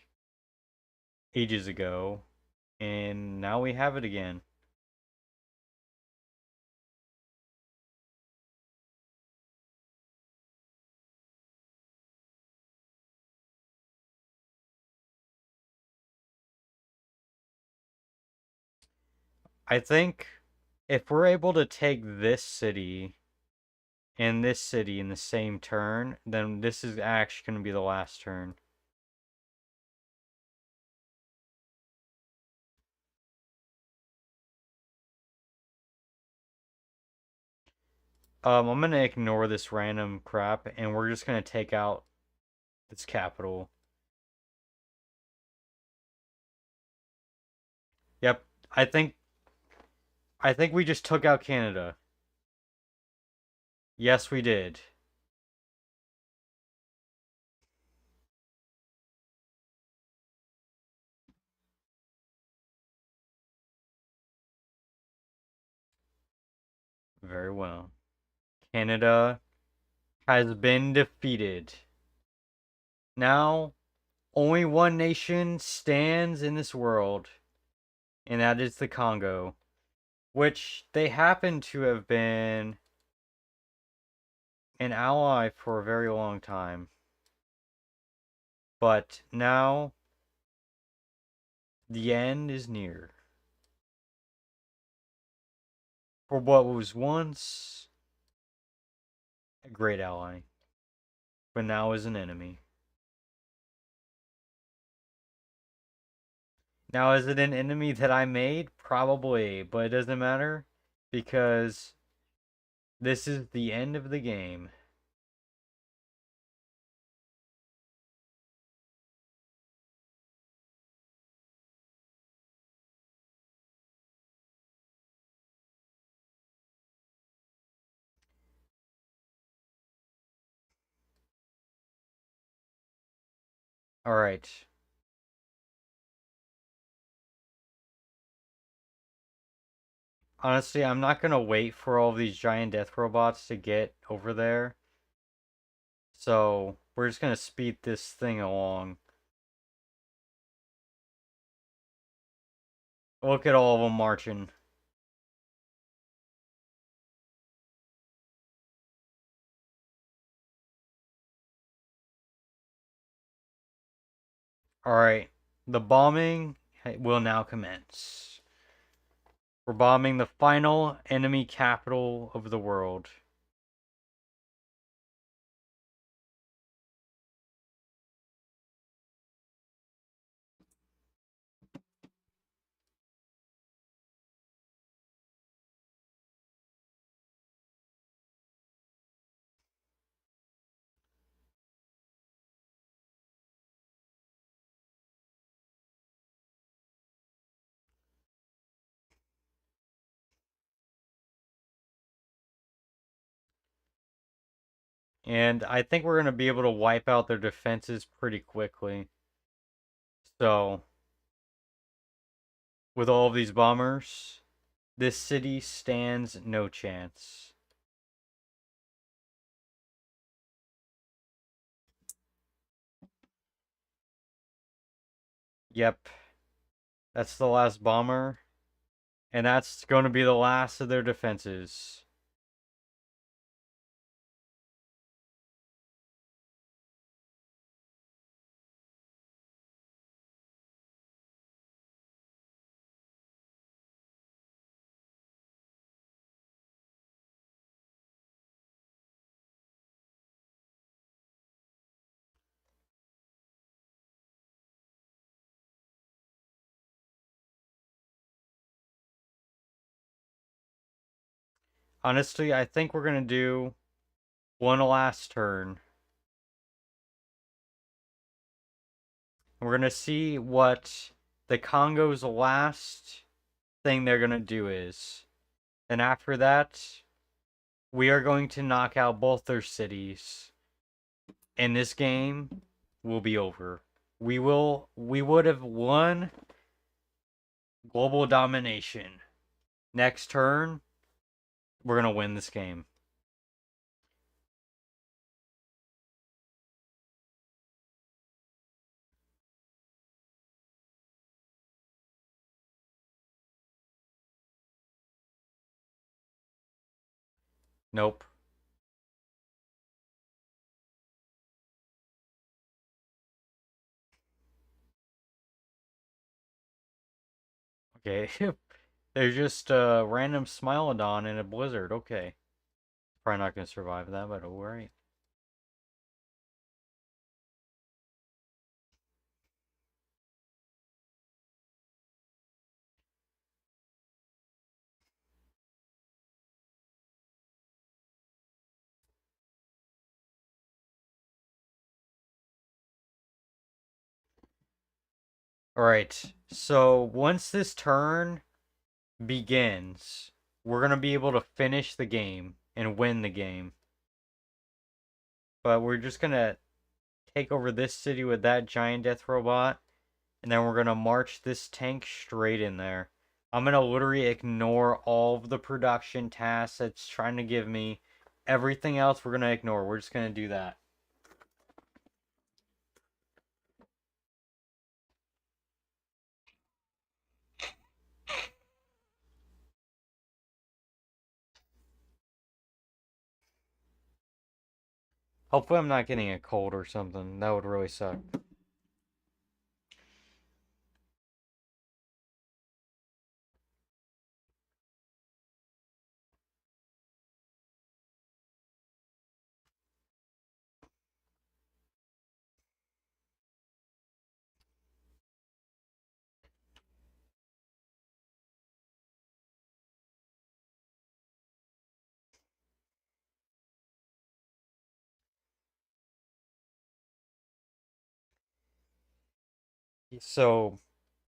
ages ago, and now we have it again. I think if we're able to take this city and this city in the same turn, then this is actually going to be the last turn. I'm going to ignore this random crap, and we're just going to take out this capital. Yep, I think we just took out Canada. Yes, we did. Very well. Canada has been defeated. Now, only one nation stands in this world, and that is the Congo, which they happen to have been an ally for a very long time. But now the end is near. for what was once a great ally, but now is an enemy. Now, is it an enemy that I made? Probably, but it doesn't matter because this is the end of the game. All right. Honestly, I'm not gonna wait for all of these giant death robots to get over there. So we're just gonna speed this thing along. Look at all of them marching. All right. The bombing will now commence. We're bombing the final enemy capital of the world. And I think we're going to be able to wipe out their defenses pretty quickly. So, with all of these bombers, this city stands no chance. Yep, that's the last bomber. And that's going to be the last of their defenses. Honestly, I think we're going to do one last turn. We're going to see what the Congo's last thing they're going to do is. And after that, we are going to knock out both their cities. And this game will be over. We would have won global domination. Next turn, we're going to win this game. Nope. Okay. There's just a random Smilodon in a blizzard. Okay. Probably not going to survive that, but alright. Alright. So once this turn begins, we're going to be able to finish the game and win the game. But we're just going to take over this city with that giant death robot. And then we're going to march this tank straight in there. I'm going to literally ignore all of the production tasks it's trying to give me. Everything else we're going to ignore. We're just going to do that. Hopefully I'm not getting a cold or something. That would really suck. So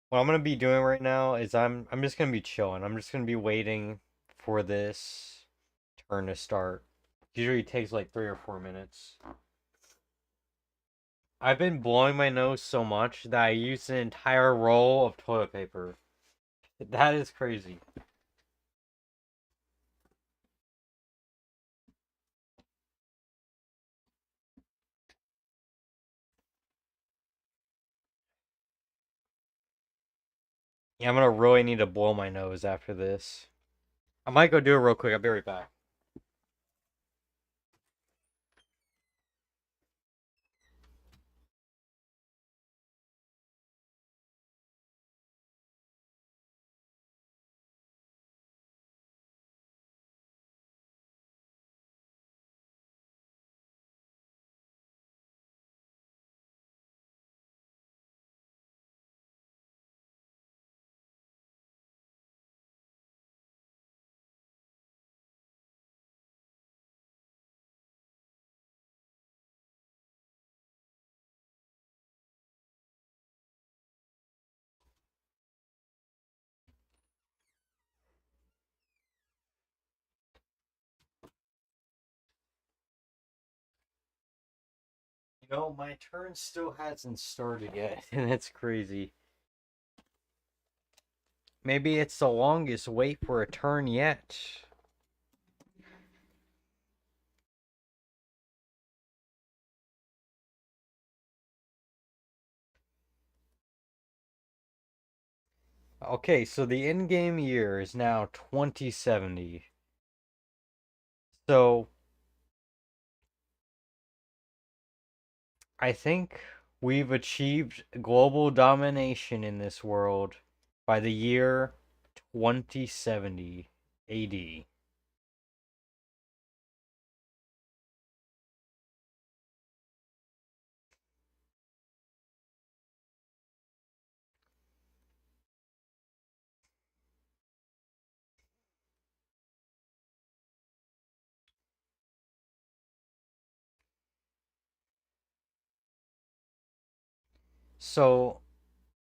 what I'm gonna be doing right now is I'm just gonna be chilling. I'm just gonna be waiting for this turn to start. Usually it takes like 3 or 4 minutes. I've been blowing my nose so much that I used an entire roll of toilet paper. That is crazy. Yeah, I'm gonna really need to blow my nose after this. I might go do it real quick. I'll be right back. You know, my turn still hasn't started yet, and it's crazy. Maybe it's the longest wait for a turn yet. Okay, so the in-game year is now 2070. So I think we've achieved global domination in this world by the year 2070 AD. So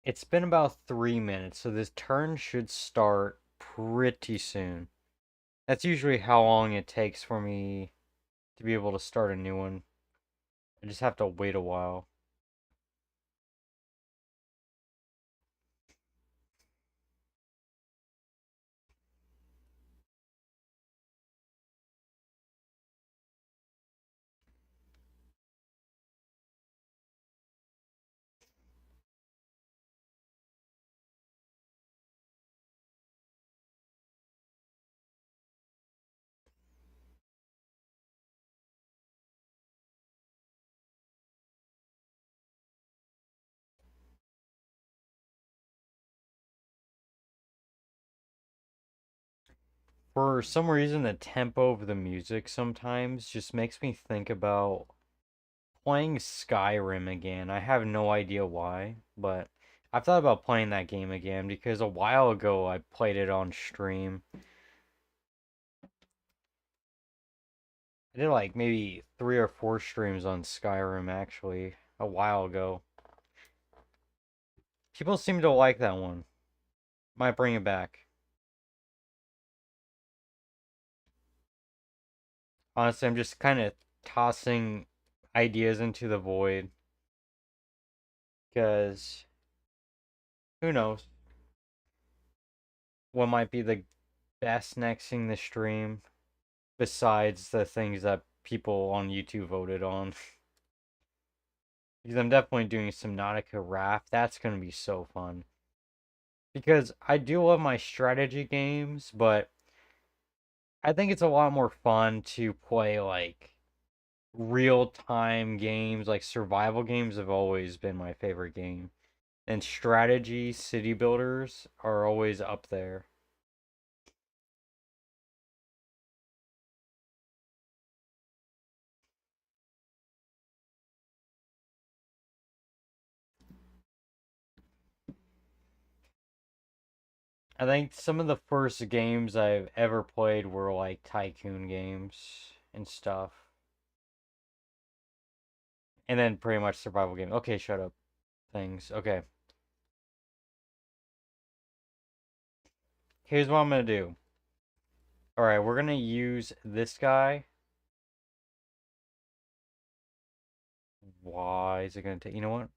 it's been about 3 minutes, so this turn should start pretty soon. That's usually how long it takes for me to be able to start a new one. I just have to wait a while. For some reason, the tempo of the music sometimes just makes me think about playing Skyrim again. I have no idea why, but I've thought about playing that game again because a while ago I played it on stream. I did like maybe 3 or 4 streams on Skyrim actually a while ago. People seem to like that one. Might bring it back. Honestly, I'm just kind of tossing ideas into the void because who knows what might be the best next thing to stream besides the things that people on YouTube voted on. Because I'm definitely doing some Nautica Raft. That's going to be so fun. Because I do love my strategy games, but I think it's a lot more fun to play like real time games. Like survival games have always been my favorite game. And strategy city builders are always up there. I think some of the first games I've ever played were like tycoon games and stuff. And then pretty much survival game. Okay, shut up. Things. Okay. here's what I'm gonna do. Alright, we're gonna use this guy. Why is it gonna take, you know what?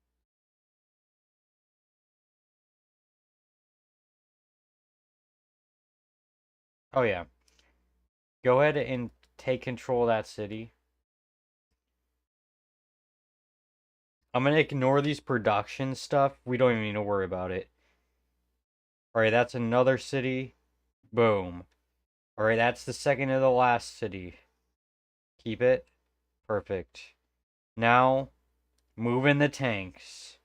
Oh yeah. Go ahead and take control of that city. I'm gonna ignore these production stuff. We don't even need to worry about it. Alright, that's another city. Boom. Alright, that's the second to the last city. Keep it. Perfect. Now, move in the tanks.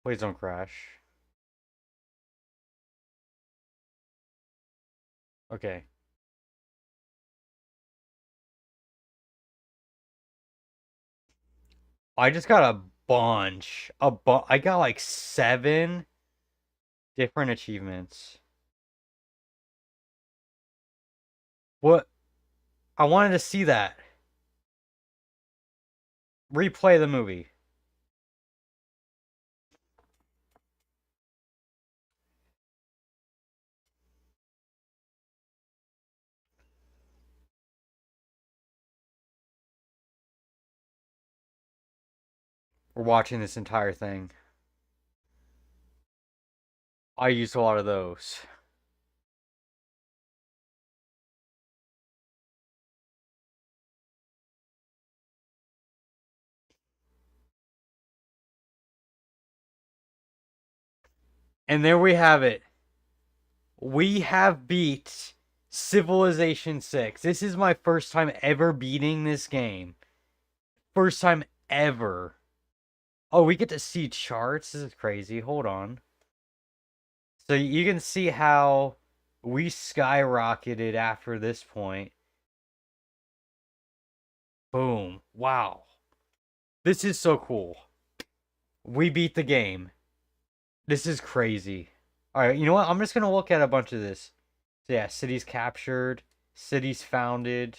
Please don't crash. Okay. I just got a bunch. I got like 7 different achievements. What? I wanted to see that. Replay the movie. We're watching this entire thing. I used a lot of those. And there we have it. We have beat Civilization 6. This is my first time ever beating this game. First time ever. Oh, we get to see charts? This is crazy. Hold on. So you can see how we skyrocketed after this point. Boom. Wow. This is so cool. We beat the game. This is crazy. Alright, you know what? I'm just gonna look at a bunch of this. So yeah, cities captured, cities founded.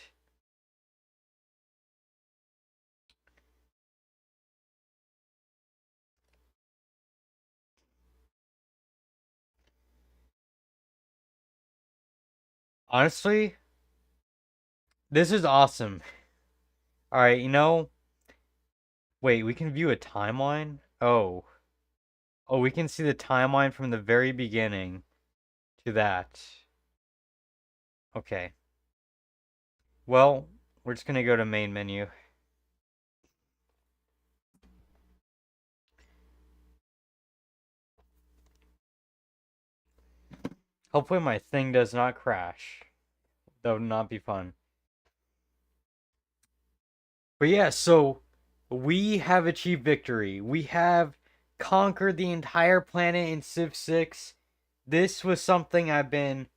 Honestly, this is awesome. Alright, you know, wait, we can view a timeline? Oh. Oh, we can see the timeline from the very beginning to that. Okay. Well, we're just gonna go to main menu. Hopefully my thing does not crash. That would not be fun. But yeah, so we have achieved victory. We have conquered the entire planet in Civ 6. This was something I've been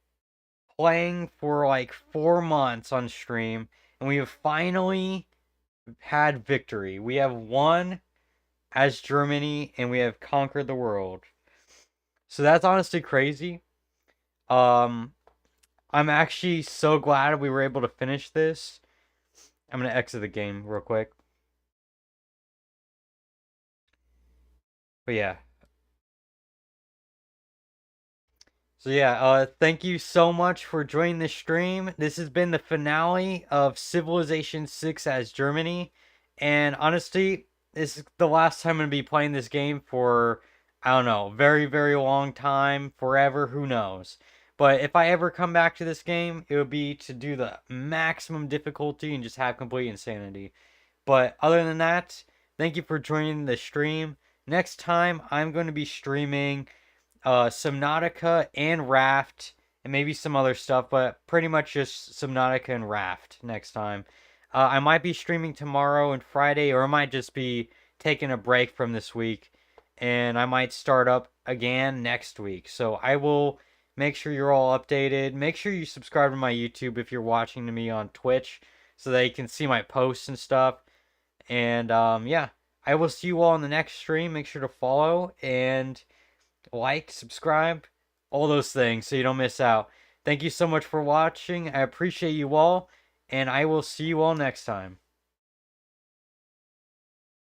playing for like 4 months on stream, and we have finally had victory. We have won as Germany, and we have conquered the world. So that's honestly crazy. Um, I'm actually so glad we were able to finish this. I'm gonna exit the game real quick. But yeah. So yeah, thank you so much for joining the stream. This has been the finale of Civilization 6 as Germany. And honestly, this is the last time I'm going to be playing this game for, I don't know, very, very long time, forever, who knows. But if I ever come back to this game, it would be to do the maximum difficulty and just have complete insanity. But other than that, thank you for joining the stream. Next time, I'm going to be streaming Subnautica and Raft, and maybe some other stuff, but pretty much just Subnautica and Raft next time. I might be streaming tomorrow and Friday, or I might just be taking a break from this week, and I might start up again next week. So I will make sure you're all updated. Make sure you subscribe to my YouTube if you're watching to me on Twitch, so that you can see my posts and stuff. And yeah, I will see you all in the next stream. Make sure to follow and like, subscribe, all those things so you don't miss out. Thank you so much for watching. I appreciate you all, and I will see you all next time.